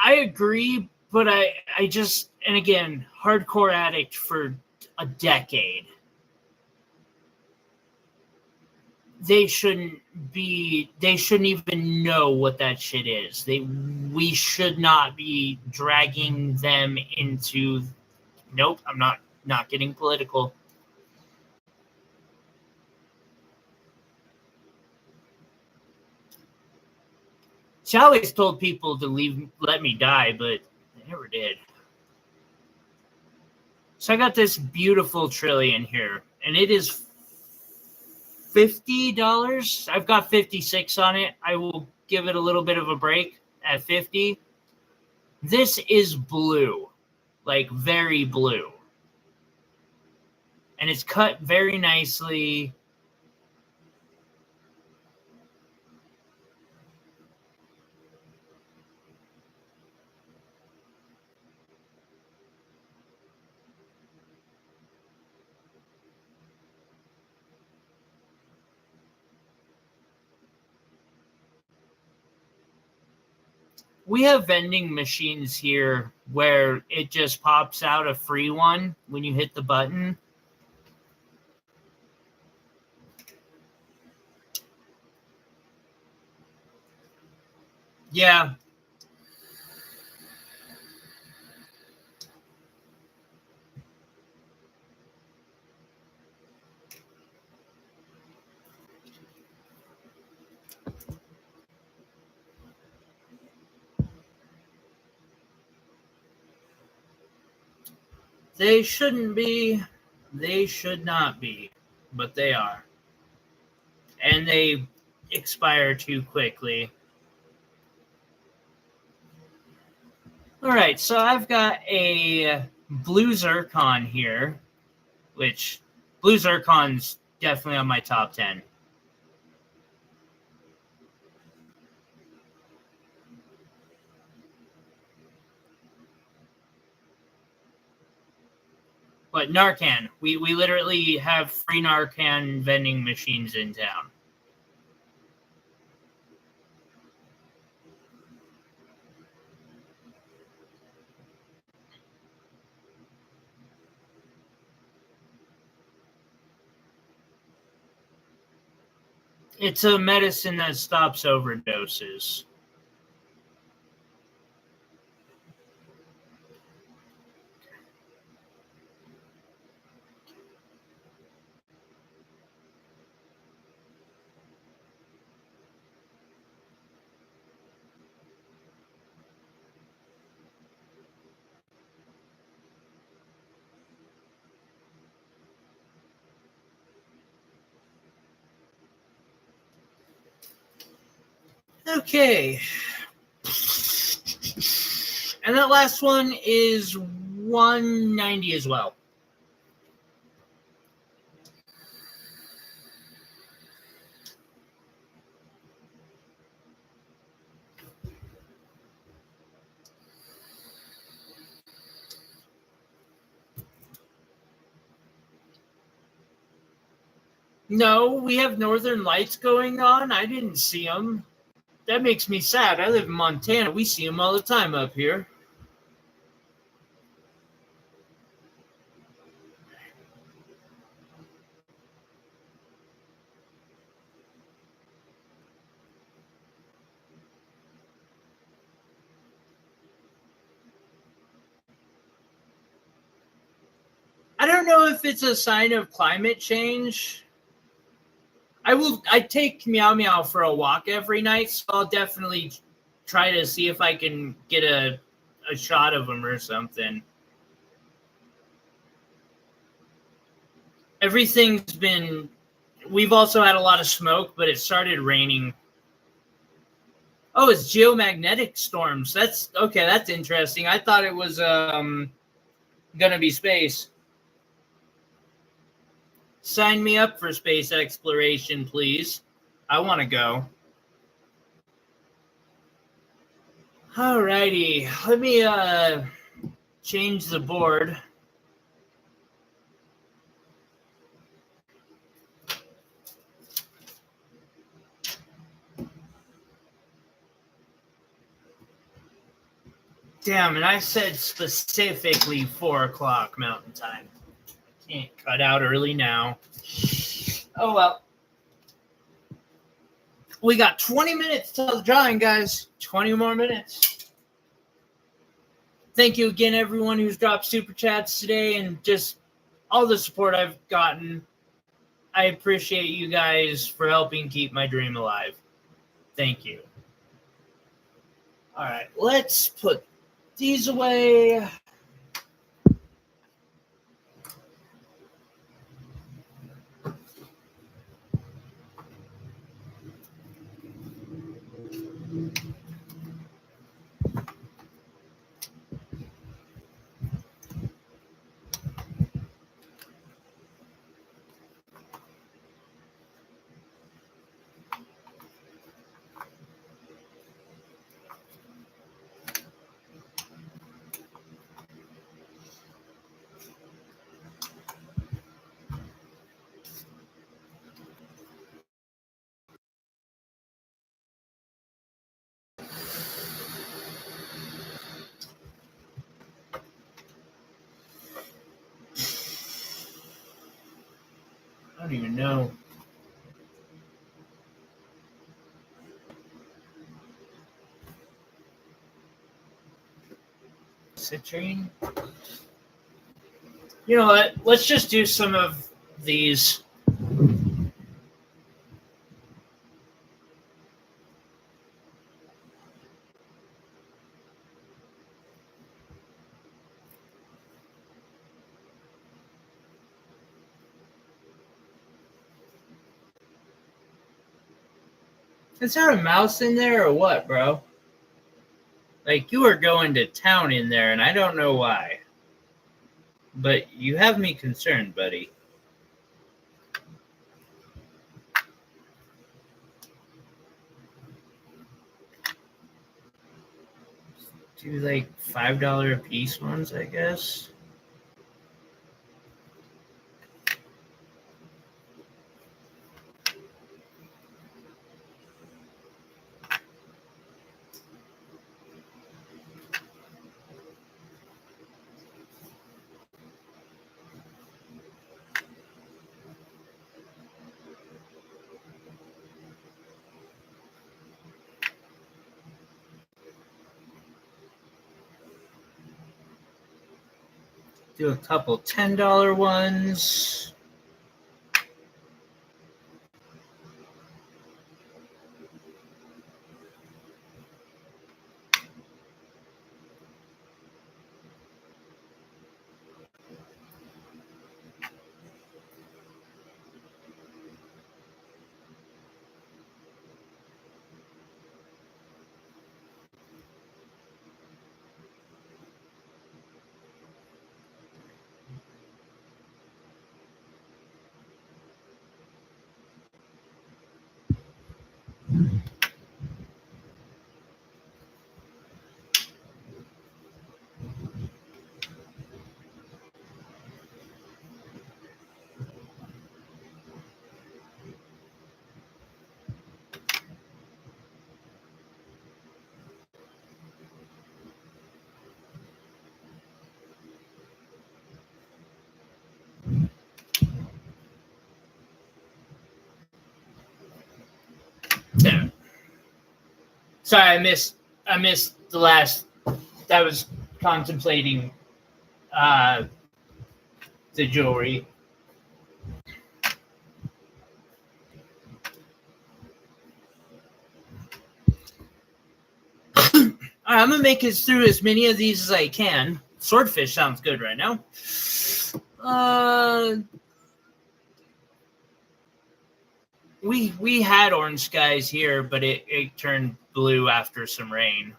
I agree, but I just, and again, hardcore addict for a decade. They shouldn't even know what that shit is. We should not be dragging them into, nope, I'm not getting political. She always told people to let me die, but they never did. So I got this beautiful trillion here, and it is $50. I've got 56 on it. I will give it a little bit of a break at 50. This is blue, like very blue. And it's cut very nicely. We have vending machines here where it just pops out a free one when you hit the button. Yeah. They shouldn't be. They should not be. But they are. And they expire too quickly. All right, so I've got a blue zircon here, which blue zircon's definitely on my top 10. But Narcan, we literally have free Narcan vending machines in town. It's a medicine that stops overdoses. Okay. And that last one is 190 as well. No, we have northern lights going on. I didn't see them. That makes me sad. I live in Montana. We see them all the time up here. I don't know if it's a sign of climate change. I take Meow Meow for a walk every night, so I'll definitely try to see if I can get a shot of him or something. We've also had a lot of smoke, but it started raining. Oh, it's geomagnetic storms. That's okay. That's interesting. I thought it was gonna be space. Sign me up for space exploration, please. I want to go. Alrighty, let me change the board. Damn, and I said specifically 4 o'clock Mountain Time. I can't cut out early now. Oh, well. We got 20 minutes till the drawing, guys. 20 more minutes. Thank you again, everyone who's dropped super chats today and just all the support I've gotten. I appreciate you guys for helping keep my dream alive. Thank you. All right, let's put these away. I don't even know. Citrine? You know what? Let's just do some of these. Is there a mouse in there or what, bro? Like, you are going to town in there, and I don't know why. But you have me concerned, buddy. Do, like, $5 a piece ones, I guess. Do a couple $10 ones. Yeah. Sorry, I missed the last. I was contemplating the jewelry. All right, I'm gonna make it through as many of these as I can. Swordfish sounds good right now. We had orange skies here, but it turned blue after some rain.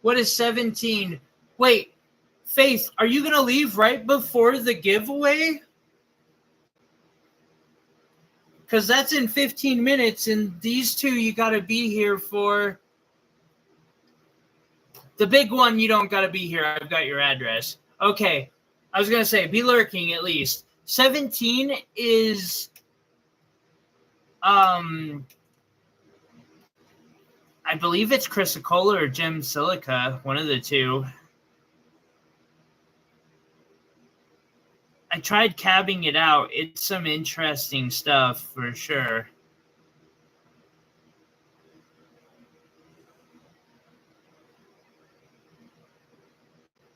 What is 17? Wait, Faith, are you going to leave right before the giveaway? Because that's in 15 minutes, and these two you got to be here for. The big one, you don't got to be here. I've got your address. Okay. I was going to say, be lurking at least. 17 is, I believe it's chrysocolla or gem silica, one of the two. I tried cabbing it out. It's some interesting stuff for sure.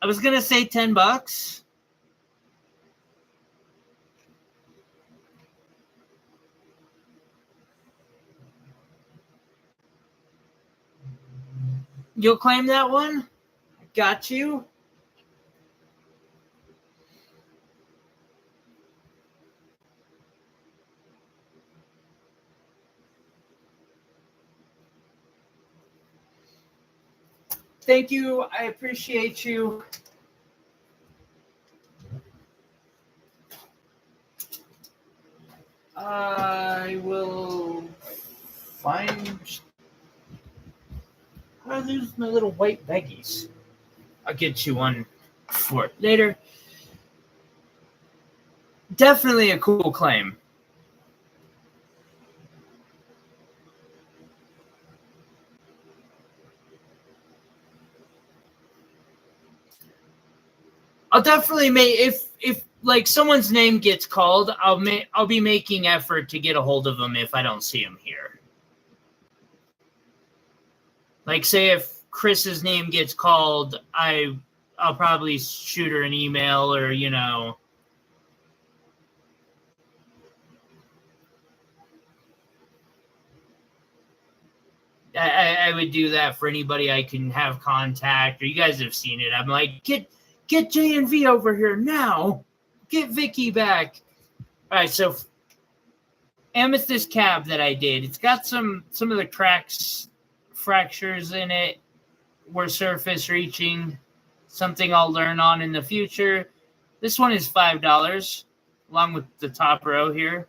I was going to say $10. You'll claim that one? Got you. Thank you. I appreciate you. I will find. How do I lose my little white baggies? I'll get you one for it later. Definitely a cool claim. I'll definitely make if like someone's name gets called, I'll be making effort to get a hold of them if I don't see them here. Like say if Chris's name gets called, I'll probably shoot her an email or I would do that for anybody I can have contact, or you guys have seen it. I'm like, get J&V over here now. Get Vicky back. All right, so amethyst cab that I did. It's got some of the cracks, fractures in it. Were surface reaching. Something I'll learn on in the future. This one is $5, along with the top row here.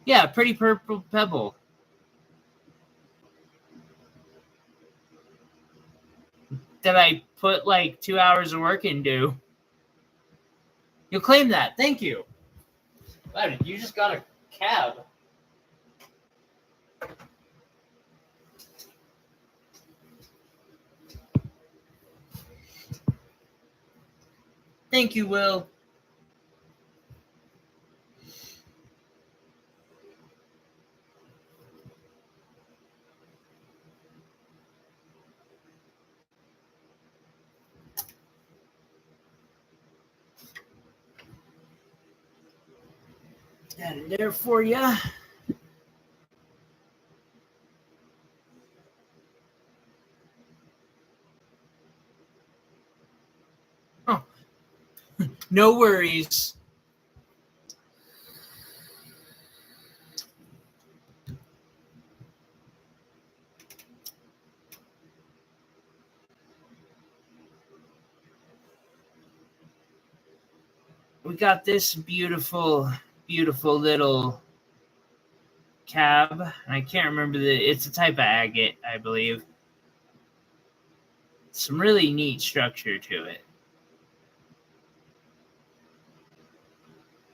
Yeah, pretty purple pebble. That I put like 2 hours of work into. You'll claim that. Thank you. Wow, you just got a cab. Thank you, Will. That in there for you. Oh, no worries. We got this beautiful, beautiful little cab. I can't remember it's a type of agate, I believe. Some really neat structure to it.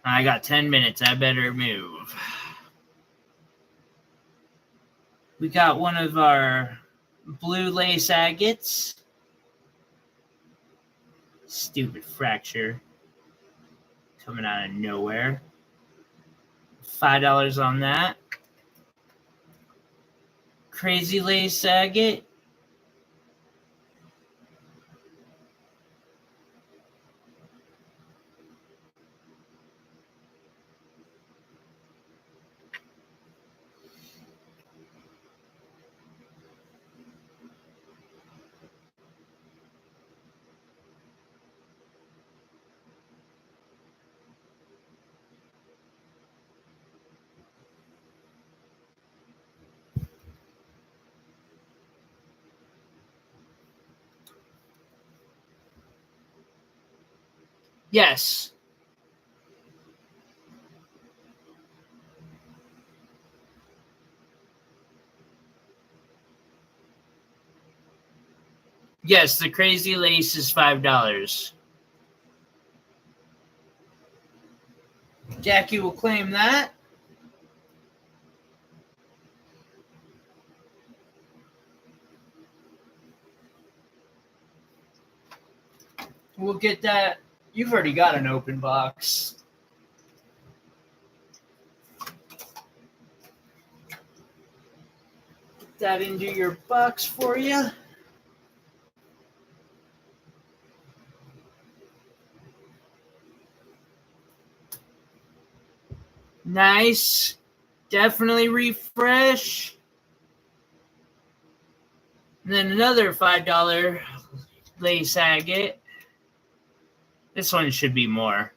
I got 10 minutes. I better move. We got one of our blue lace agates. Stupid fracture. Coming out of nowhere. $5 on that. Crazy lace agate. Yes. Yes, the crazy lace is $5. Jackie will claim that. We'll get that. You've already got an open box. Put that into your box for you. Nice. Definitely refresh. And then another $5 lace agate. This one should be more.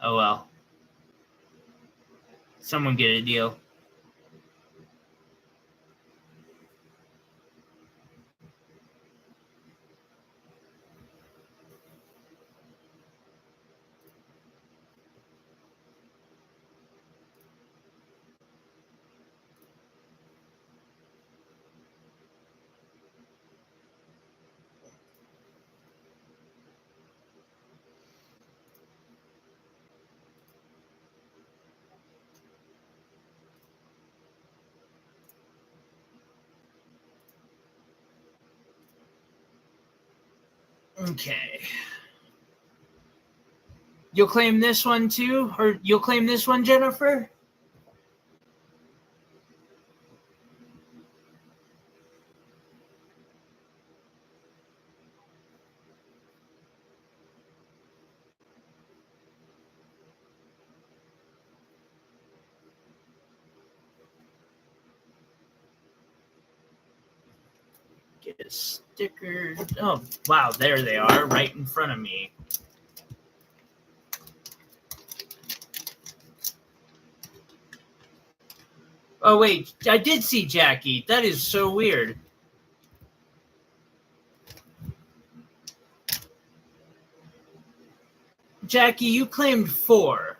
Oh well. Someone get a deal. Okay. You'll claim this one too? Or you'll claim this one, Jennifer? Get a sticker. Oh, wow. There they are right in front of me. Oh, wait. I did see Jackie. That is so weird. Jackie, you claimed 4.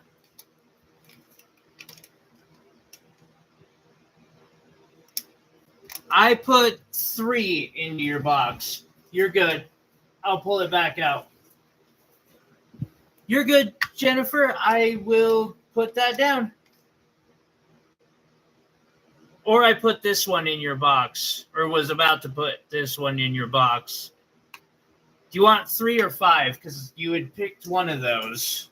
I put 3 into your box. You're good. I'll pull it back out. You're good, Jennifer. I will put that down. Or I put this one in your box, or was about to put this one in your box. Do you want 3 or 5? Because you had picked one of those.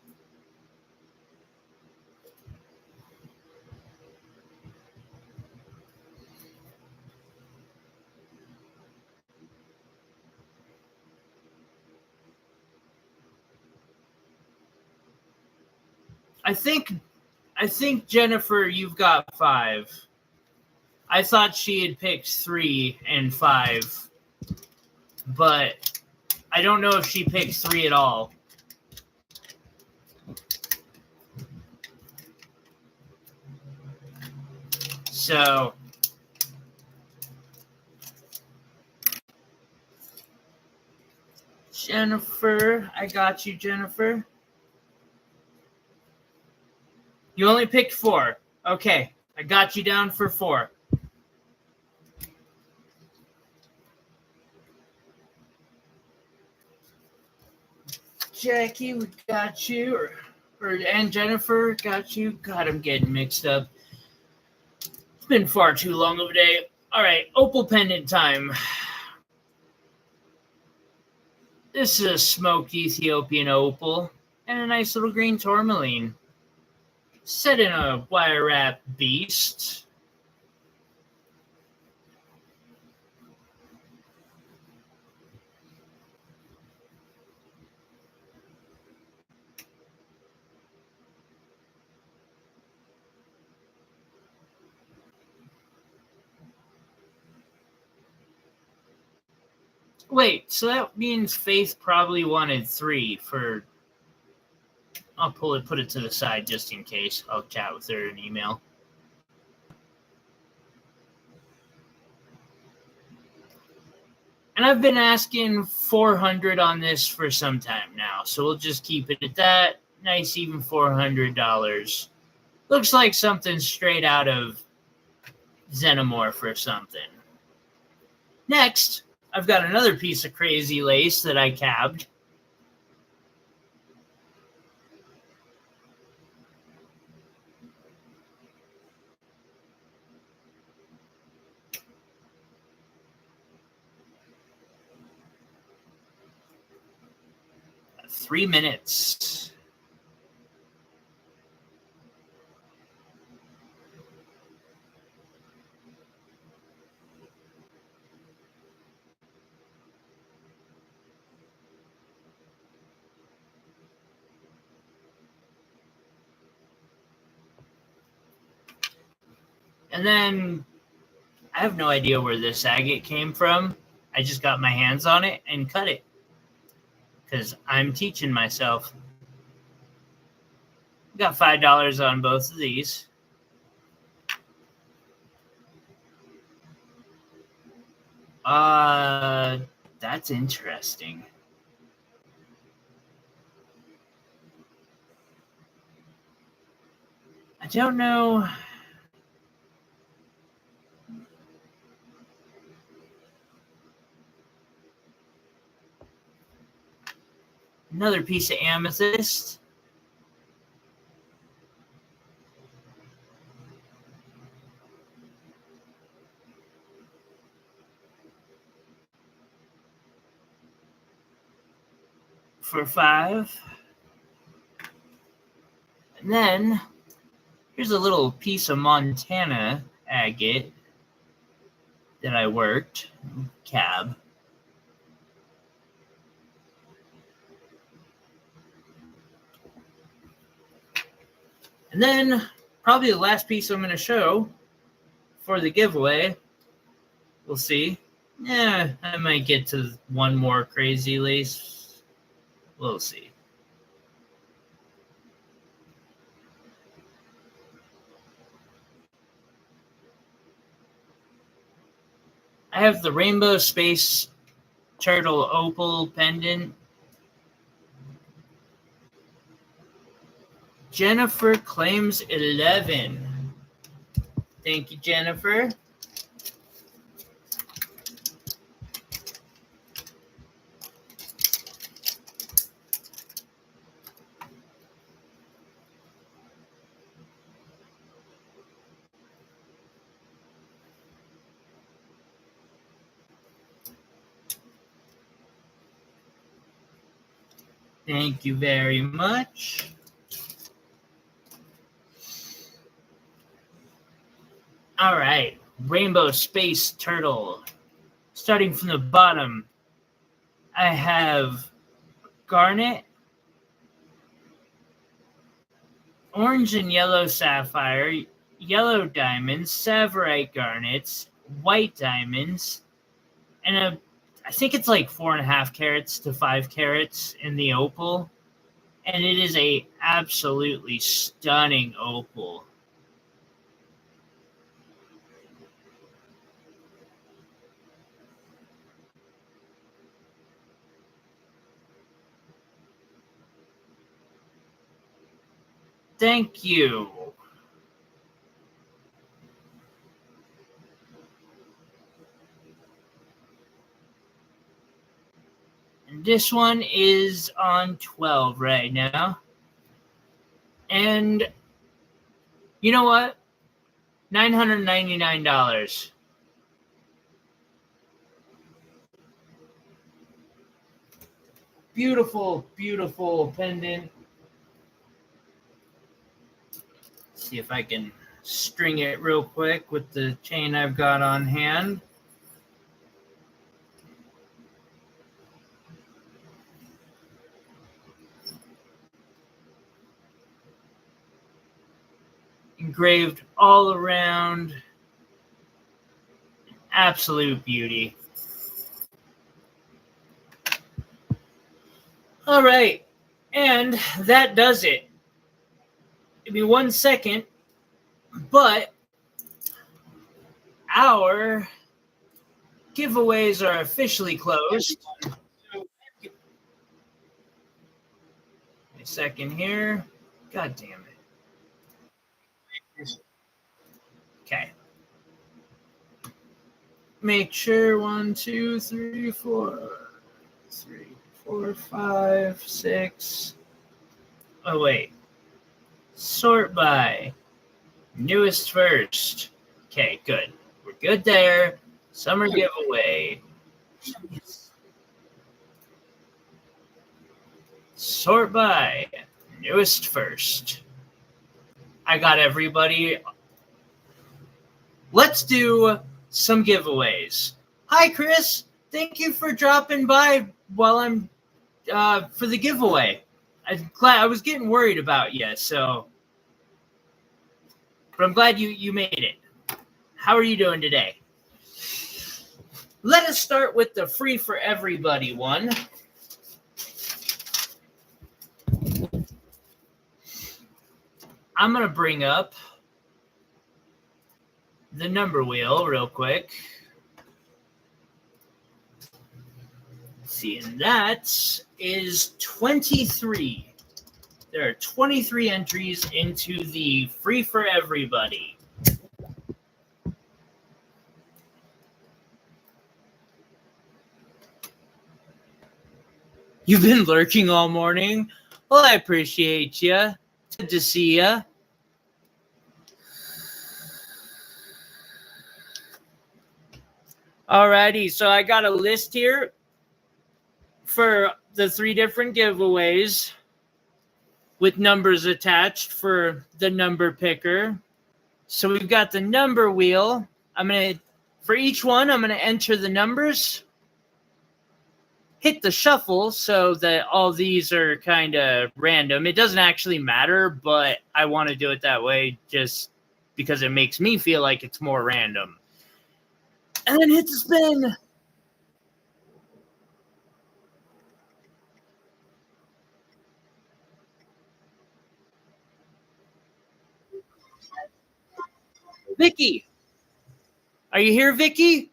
I think Jennifer, you've got 5. I thought she had picked 3 and 5, but I don't know if she picked 3 at all. So Jennifer, I got you, Jennifer. You only picked 4. Okay, I got you down for 4. Jackie, we got you, and Jennifer got you. God, I'm getting mixed up. It's been far too long of a day. All right, opal pendant time. This is a smoked Ethiopian opal and a nice little green tourmaline. Set in a wire wrap beast. Wait, so that means Faith probably wanted 3 for. I'll put it to the side just in case. I'll chat with her in email. And I've been asking $400 on this for some time now, so we'll just keep it at that. Nice, even $400. Looks like something straight out of Xenomorph or something. Next, I've got another piece of crazy lace that I cabbed. Three minutes. And then I have no idea where this agate came from. I just got my hands on it and cut it because I'm teaching myself. Got $5 on both of these. That's interesting. I don't know. Another piece of amethyst. For $5. And then here's a little piece of Montana agate that I worked. Cab. And then probably the last piece I'm going to show for the giveaway. We'll see. Yeah, I might get to one more crazy lace. We'll see. I have the Rainbow Space Turtle Opal pendant. Jennifer claims 11. Thank you, Jennifer. Thank you very much. All right, Rainbow Space Turtle. Starting from the bottom, I have garnet, orange and yellow sapphire, yellow diamonds, savorite garnets, white diamonds, and I think it's like 4.5 carats to 5 carats in the opal. And it is a absolutely stunning opal. Thank you. And this one is on 12 right now. And you know what? $999. Beautiful, beautiful pendant. Let's see if I can string it real quick with the chain I've got on hand. Engraved all around. Absolute beauty. All right. And that does it. Give me 1 second. But our giveaways are officially closed. A second here. God damn it. Okay. Make sure 1, 2, 3, 4, 3, 4, 5, 6. Oh, wait. Sort by newest first. Okay, good. We're good there. Summer giveaway. Sort by newest first. I got everybody. Let's do some giveaways. Hi, Chris. Thank you for dropping by while I'm for the giveaway. I'm glad. I was getting worried about you, but I'm glad you made it. How are you doing today? Let us start with the free for everybody one. I'm going to bring up the number wheel real quick. See, and that is 23. There are 23 entries into the free for everybody. You've been lurking all morning? Well, I appreciate you. Good to see you. Alrighty, so I got a list here for the 3 different giveaways with numbers attached for the number picker. So we've got the number wheel. For each one, I'm gonna enter the numbers, hit the shuffle so that all these are kind of random. It doesn't actually matter, but I want to do it that way just because it makes me feel like it's more random. And then hit the spin. Vicky. Are you here, Vicky?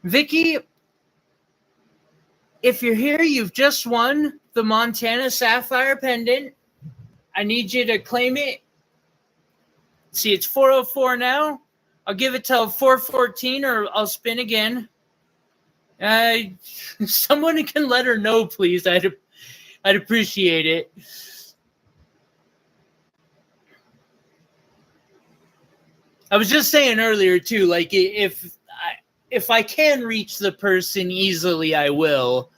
Vicky, if you're here, you've just won the Montana Sapphire pendant. I need you to claim it. See, it's 4:04 now. I'll give it till 4:14 or I'll spin again. Someone can let her know, please. I'd appreciate it. I was just saying earlier, too, like, if I can reach the person easily, I will.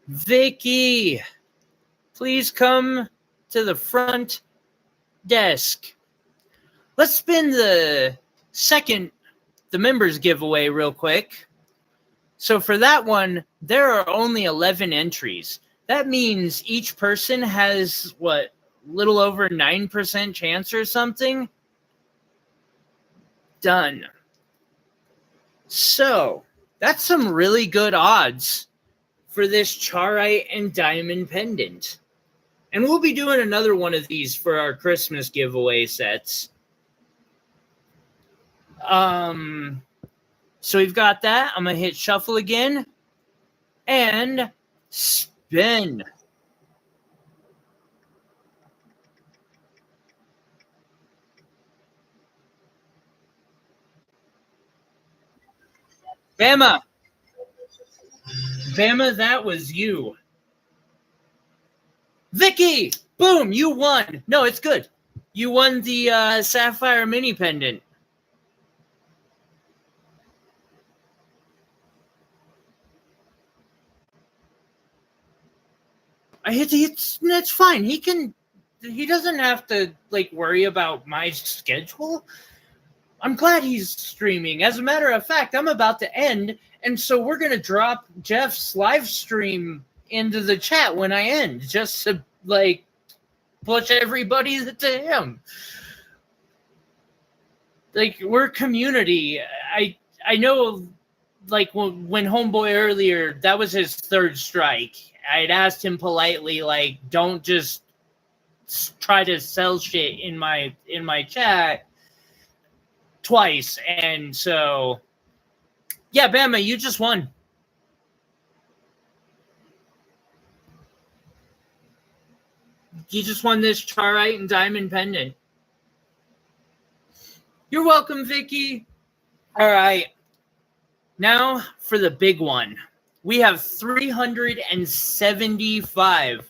Vicky, please come to the front desk. Let's spin the members giveaway real quick. So for that one, there are only 11 entries. That means each person has, little over 9% chance or something? Done. So, that's some really good odds for this charite and diamond pendant. And we'll be doing another one of these for our Christmas giveaway sets. So we've got that. I'm going to hit shuffle again. And spin. Bama, that was you. Vicky, boom, you won. No, it's good. You won the Sapphire mini pendant. That's fine. He doesn't have to worry about my schedule. I'm glad he's streaming. As a matter of fact, I'm about to end, and so we're going to drop Jeff's live stream into the chat when I end, just to, push everybody to him. We're community. I know, when Homeboy earlier, that was his 3rd strike. I'd asked him politely, don't just try to sell shit in my chat twice, and so yeah, Bama, you just won. You just won this charite and diamond pendant. You're welcome, Vicky. All right. Now for the big one. We have 375.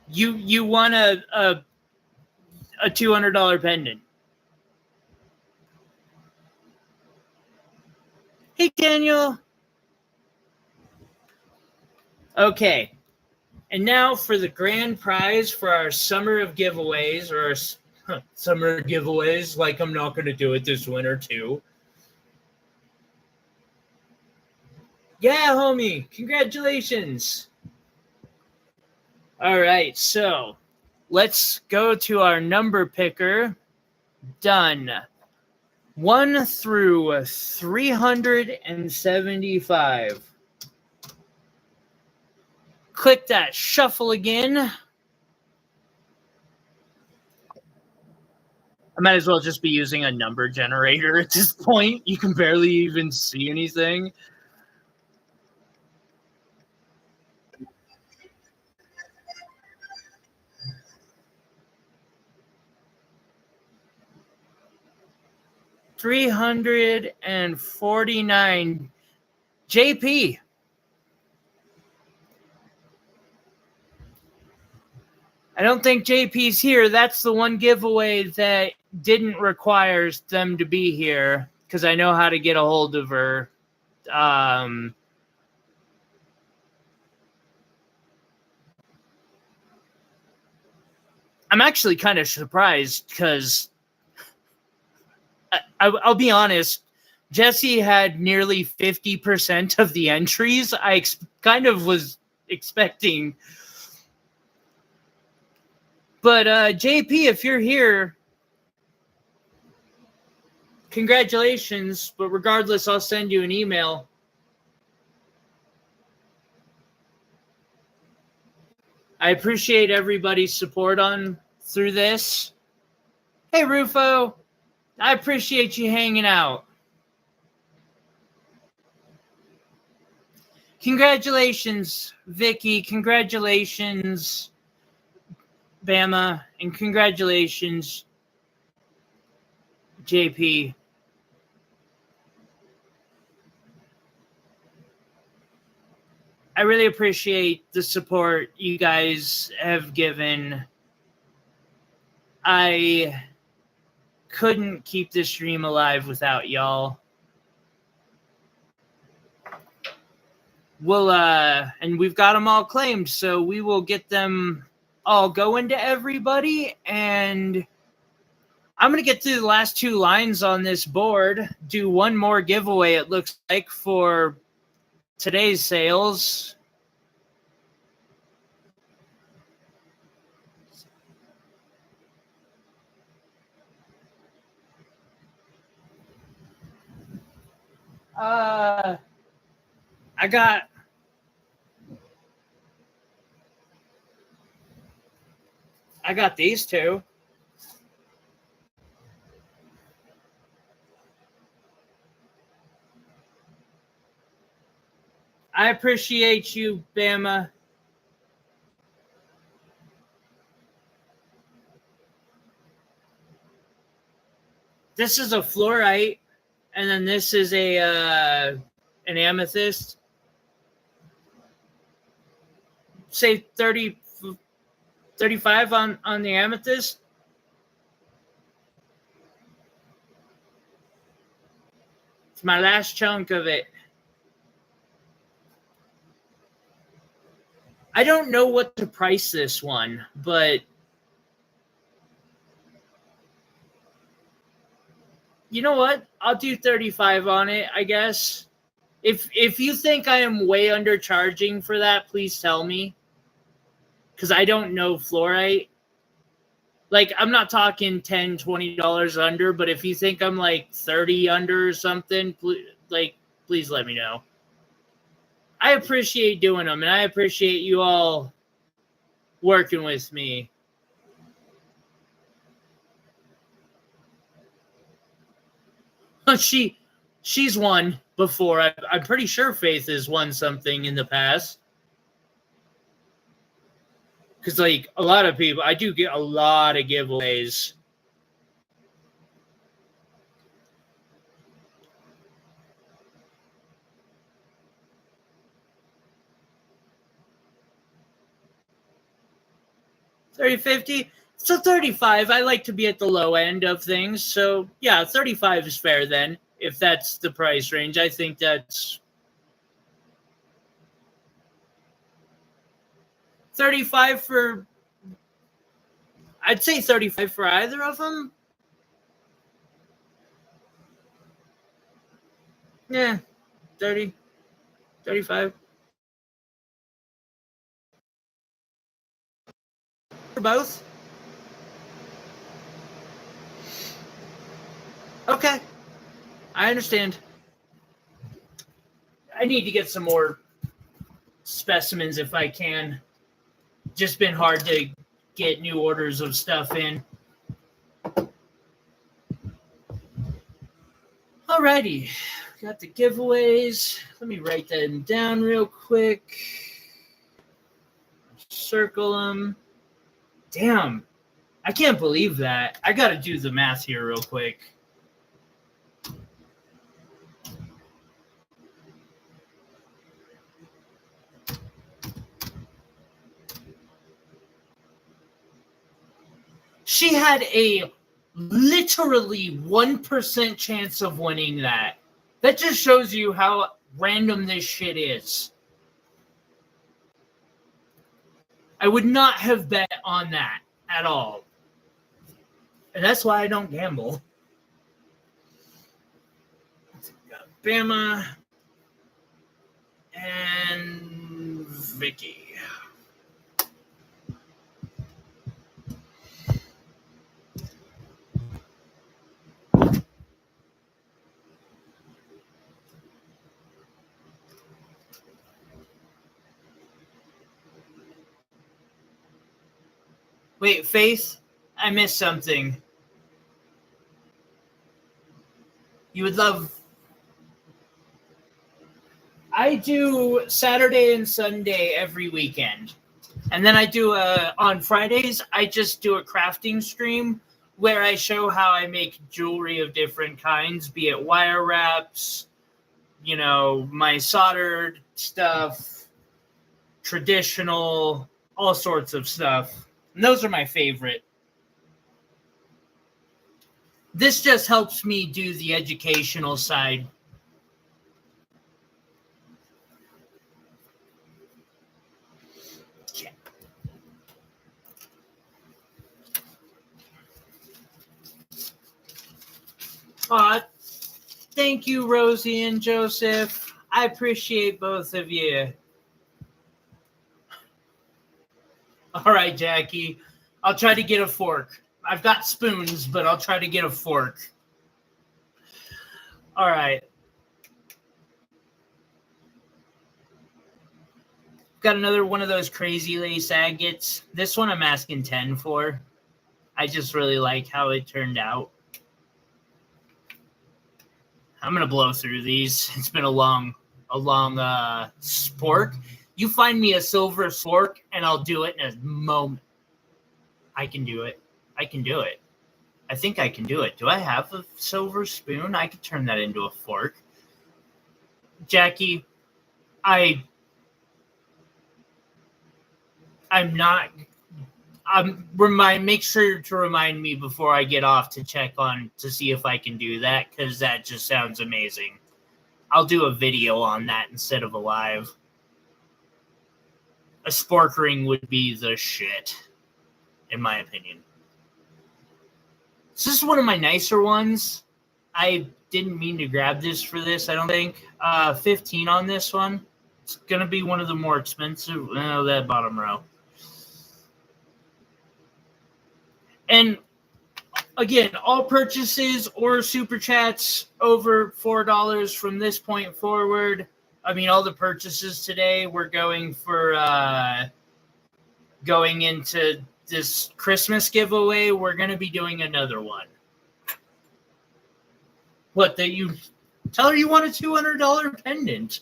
You won a $200 pendant. Hey, Daniel. Okay. And now for the grand prize for our summer of giveaways, or our summer giveaways, like I'm not going to do it this winter too. Yeah, homie. Congratulations. All right. So let's go to our number picker. Done. 1 through 375. Click that shuffle again. I might as well just be using a number generator at this point. You can barely even see anything. $349. JP. I don't think JP's here. That's the one giveaway that didn't require them to be here, because I know how to get a hold of her. I'm actually kind of surprised, because I'll be honest, Jesse had nearly 50% of the entries. I kind of was expecting. But JP, if you're here, congratulations. But regardless, I'll send you an email. I appreciate everybody's support through this. Hey, Rufo. I appreciate you hanging out. Congratulations, Vicky. Congratulations, Bama. And congratulations, JP. I really appreciate the support you guys have given. I couldn't keep this stream alive without y'all. We'll and we've got them all claimed, so we will get them all going to everybody, and I'm going to get through the last 2 lines on this board, do one more giveaway, it looks like, for today's sales. I got these 2. I appreciate you, Bama. This is a fluorite, and then this is an amethyst. Say 35 on the amethyst. It's my last chunk of it. I don't know what to price this one, but you know what? I'll do 35 on it, I guess. If you think I am way undercharging for that, please tell me. Because I don't know fluorite. Like, I'm not talking $10, $20 under, but if you think I'm like 30 under or something, like, please let me know. I appreciate doing them, and I appreciate you all working with me. She's won before. I'm pretty sure Faith has won something in the past. Because, like, a lot of people, I do get a lot of giveaways. $30.50. So 35. I like to be at the low end of things. So yeah, 35 is fair then. If that's the price range, I think that's 35 for. I'd say 35 for either of them. Yeah, 30, 35. For both? Okay. I understand. I need to get some more specimens if I can. Just been hard to get new orders of stuff in. Alrighty. Got the giveaways. Let me write them down real quick. Circle them. Damn. I can't believe that. I got to do the math here real quick. She had a literally 1% chance of winning that. That just shows you how random this shit is. I would not have bet on that at all. And that's why I don't gamble. Got Bama and Vicky. Wait, Faith, I missed something. You would love... I do Saturday and Sunday every weekend. And then I do on Fridays, I just do a crafting stream where I show how I make jewelry of different kinds, be it wire wraps, you know, my soldered stuff, traditional, all sorts of stuff. And those are my favorite. This just helps me do the educational side. Thank you, Rosie and Joseph. I appreciate both of you. All right, Jackie. I'll try to get a fork. I've got spoons, but I'll try to get a fork. All right. Got another one of those crazy lace agates. This one I'm asking 10 for. I just really like how it turned out. I'm going to blow through these. It's been a long spork. You find me a silver spork, and I'll do it in a moment. I can do it. I can do it. I think I can do it. Do I have a silver spoon? I could turn that into a fork. Jackie, I'm not... make sure to remind me before I get off to check on to see if I can do that, because that just sounds amazing. I'll do a video on that instead of a live. A spork ring would be the shit, in my opinion. This is one of my nicer ones. I didn't mean to grab this for this, I don't think. 15 on this one. It's going to be one of the more expensive. Oh, that bottom row. And Again, all purchases or super chats over $4 from this point forward. I mean, all the purchases today we're going for going into this Christmas giveaway. We're going to be doing another one. What, that you tell her you want a $200 pendant?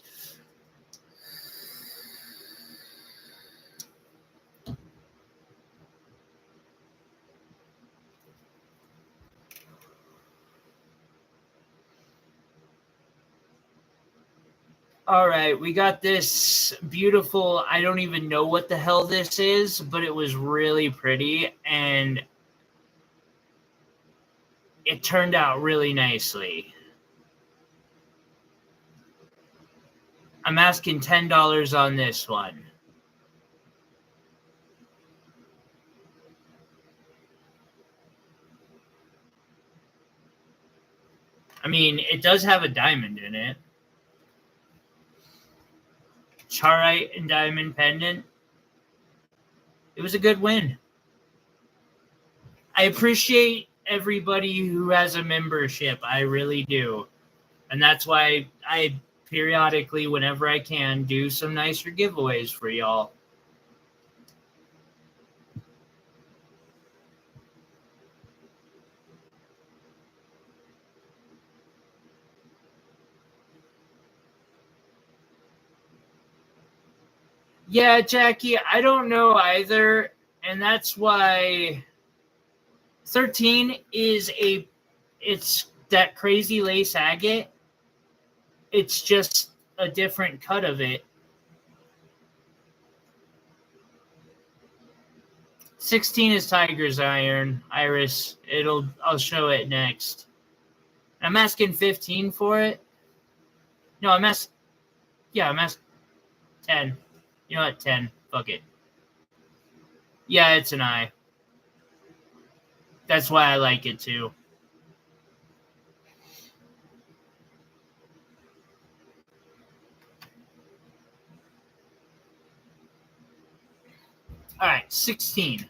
All right, we got this beautiful, I don't even know what the hell this is, but it was really pretty, and it turned out really nicely. I'm asking $10 on this one. I mean, it does have a diamond in it. Charite and diamond pendant. It was a good win. I appreciate everybody who has a membership. I really do. And that's why I periodically, whenever I can, do some nicer giveaways for y'all. Yeah, Jackie, I don't know either. And that's why 13 is it's that crazy lace agate. It's just a different cut of it. 16 is Tiger's Iron, Iris. I'll show it next. I'm asking 15 for it. No, I'm asking 10. You know what? 10. Fuck it. Yeah, it's an eye. That's why I like it too. All right, 16.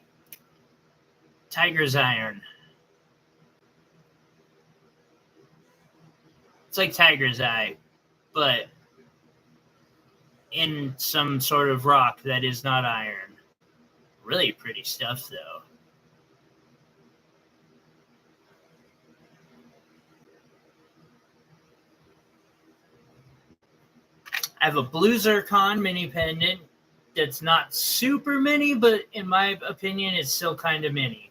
Tiger's Iron. It's like Tiger's Eye, but in some sort of rock that is not iron. Really pretty stuff, though. I have a blue zircon mini pendant that's not super mini, but in my opinion, it's still kind of mini.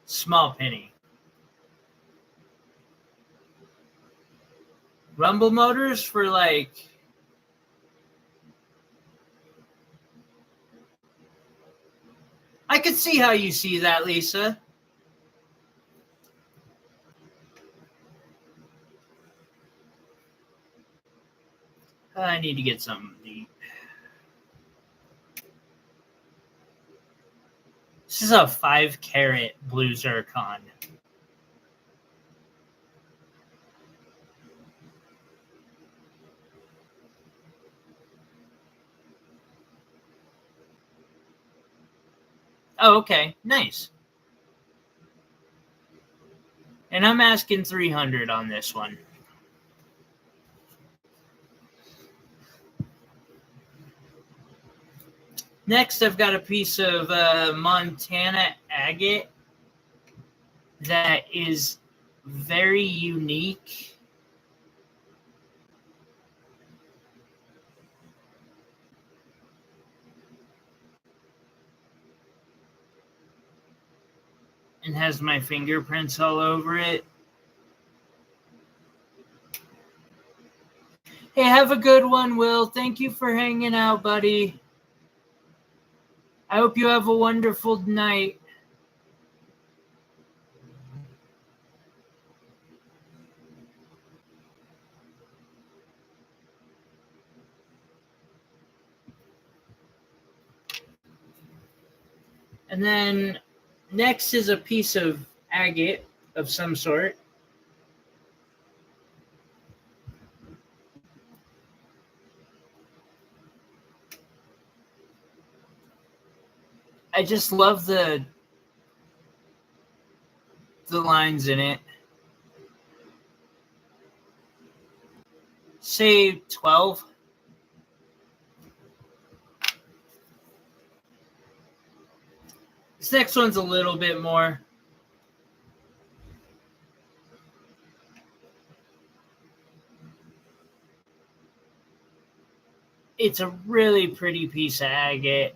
Small penny. Rumble motors for like... I could see how you see that, Lisa. I need to get something deep. This is a 5-carat blue zircon. Oh, okay. Nice. And I'm asking 300 on this one. Next, I've got a piece of Montana agate that is very unique. And has my fingerprints all over it. Hey, have a good one, Will. Thank you for hanging out, buddy. I hope you have a wonderful night. And then next is a piece of agate of some sort. I just love the the lines in it. Say 12. This next one's a little bit more. It's a really pretty piece of agate.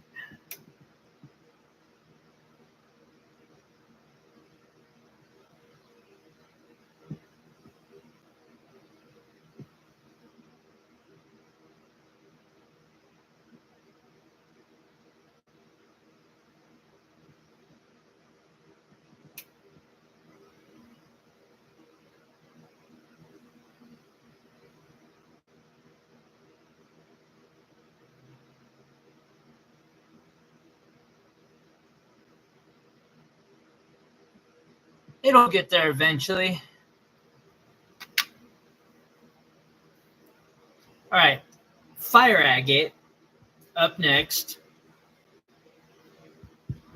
It'll get there eventually. All right, fire agate up next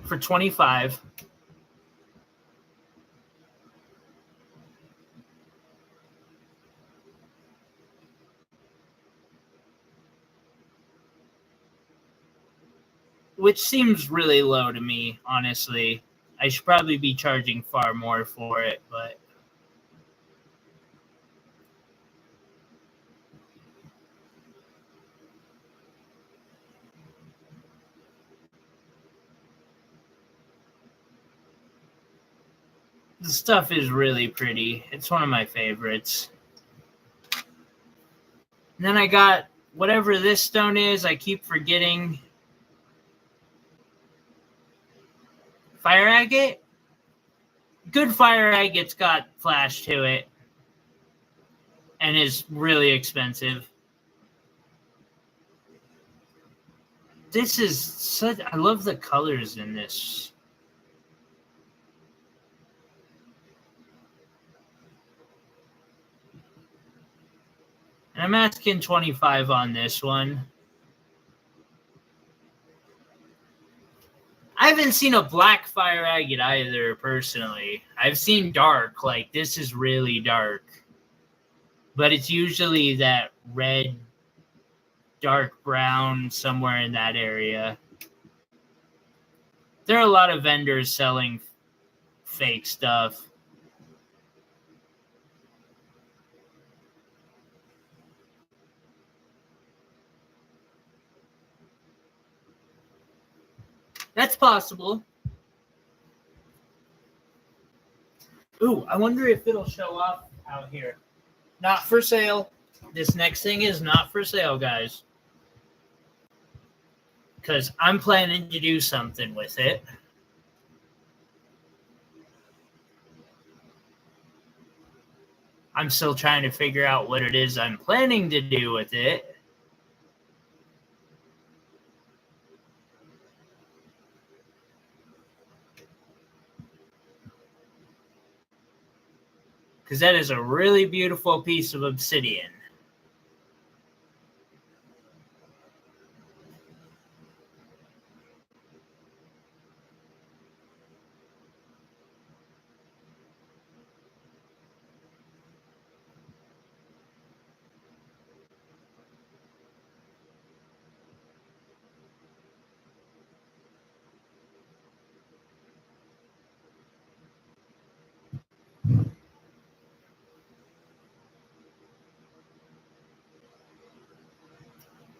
for 25. Which seems really low to me, honestly. I should probably be charging far more for it, but the stuff is really pretty. It's one of my favorites. And then I got whatever this stone is, I keep forgetting. Fire agate? Good fire agate's got flash to it and is really expensive. This is such, I love the colors in this. And I'm asking 25 on this one. I haven't seen a black fire agate either, personally. I've seen dark, like this is really dark. But it's usually that red, dark brown, somewhere in that area. There are a lot of vendors selling fake stuff. That's possible. Ooh, I wonder if it'll show up out here. Not for sale. This next thing is not for sale, guys. Because I'm planning to do something with it. I'm still trying to figure out what it is I'm planning to do with it. Because that is a really beautiful piece of obsidian.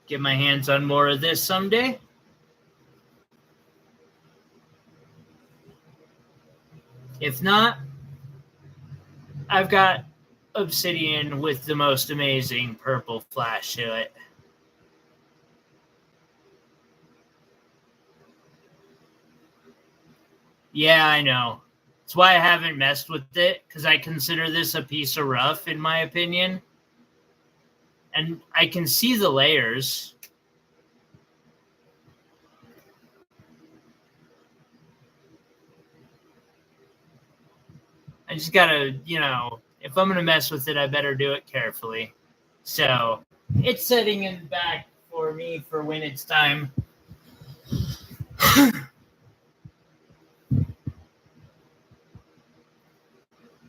Get my hands on more of this someday. If not, I've got obsidian with the most amazing purple flash to it. Yeah, I know. That's why I haven't messed with it, because I consider this a piece of rough, in my opinion. And I can see the layers. I just gotta, if I'm gonna mess with it, I better do it carefully. So it's setting in back for me for when it's time.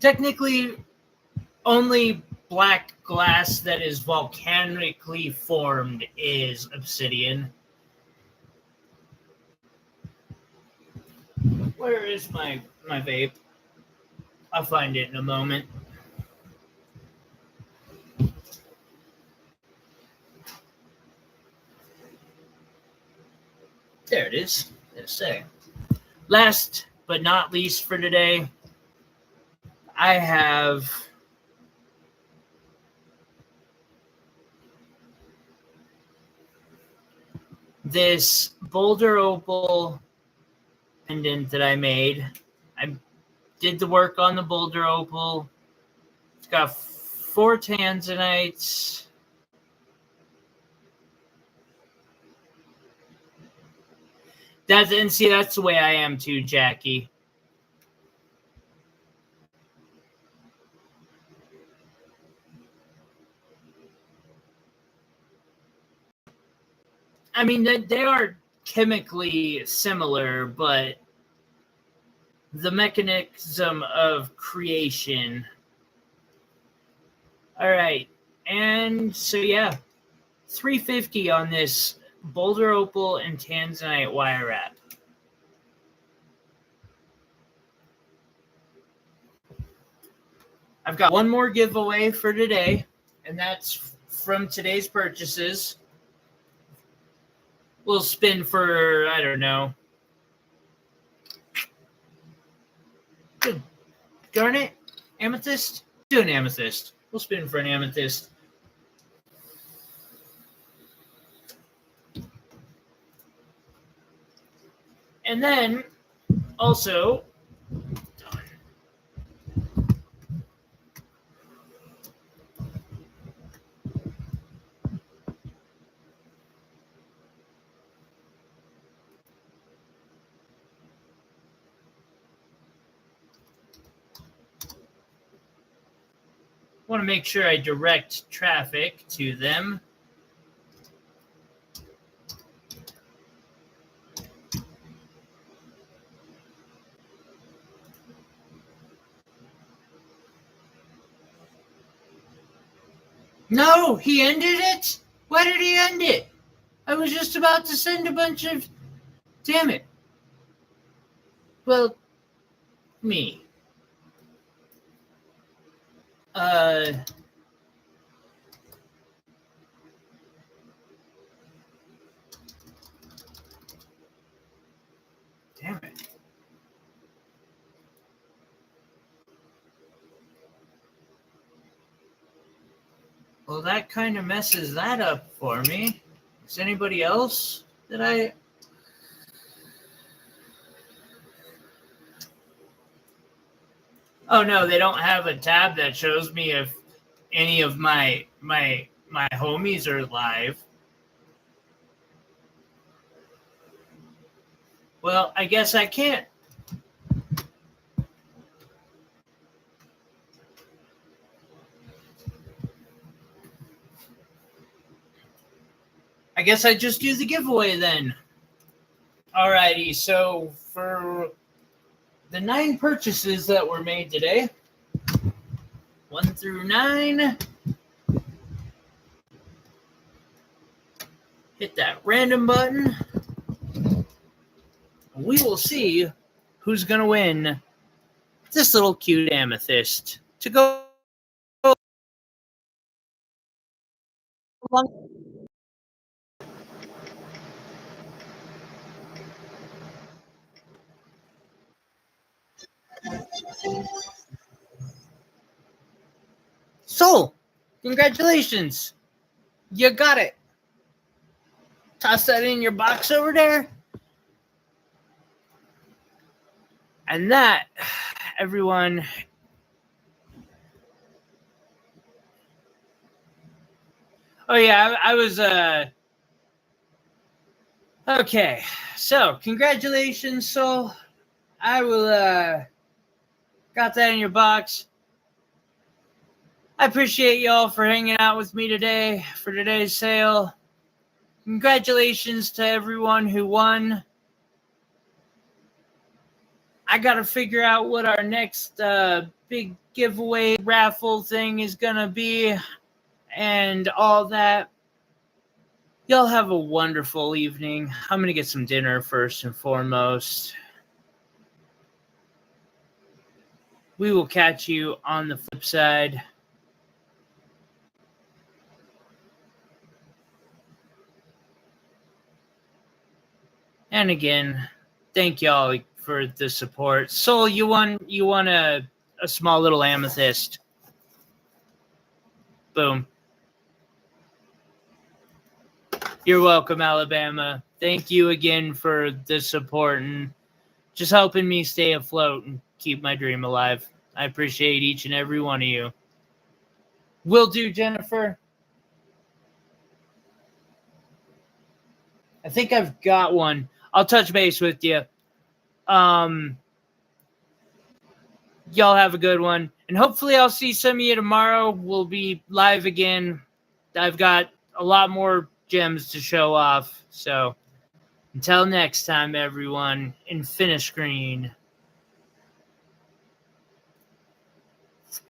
technically only black glass that is volcanically formed is obsidian. Where is my vape? I'll find it in a moment. There it is. Let's say. Last but not least for today, I have this boulder opal pendant that I made. I did the work on the boulder opal. It's got 4 tanzanites. That's the way I am too, Jackie. I mean, they are chemically similar, but the mechanism of creation. All right. And so, yeah, $350 on this boulder opal and tanzanite wire wrap. I've got one more giveaway for today, and that's from today's purchases. We'll spin for, I don't know, garnet? Amethyst? Do an amethyst. We'll spin for an amethyst. And then, also, want to make sure I direct traffic to them. No, he ended it? Why did he end it? I was just about to send a bunch of... Damn it. Well, me. Damn it. Well, that kind of messes that up for me. Is anybody else that I... Oh, no, they don't have a tab that shows me if any of my homies are live. Well, I guess I can't. I guess I just do the giveaway then. Alrighty, so for the 9 purchases that were made today, 1 through 9, hit that random button. We will see who's going to win this little cute amethyst to go along. Soul, congratulations. You got it. Toss that in your box over there. And that, everyone, oh yeah, I was, okay, so congratulations, Soul. I will, got that in your box. I appreciate y'all for hanging out with me today for today's sale. Congratulations to everyone who won. I got to figure out what our next big giveaway raffle thing is going to be and all that. Y'all have a wonderful evening. I'm going to get some dinner first and foremost. We will catch you on the flip side. And again, thank y'all for the support. Soul, you won a small little amethyst. Boom. You're welcome, Alabama. Thank you again for the support and just helping me stay afloat and keep my dream alive. I appreciate each and every one of you. Will do, Jennifer. I think I've got one. I'll touch base with you. Y'all have a good one. And hopefully I'll see some of you tomorrow. We'll be live again. I've got a lot more gems to show off. So until next time, everyone, and finish green.